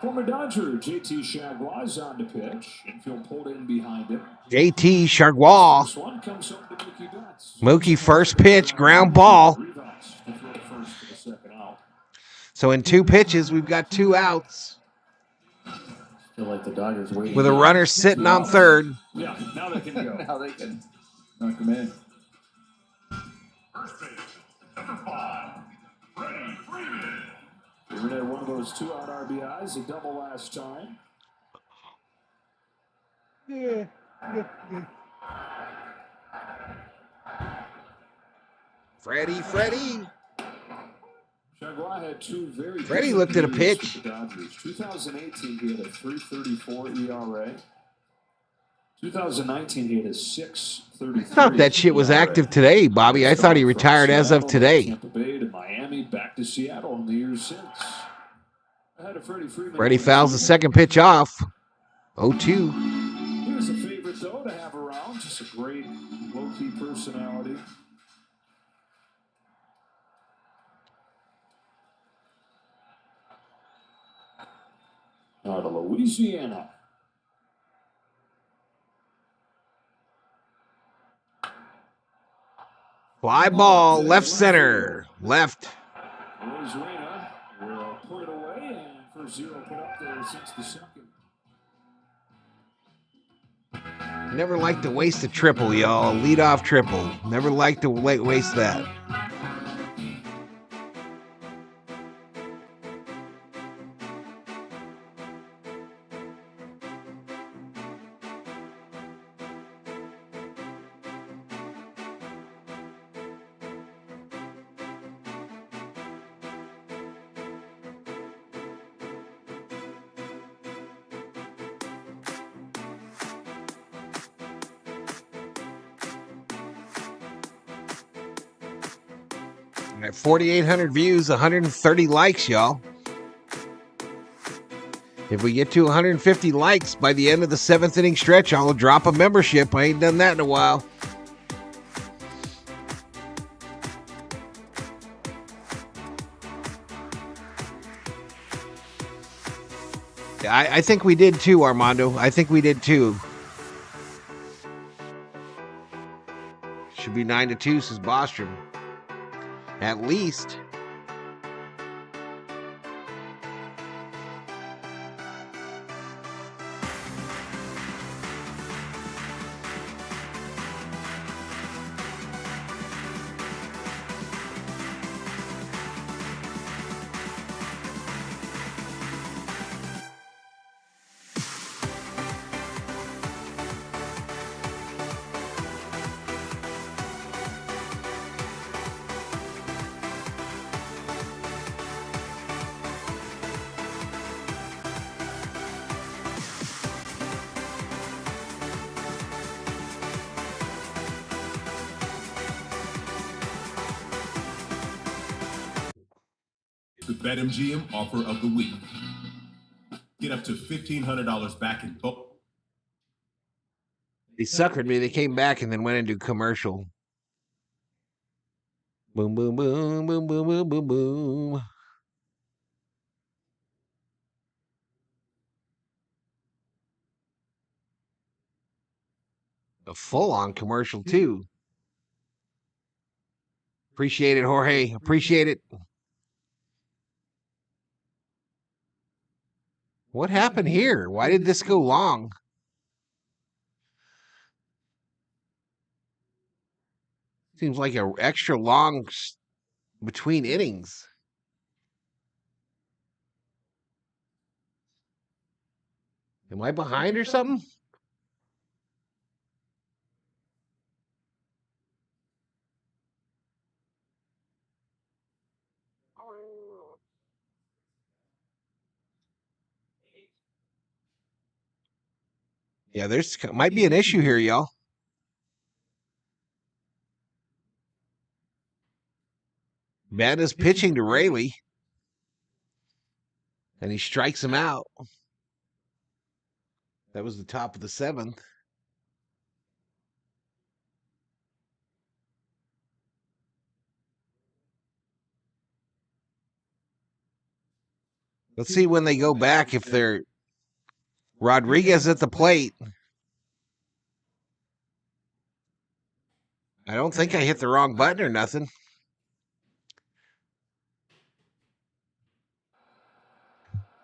Former Dodger JT Chargois is on to pitch. Infield pulled in behind him. JT Chargois. This one comes home to Mookie Betts. Mookie first pitch, ground ball. So in 2 pitches, we've got 2 outs. I feel like the Dodgers waiting. With a runner sitting on third. Yeah, now they can go. Now they can knock him in. First base, number 5, Freeman. Freeman had one of those 2-out RBIs, a double last time. Yeah. Freddy. Chargois had 2 very Freddie looked at a years pitch. with the Dodgers. 2018, he had a 3.34 ERA. 2019, he had a 6.33. I thought that shit was active today, Bobby. I thought he retired as of today. Tampa Bay to Miami, back to Seattle in the years since. Ahead of Freddie Freeman. Freddie fouls the second pitch off. 0-2. He was a favorite, though, to have around. Just a great low-key personality. Out of Louisiana. Fly ball, left center. Left. Rosarena will put it away, and first 0 put up there since the second. Never like to waste a triple, y'all. Lead off triple. Never like to waste that. At 4,800 views, 130 likes, y'all. If we get to 150 likes by the end of the 7th inning stretch, I'll drop a membership. I ain't done that in a while. I think we did too, Armando. I think we did too. Should be 9-2, says Bostrom. At least. the BetMGM offer of the week. Get up to $1,500 back in both. They suckered me. They came back and then went into commercial. Boom, boom, boom, boom, boom, boom, boom, boom. A full-on commercial, too. Appreciate it, Jorge. Appreciate it. What happened here? Why did this go long? Seems like an extra long between innings. Am I behind or something? Yeah, there's might be an issue here, y'all. Banda's pitching to Rayleigh, and he strikes him out. That was the top of the 7th. Let's see when they go back if they're Rodriguez at the plate. I don't think I hit the wrong button or nothing.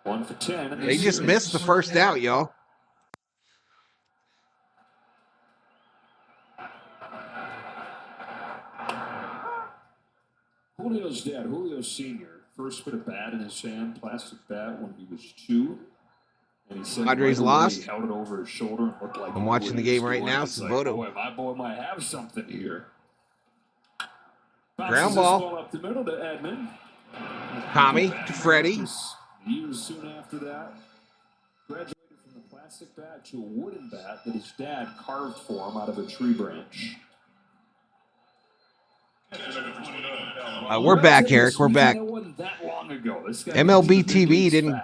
One for 10. They just missed the first out, y'all. Julio's dad, Julio Sr., first put a bat in his hand, plastic bat, when he was 2. And he said Padres lost. He held it over his shoulder and looked like I'm watching the game right now. Svoto. Boy, my boy might have something here. Ground ball. Up the middle to Edmund. Tommy to Freddy. Years soon after that, graduated from the plastic bat to a wooden bat that his dad carved for him out of a tree branch. We're back, Eric. We're back. MLB TV didn't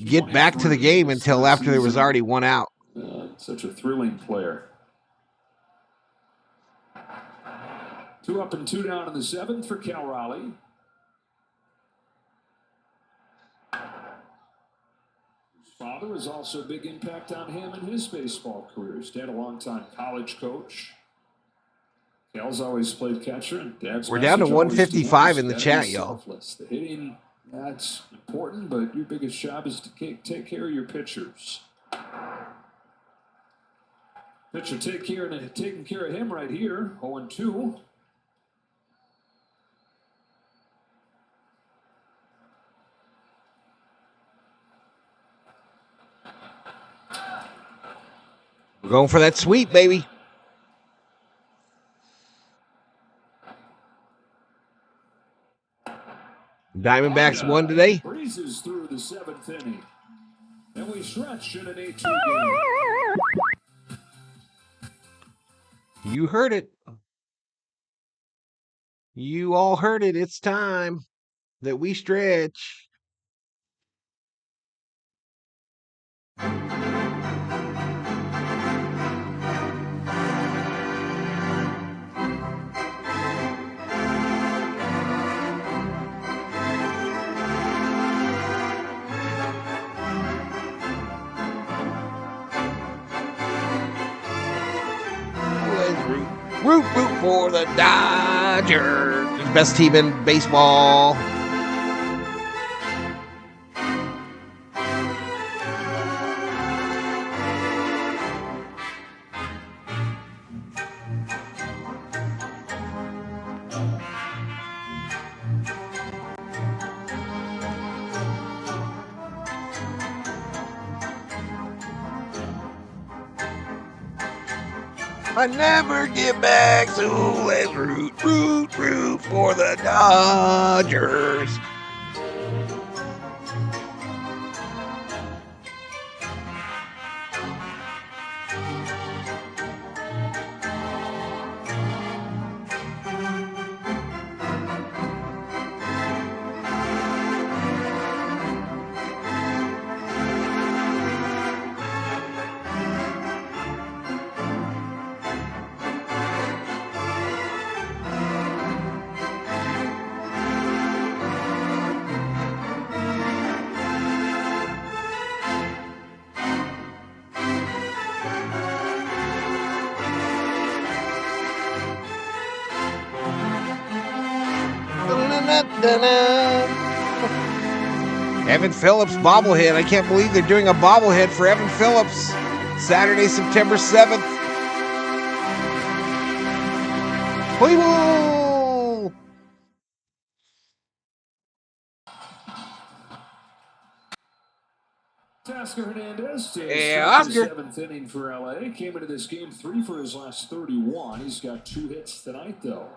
get back to the game until after there was already one out. Such a thrilling player. 2 up and 2 down in the 7th for Cal Raleigh. His father has also a big impact on him in his baseball career. His dad, a longtime college coach. Cal's always played catcher, and Dad's we're down to 155 in the chat, y'all. The hitting, that's important, but your biggest job is to take care of your pitchers. Pitcher taking care of him right here, 0-2. We're going for that sweep, baby. Diamondbacks won today. Breezes through the 7th inning. And we stretch in an 8-2 game. You heard it. You all heard it. It's time that we stretch. Root for the Dodgers. Best team in baseball. I never get back, so let's root for the Dodgers. Evan Phillips bobblehead. I can't believe they're doing a bobblehead for Evan Phillips. Saturday, September 7th. Play ball! Oscar Hernandez Yeah, Oscar. Seventh inning for LA. Came into this game 3 for his last 31. He's got 2 hits tonight, though.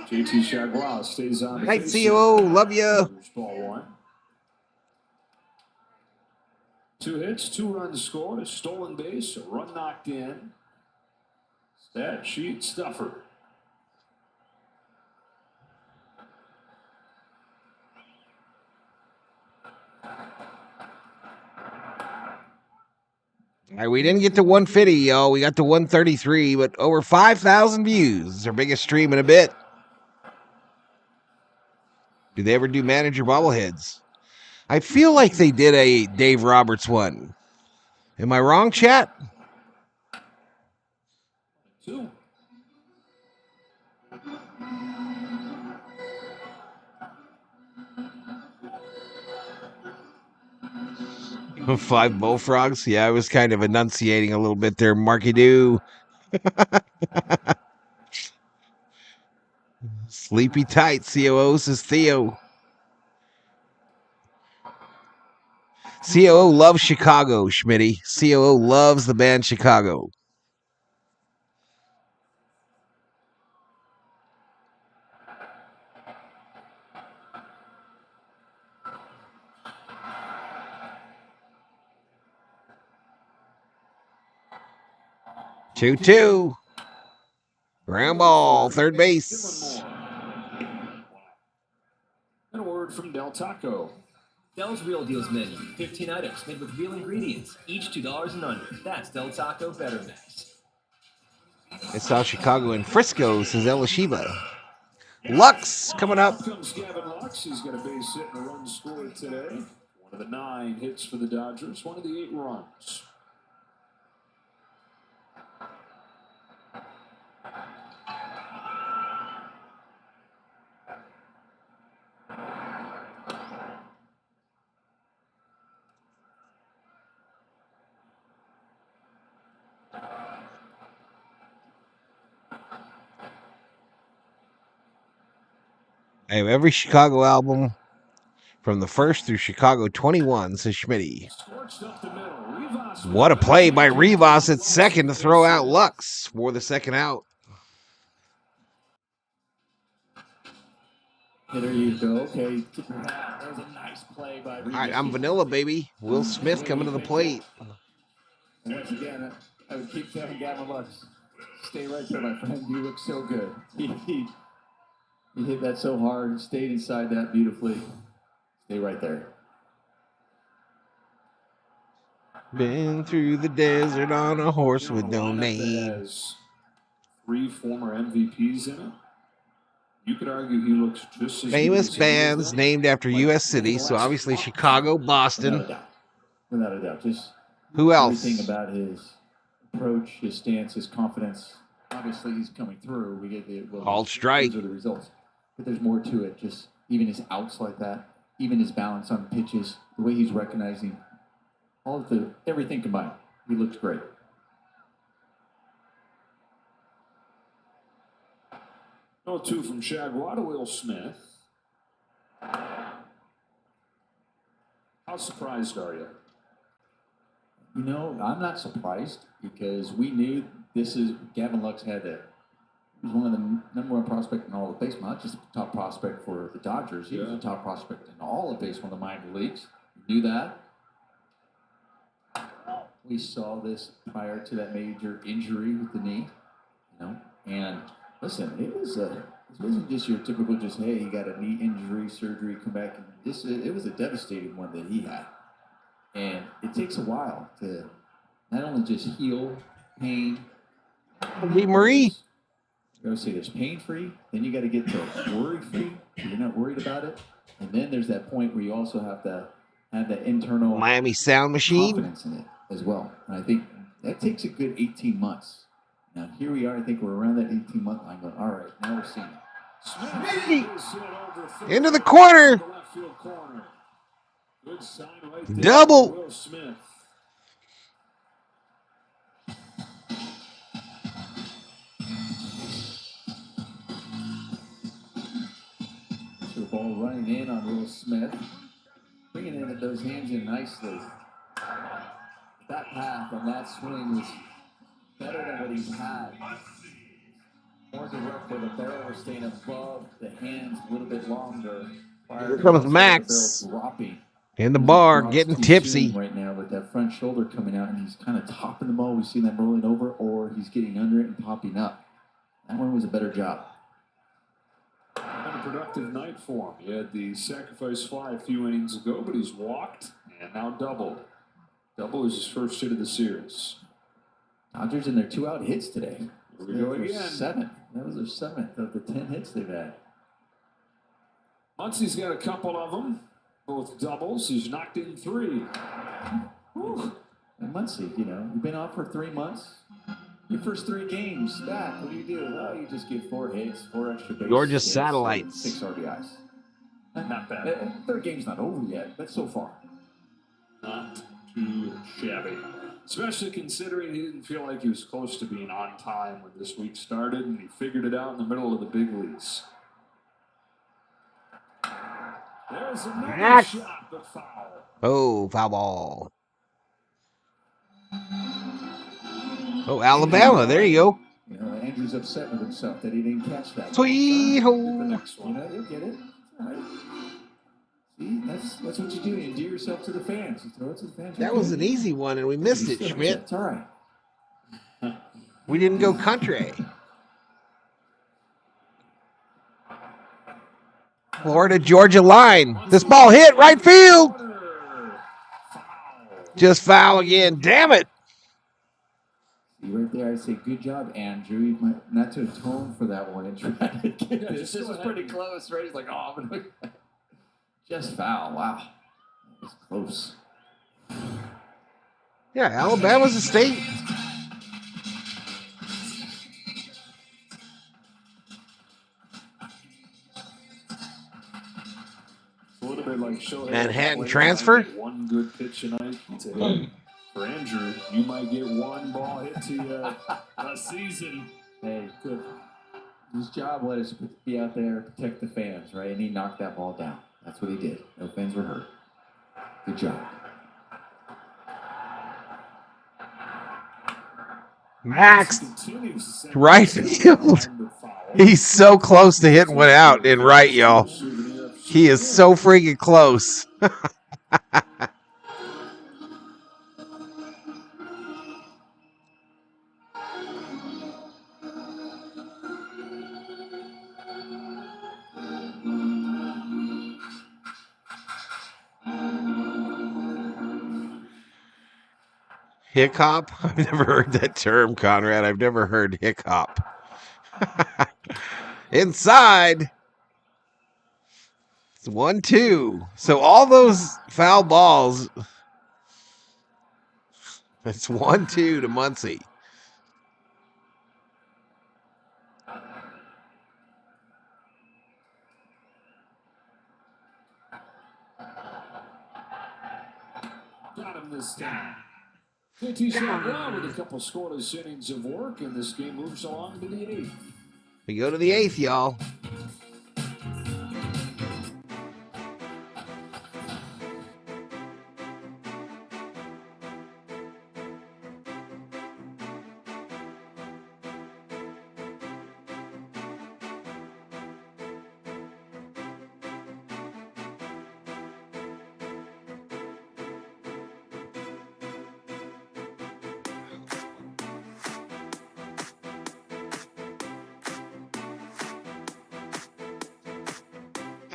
JT Chagua stays on. Night, COO. Love ya. Ball 1. 2 hits, 2 runs scored, a stolen base, a run knocked in. Stat sheet stuffer. All right, we didn't get to 150, y'all. We got to 133, but over 5,000 views. It's our biggest stream in a bit. Do they ever do manager bobbleheads? I feel like they did a Dave Roberts one. Am I wrong, chat? 2. Five bullfrogs? Yeah, I was kind of enunciating a little bit there, Marky Doo. Sleepy tight, COO, says Theo. COO loves Chicago, Schmitty. COO loves the band Chicago. Two. Ground ball, third base. And a word from Del Taco. Del's Real Deals menu. 15 items made with real ingredients. Each $2 and under. That's Del Taco Better Mix. I saw Chicago and Frisco, says Elishiva. Lux coming up. Here comes Gavin Lux. He's got a base hit and a run scored today. One of the 9 hits for the Dodgers. One of the 8 runs. I have every Chicago album from the first through Chicago 21, says Schmitty. What a play by Rivas at second to throw out Lux for the second out. There you go. Okay. That was a nice play by Rivas. All right, I'm Vanilla, baby. Will Smith coming to the plate. And once again, I would keep telling Gavin Lux, stay right there, my friend. You look so good. He hit that so hard, stayed inside that beautifully. Stay right there. Been through the desert on a horse with no name. Has 3 former MVPs in it. You could argue he looks just as Famous bands named after U.S. cities, so obviously Chicago, Boston. Without a doubt. Just who else? Everything about his approach, his stance, his confidence. Obviously, he's coming through. We get the called strike. Those are the results. But there's more to it. Just even his outs like that, even his balance on pitches, the way he's recognizing all of everything combined. He looks great. No 2 from Chagua to Will Smith. How surprised are you? You know, I'm not surprised because we knew Gavin Lux he was one of the number 1 prospect in all of baseball, not just the top prospect for the Dodgers. He was the top prospect in all of baseball in the minor leagues. We knew that. We saw this prior to that major injury with the knee, and listen, it wasn't just your typical hey, he got a knee injury, surgery, come back, and it was a devastating one that he had. And it takes a while to not only just heal pain. Lee Marie. I gotta say there's pain-free, then you got to get to worry-free. You're not worried about it. And then there's that point where you also have to have that internal Miami Sound Machine confidence in it as well. And I think that takes a good 18 months. Now, here we are. I think we're around that 18-month line going, all right, now we're seeing it. Into the corner. Good sign right there. Double. Will Smith. The ball running in on Will Smith. Bringing in those hands in nicely. That path and that swing was better than what he's had. More direct where the barrel was staying above the hands a little bit longer. Here comes Max dropping. in the bar, getting tipsy. Right now with that front shoulder coming out, and he's kind of topping the ball. We've seen that rolling over, or he's getting under it and popping up. That one was a better job. Had a productive night for him. He had the sacrifice fly a few innings ago, but he's walked and now doubled. Double is his first hit of the series. Dodgers in their 2-out hits today. Here we go again. 7th. That was their 7th of the 10 hits they've had. Muncie's got a couple of them, both doubles. He's knocked in 3. Whew. And Muncie, you know, you've been off for 3 months. Your first 3 games back, what do? Well, you just get 4 hits, 4 extra bases. Gorgeous satellites. 6 RBIs. Not bad. Third game's not over yet, but so far. Not too shabby. Especially considering he didn't feel like he was close to being on time when this week started, and he figured it out in the middle of the big leagues. There's another shot, but foul. Oh, foul ball. Oh, Alabama. There you go. You know, Andrew's upset with himself that he didn't catch that. Sweet home. You know, you'll get it. All right. See, that's what you do. You endear yourself to the fans. You throw it to the fans. That was an easy one, and we missed it, Schmidt. It's all right. We didn't go country. Florida Georgia line. This ball hit right field. Just foul again. Damn it. See, right there, I say, good job, Andrew. You might not to atone for that one and try to get this. This was pretty close, right? He's like, oh, I'm going to just foul. Wow. That was close. Yeah, Alabama's a state. A little bit like Shohei. Manhattan transfer. One good pitch tonight to him. For Andrew, you might get one ball hit to you a season. Hey, good. His job was to be out there, protect the fans, right? And he knocked that ball down. That's what he did. No fans were hurt. Good job. Max, right field. He's so close to hitting one out in right, y'all. He is so freaking close. Hiccup? I've never heard that term, Conrad. I've never heard hiccup. Inside. It's 1-2. So all those foul balls. It's 1-2 to Muncie. Got him this time. JT Sandra with a couple scoreless innings of work, and this game moves along to the 8th. We go to the 8th, y'all.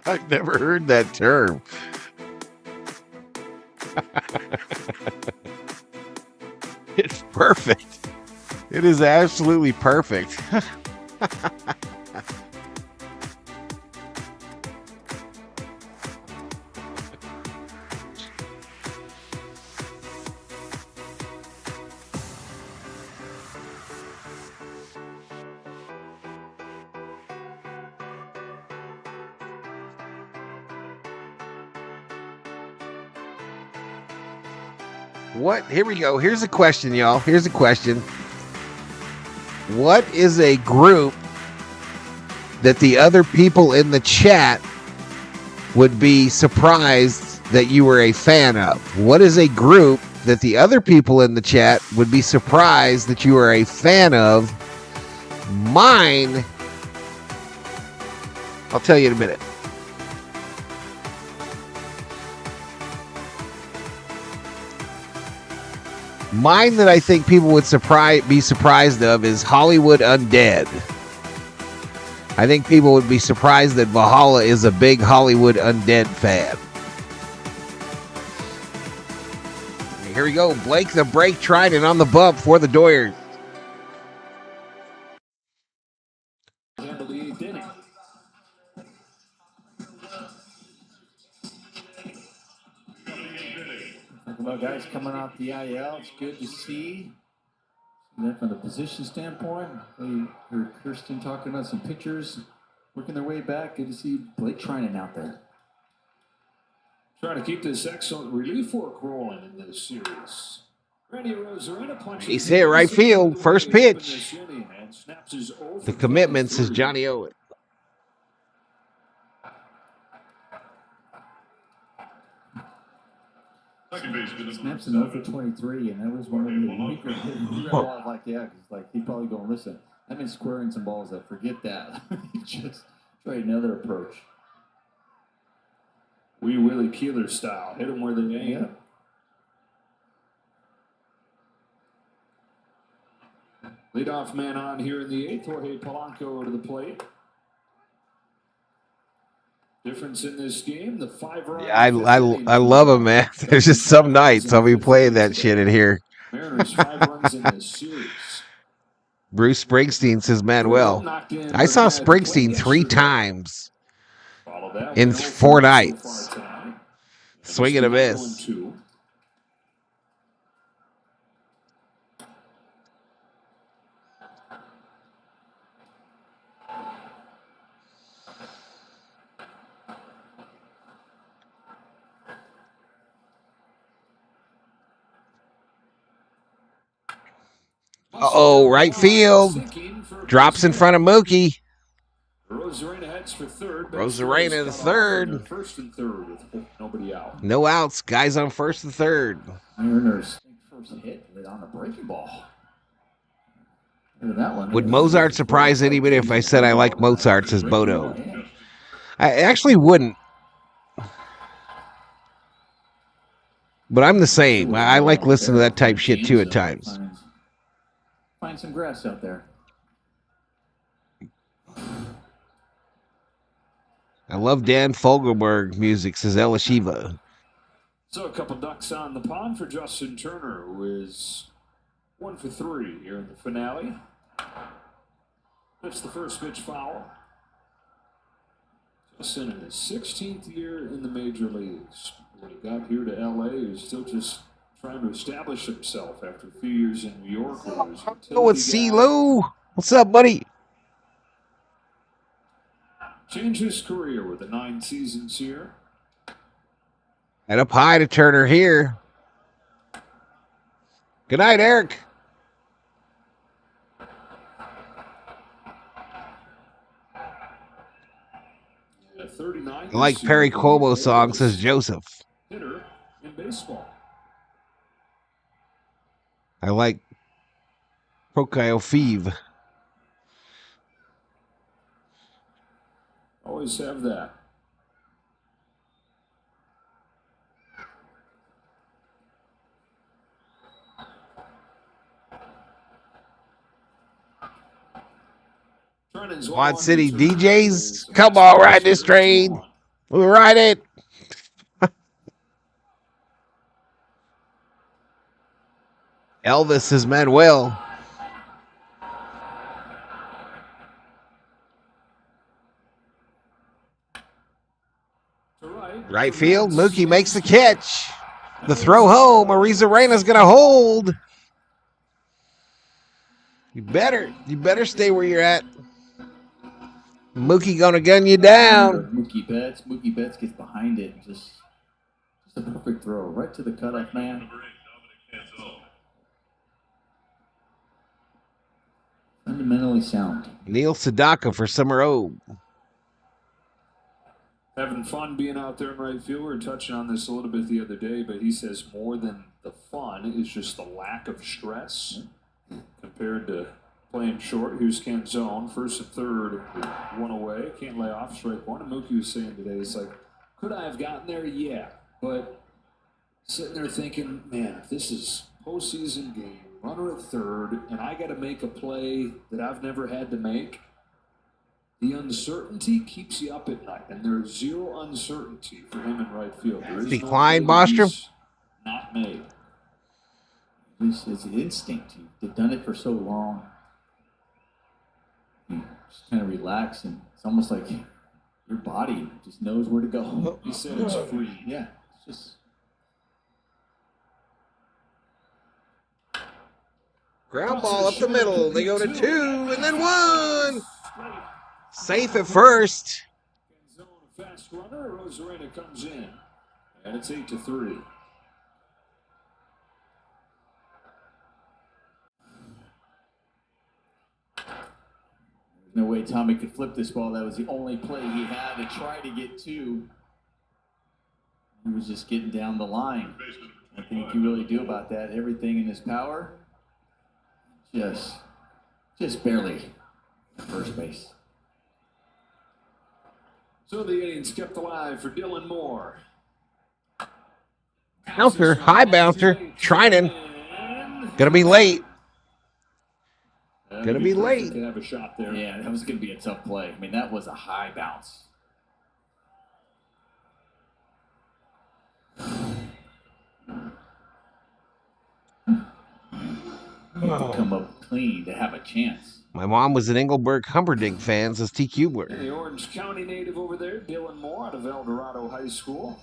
I've never heard that term. It's perfect. It is absolutely perfect. What? Here we go. Here's a question, y'all. Here's a question. What is a group that the other people in the chat would be surprised that you were a fan of? What is a group that the other people in the chat would be surprised that you were a fan of? Mine, I'll tell you in a minute. Mine that I think people would be surprised of is Hollywood Undead. I think people would be surprised that Valhalla is a big Hollywood Undead fan. Here we go. Blake the Break Trident on the bump for the Doyers. Talking about guys coming off the IL, it's good to see. And then from the position standpoint, we heard Kirsten talking about some pitchers working their way back. Good to see Blake Trinan out there. Trying to keep this excellent relief work rolling in this series. He's hit right field, first pitch. The commitment says Johnny Owen. Snaps an 0 for 23, and that was one of the weaker hits. Like, yeah, because like he's probably going, listen, I've been squaring some balls up. Forget that. Just try another approach. Wee Willie Keeler style. Hit them where they aim. Yeah. Leadoff man on here in the 8th. Jorge Polanco to the plate. Difference in this game, the 5-run. Yeah, I love him, man. There's just some nights I'll be playing that shit in here. Mariners 5 runs in this series. Bruce Springsteen says Manuel. I saw Springsteen 3 times in 4 nights. Swing and a miss. Uh-oh, right field. Drops in front of Mookie. Rosarena heads for third. Rosarena the third. First and third with nobody out. No outs. Guys on first and third. Mariners first hit on a breaking ball. That one. Would Mozart surprise anybody if I said I like Mozart, says Bodo? I actually wouldn't. But I'm the same. I like listening to that type shit too at times. Find some grass out there. I love Dan Fogelberg music, says Ella Shiva. So a couple ducks on the pond for Justin Turner, who is 1 for 3 here in the finale. That's the first pitch foul. Justin in his 16th year in the major leagues. When he got here to LA, he was still just trying to establish himself after a few years in New York. Oh, it's CeeLo. What's up, buddy? Changed his career with the 9 seasons here. And up high to Turner here. Good night, Eric. I like Perry Como song, says Joseph. Hitter in baseball. I like Procyle Feeve. Always have that. Quad City DJs, come on, ride this train. We'll ride it. Elvis is Manuel. Right field, Mookie makes the catch. The throw home, Arizarena's going to hold. You better stay where you're at. Mookie gonna gun you down. Mookie Betts gets behind it. Just a perfect throw right to the cutoff man. Fundamentally sound. Neil Sedaka for Summer O. Having fun being out there in right field. We were touching on this a little bit the other day, but he says more than the fun is just the lack of stress compared to playing short. Here's Kent zone, first and third, one away, can't lay off, strike one. And Mookie was saying today, it's like, could I have gotten there? Yeah, but sitting there thinking, man, if this is postseason game, runner at third, and I got to make a play that I've never had to make, the uncertainty keeps you up at night, and there's zero uncertainty for him in right field. There is Decline, no Bostrom. not made. It's an instinct. You've done it for so long. You just kind of relax, and it's almost like your body just knows where to go. He said it's free. Yeah, it's just. Ground ball up the middle. They go to 2 and then 1. Safe at first. Zone a fast runner. Rosarena comes in, and it's 8-3. No way Tommy could flip this ball. That was the only play he had to try to get to. He was just getting down the line. I think he can really do about that. Everything in his power. Just barely first base. So the innings kept alive for Dylan Moore. Bouncer, high bouncer, Trinan. Gonna be late. Gonna be late. Can have a shot there. Yeah, that was going to be a tough play. I mean, that was a high bounce. To come up clean to have a chance. My mom was an Engelberg Humperdinck fan, says T. Kubler. And the Orange County native over there, Dylan Moore out of El Dorado High School,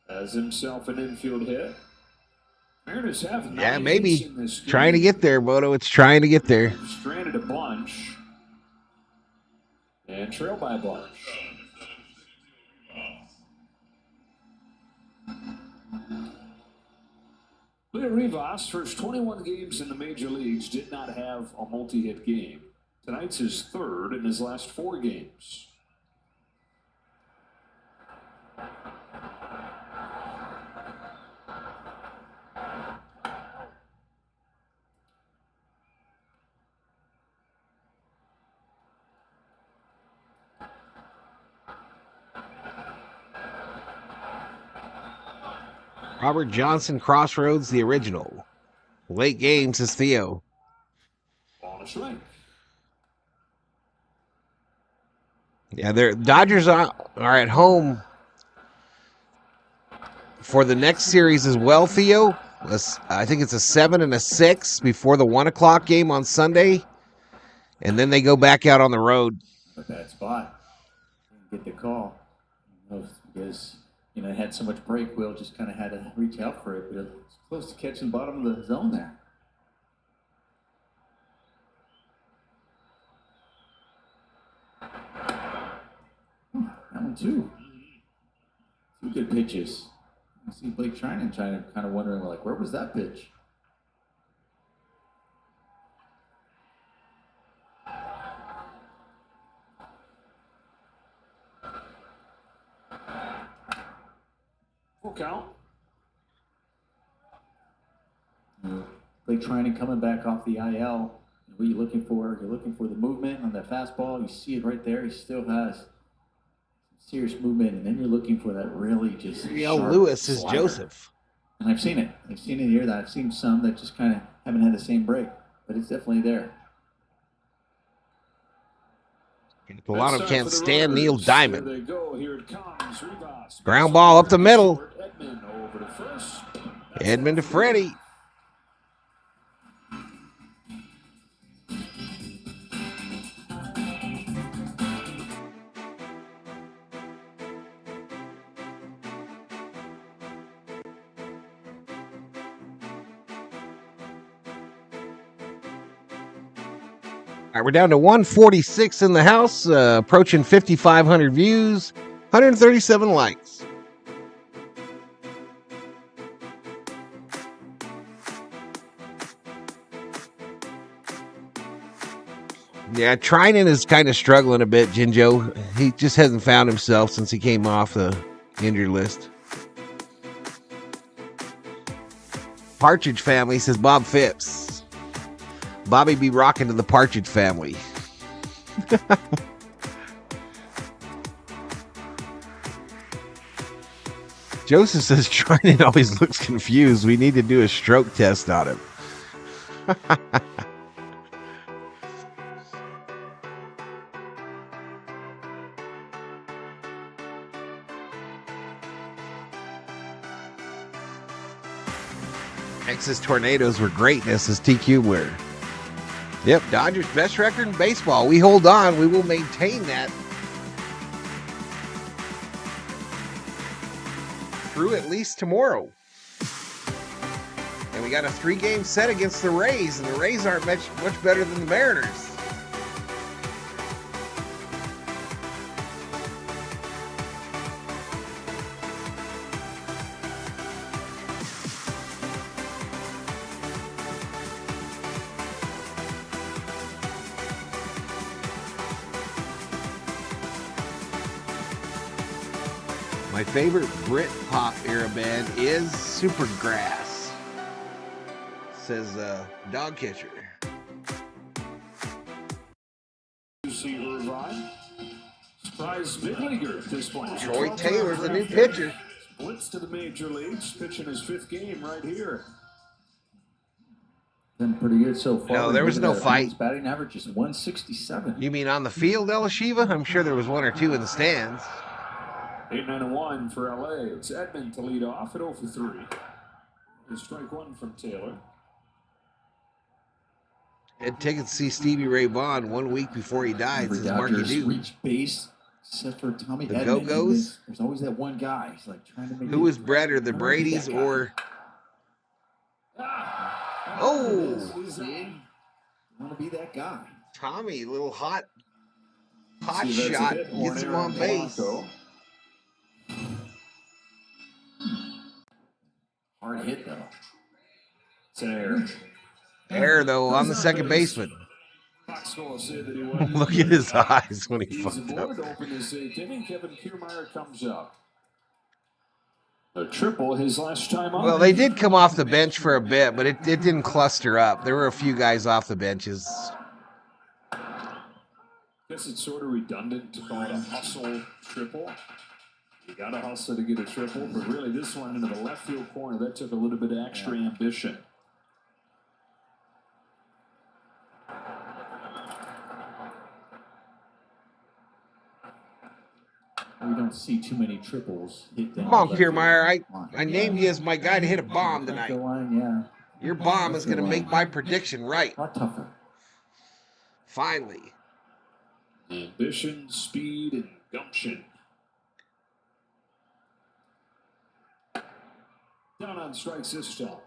has himself an infield hit. Mariners have Yeah, 9 maybe. hits in this game. Trying to get there, Moto. It's trying to get there. Stranded a bunch. And trail by a bunch. Leo Rivas, first 21 games in the major leagues, did not have a multi-hit game. Tonight's his third in his last 4 games. Robert Johnson, Crossroads, the original. Late game, says Theo. On a strike. Yeah, their Dodgers are at home for the next series as well, Theo. I think it's a 7 and a 6 before the 1 o'clock game on Sunday. And then they go back out on the road. A bad spot. Didn't get the call. Because, it had so much break, Will just kind of had to reach out for it. But it was close to catching the bottom of the zone there. That one, too. 2 good pitches. I see Blake Trinan kind of wondering, where was that pitch? Full count. Blake Trinan coming back off the IL. What are you looking for? You're looking for the movement on that fastball. You see it right there. He still has serious movement, and then you're looking for that really just sharp Lewis is slider. Joseph. And I've seen it. I've seen it here. That I've seen some that just kind of haven't had the same break, but it's definitely there. A lot of them can't stand Neil There Diamond. they go. Here it comes. Rivas. Ground ball up the middle. Edmund over to first. Edmund to Freddy. All right, we're down to 146 in the house, approaching 5,500 views, 137 likes. Yeah, Trinan is kind of struggling a bit, Jinjo. He just hasn't found himself since he came off the injury list. Partridge family, says Bob Phipps. Bobby be rocking to the Partridge family. Joseph says Trinan always looks confused. We need to do a stroke test on him. Texas Tornadoes were greatness, as TQ were. Yep, Dodgers best record in baseball. We hold on. We will maintain that through at least tomorrow. And we got a 3-game set against the Rays, and the Rays aren't much better than the Mariners. My favorite Britpop era band is Supergrass, says Dog Catcher. You see Irvine. Surprise big leaguer at this point. Troy Taylor's the new pitcher. Blitz to the major leagues, pitching his 5th game right here. Been pretty good so far. No, there was no fight. His batting average is 167. You mean on the field, Elishiva? I'm sure there was 1 or 2 in the stands. 8-9-1 for LA. It's Edmund to lead off at 0 for 3. It's strike 1 from Taylor. Had tickets to see Stevie Ray Vaughan 1 week before he died. Says Marky Dude. Reach base, except for Tommy The Edmund. Go-Go's? There's always that one guy. He's like trying to make. Who was better, the Bradys or? Oh, Want to be that guy? Tommy, little hot See, that's a shot, hit. gets him on Warner base. Blanco. Hard hit though. It's an error. Air though on the second baseman. Foxhole said that he wasn't Look at his eyes when he He's fucked aboard up. to open this 8th inning. Kevin Kiermaier comes up. A triple his last time on. Well, they did come off the bench for a bit, but it didn't cluster up. There were a few guys off the benches. Guess it's sort of redundant to call it a hustle triple. You got to hustle to get a triple, but really this one into the left field corner, that took a little bit of extra ambition. We don't see too many triples hit down. Come on, left Kiermaier. field. I named you as my guy to hit a bomb Left tonight. field line, yeah. Your bomb is going to make my prediction right. A lot tougher. Finally. Ambition, speed, and gumption. Down on strikes this time.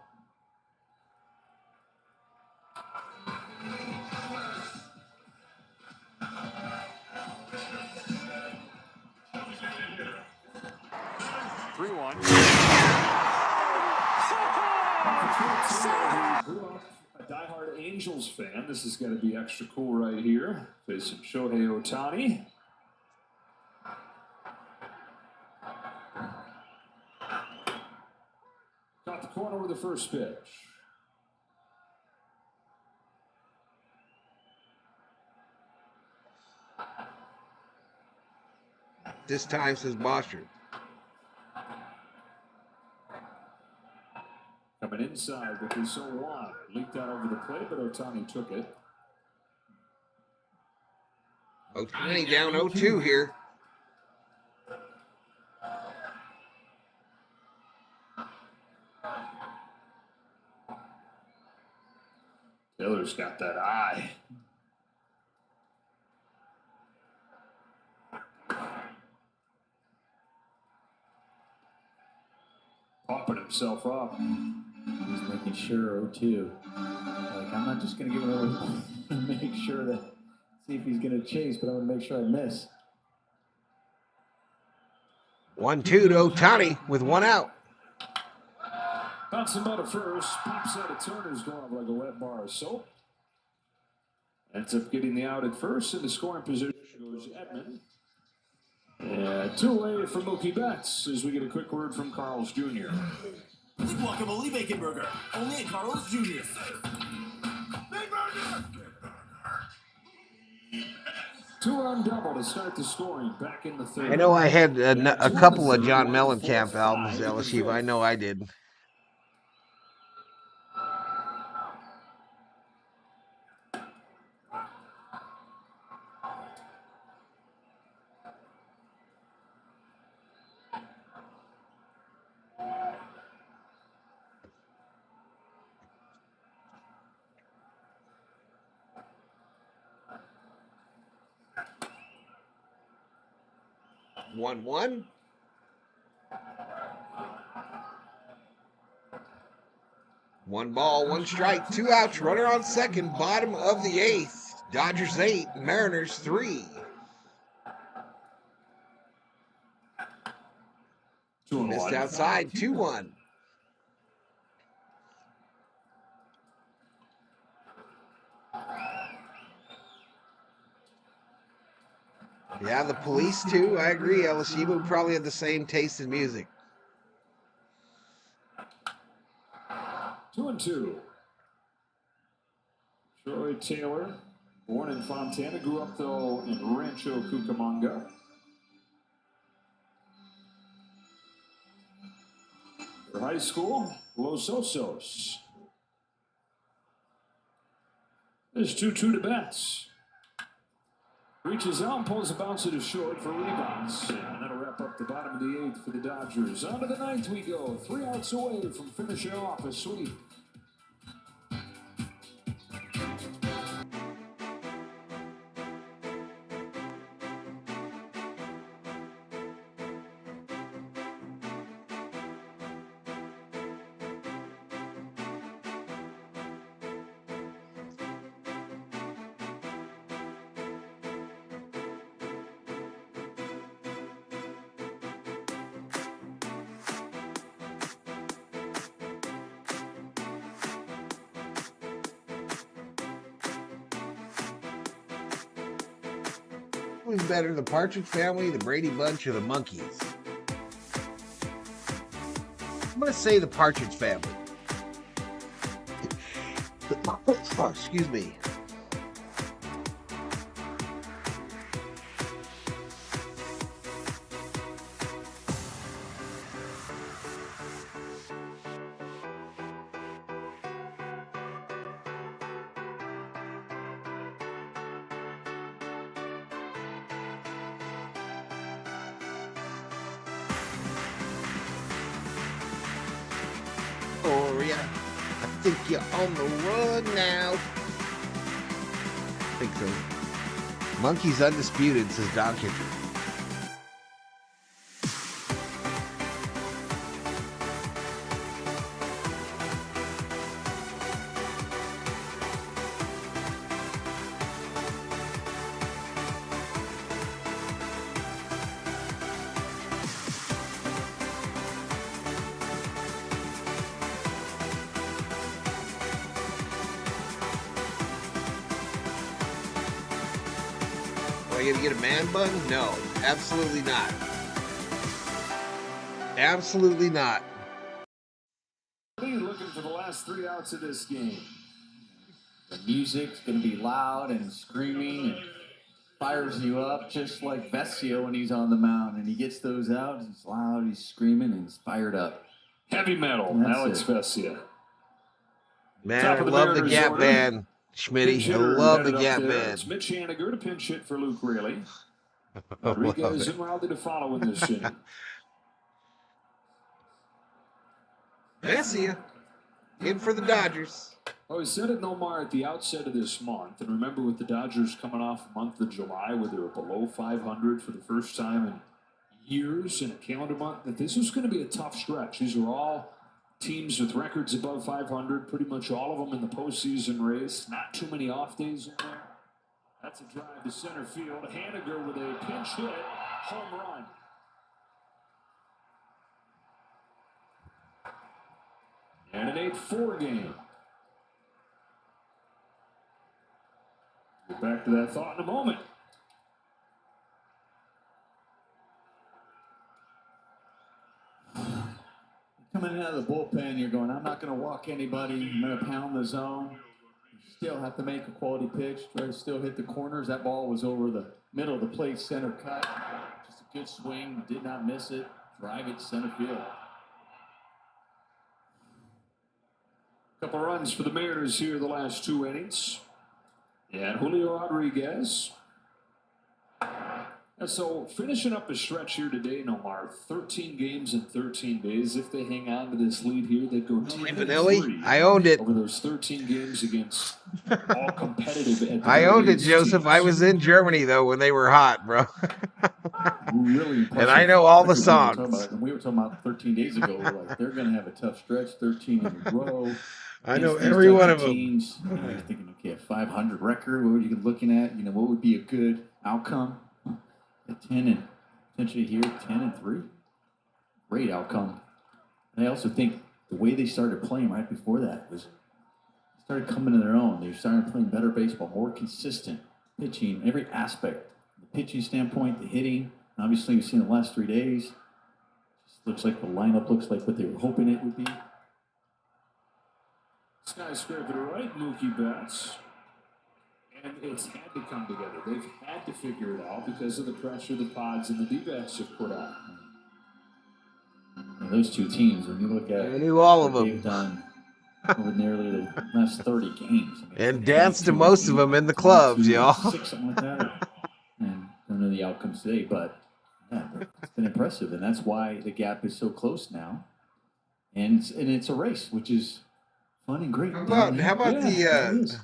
A diehard Angels fan. This is going to be extra cool right here. Facing Shohei Ohtani. Got the corner with the first pitch. This time, says Bostrom. Coming inside with his 0-1. Leaked out over the plate, but Ohtani took it. Ohtani down 0-2 here. Taylor's got that eye. Popping himself up. He's making sure 0-2. Like, I'm not just going to give it over to make sure that, see if he's going to chase, but I'm going to make sure I miss. 1-2 to Ohtani with 1 out. Bouncing by the first, pops out of Turner's going off like a wet bar of soap. Ends up getting the out at first, and the scoring position goes Edmund. And 2 away for Mookie Betts as we get a quick word from Carl's Jr. The guacamole bacon burger, only at Carl's Jr. Big burger! 2-run double to start the scoring back in the third. I know I had a couple of John Mellencamp albums, LSU. I know I did. One. One ball, one strike, 2 outs, runner on second, bottom of the 8th. Dodgers 8, Mariners 3. Missed outside, 2-1. Yeah, the Police too. I agree. LSU would probably have the same taste in music. 2-2. Troy Taylor, born in Fontana, grew up though in Rancho Cucamonga. For high school, Los Osos. There's 2-2 to Betts. Reaches out and pulls a bouncer to short for rebounds. And that'll wrap up the bottom of the 8th for the Dodgers. On to the 9th we go. 3 outs away from finishing off a sweep. Who's better, the Partridge Family, the Brady Bunch, or the Monkees? I'm going to say the Partridge Family. Oh, excuse me. I think you're on the run now. I think so. Monkey's undisputed, says Dog Catcher. Are you gonna get a man bun? No, absolutely not. Absolutely not. Looking for the last 3 outs of this game. The music's going to be loud and screaming and fires you up just like Vesio when he's on the mound. And he gets those out, he's loud, he's screaming, and he's fired up. Heavy metal, Alex Vesio. Man, I love the Gap Band, Schmitty. I love the Gap Band. It's Mitch Haniger to pinch hit for Luke Raley. Rodriguez and Riley to follow in this inning. Vesio, in for the Dodgers. Oh, we said it, Nomar, at the outset of this month. And remember, with the Dodgers coming off the month of July, where they were below 500 for the first time in years in a calendar month, that this was going to be a tough stretch. These are all teams with records above 500, pretty much all of them in the postseason race. Not too many off days in there. That's a drive to center field. Haniger with a pinch hit, home run. And an 8-4 game. back to that thought in a moment. Coming out of the bullpen, you're going, I'm not going to walk anybody. I'm going to pound the zone. You still have to make a quality pitch. Try to still hit the corners. That ball was over the middle of the plate, center cut. Just a good swing. Did not miss it. Drive it center field. Couple runs for the Mariners here the last 2 innings. And Julio Rodriguez. And so finishing up a stretch here today, Nomar, 13 games in 13 days. If they hang on to this lead here, they go 10-3. I owned it. Over those 13 games against all competitive. I owned it, Joseph. Teams. I was in Germany, though, when they were hot, bro. Really and I know all the songs. We were talking about 13 days ago. We're like, they're going to have a tough stretch, 13 in a row. I know every one of them. Teams, you're thinking, okay, a 500 record, what are you looking at? What would be a good outcome? At 10 and potentially here, 10-3. Great outcome. And I also think the way they started playing right before that was they started coming to their own. They started playing better baseball, more consistent pitching, every aspect. The pitching standpoint, the hitting. Obviously, we've seen the last 3 days. Just looks like the lineup looks like what they were hoping it would be. Skyscraper to right, Mookie bats. And it's had to come together. They've had to figure it out because of the pressure the Pods and the D-backs have put on. And those two teams, when you look at I knew all of them. They've done over nearly the last 30 games. And danced to most of them in the clubs, y'all. 6, something like that. And I don't know the outcomes today, but yeah, it's been impressive. And that's why the gap is so close now. And it's a race, which is fun and great. How about the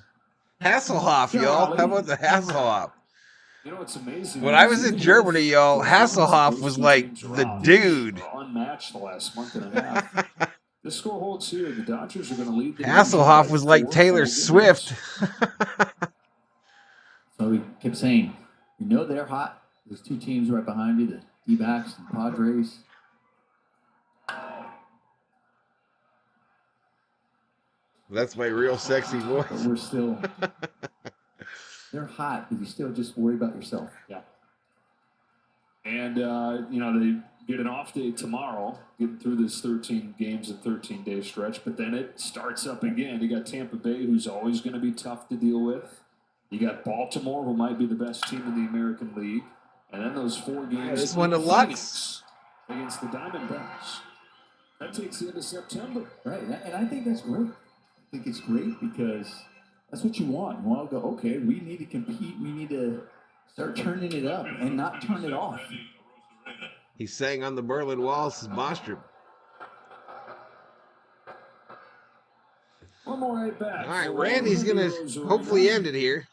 Hasselhoff, y'all? How about the Hasselhoff? It's amazing. When I was in Germany, y'all, Hasselhoff was like the dude. Unmatched the last month and a half. The score holds here. The Dodgers are going to lead. Hasselhoff was like Taylor Swift. So we kept saying, they're hot. There's 2 teams right behind you, the D-backs and Padres. That's my real sexy voice. But we're still, they're hot, but you still just worry about yourself. Yeah. And, they get an off day tomorrow, getting through this 13 games and 13-day stretch, but then it starts up again. You got Tampa Bay, who's always going to be tough to deal with. You got Baltimore, who might be the best team in the American League. And then those 4 games this one to Lux against the Diamondbacks. That takes you into September. Right, and I think that's great. I think it's great because that's what you want. You want to go, okay, we need to compete. We need to start turning it up and not turn it off. He sang on the Berlin Wall, this is Bostrom. One more right back. All right, Randy's going to hopefully end it here.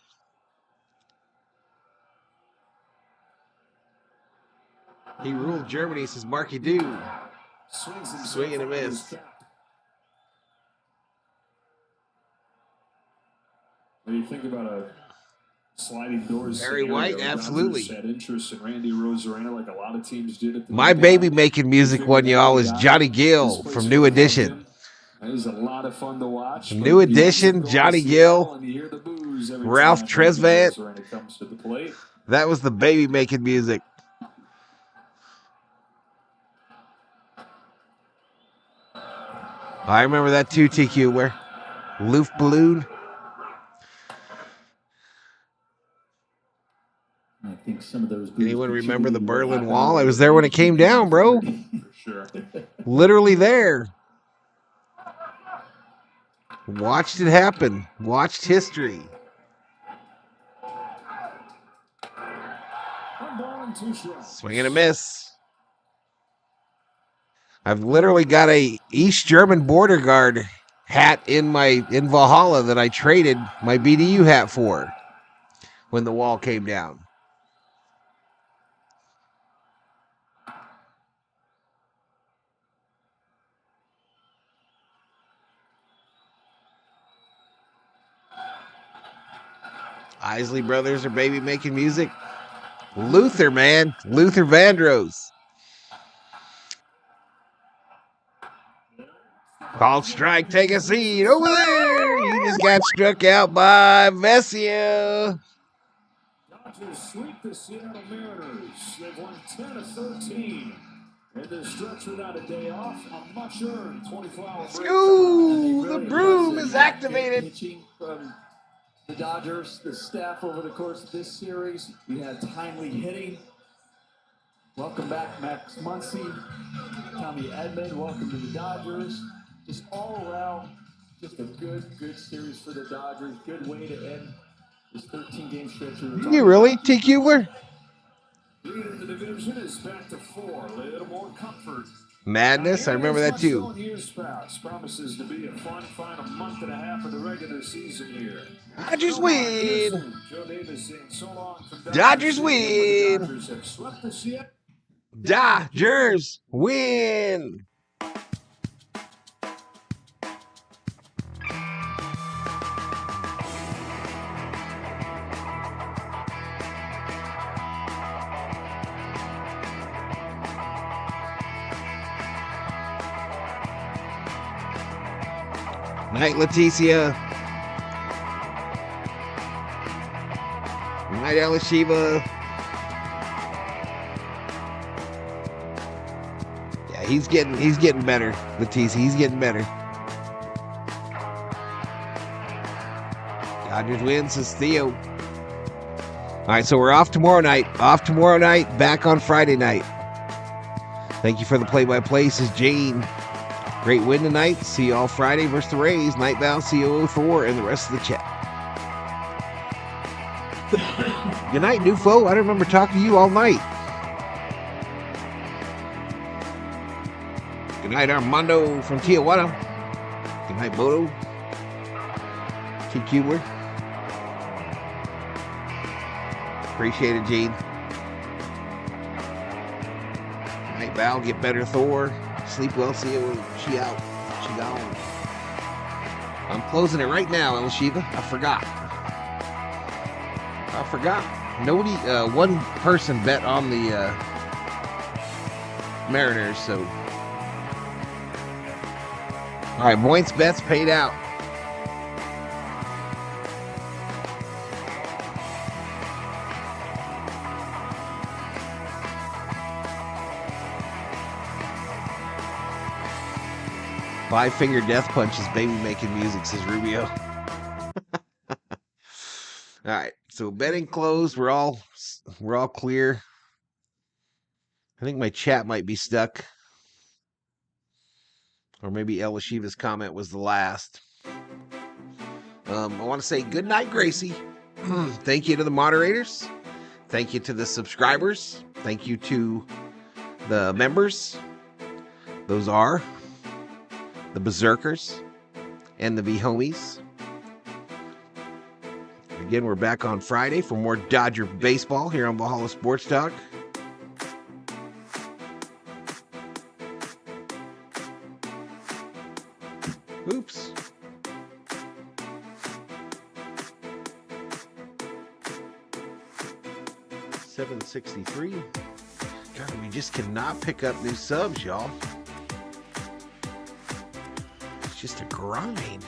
He ruled Germany, says Marky Doo. Swing and a miss. When you think about a sliding doors, Barry White, absolutely. Had interest in Randy Rosarena like a lot of teams did. At the My baby making music one, y'all, is Johnny Gill from New Edition. It was a lot of fun to watch. New Edition, Johnny Gill, Ralph Tresvant. That was the baby making music. I remember that too, TQ, where Loof Balloon. I think some of those. Anyone remember the Berlin Wall? I was there when it came down, bro. For sure. Literally there. Watched it happen. Watched history. Swing and a miss. I've literally got a East German border guard hat in Valhalla that I traded my BDU hat for when the wall came down. Isley Brothers are baby making music. Luther, man. Luther Vandross. Called strike, take a seat over there. You just got struck out by Vessia. Dodgers sweep the Seattle Mariners. They've won 10 of 13. And the stretch without a day off, a much-earned 24-hour break. Ooh, the broom is activated. Pitching from the Dodgers, the staff over the course of this series. We had timely hitting. Welcome back, Max Muncy, Tommy Edman. Welcome to the Dodgers. Just all around, just a good series for the Dodgers. Good way to end this 13-game stretch. You really, T. Kubler? Lead in the division is back to 4. A little more comfort. Madness, I remember that too. Years past promises to be a fun final month and a half of the regular season here. Dodgers win. Joe Davis saying so long from Dodgers win. Dodgers have swept the Seattle. Dodgers win. Night, Leticia. Night, Elishiva. Yeah, he's getting better, Leticia. He's getting better. Dodgers win, says Theo. All right, so we're off tomorrow night. Back on Friday night. Thank you for the play-by-play, says Jane. Great win tonight. See you all Friday versus the Rays. Night Val, COO Thor, and the rest of the chat. Good night, new foe. I don't remember talking to you all night. Good night, Armando from Tijuana. Good night, Bodo. T. Kubler. Appreciate it, Gene. Good night, Val. Get better, Thor. Sleep well, see you. She out. She gone. I'm closing it right now, Elishiva. I forgot. Nobody, one person bet on the Mariners, so. All right, points bets paid out. Five-finger death punch is baby making music, says Rubio. All right, so betting closed. We're all clear. I think my chat might be stuck, or maybe Elishiva's comment was the last. I want to say good night, Gracie. Thank you to the moderators. Thank you to the subscribers. Thank you to the members. Those are the Berserkers and the V-Homies. Again, we're back on Friday for more Dodger baseball here on Valhalla Sports Talk. Oops. $7.63. God, we just cannot pick up new subs, y'all. It's just a grind.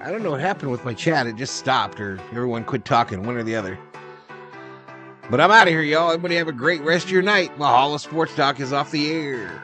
I don't know what happened with my chat. It just stopped, or everyone quit talking, one or the other. But I'm out of here, y'all. Everybody have a great rest of your night. Valhalla Sports Talk is off the air.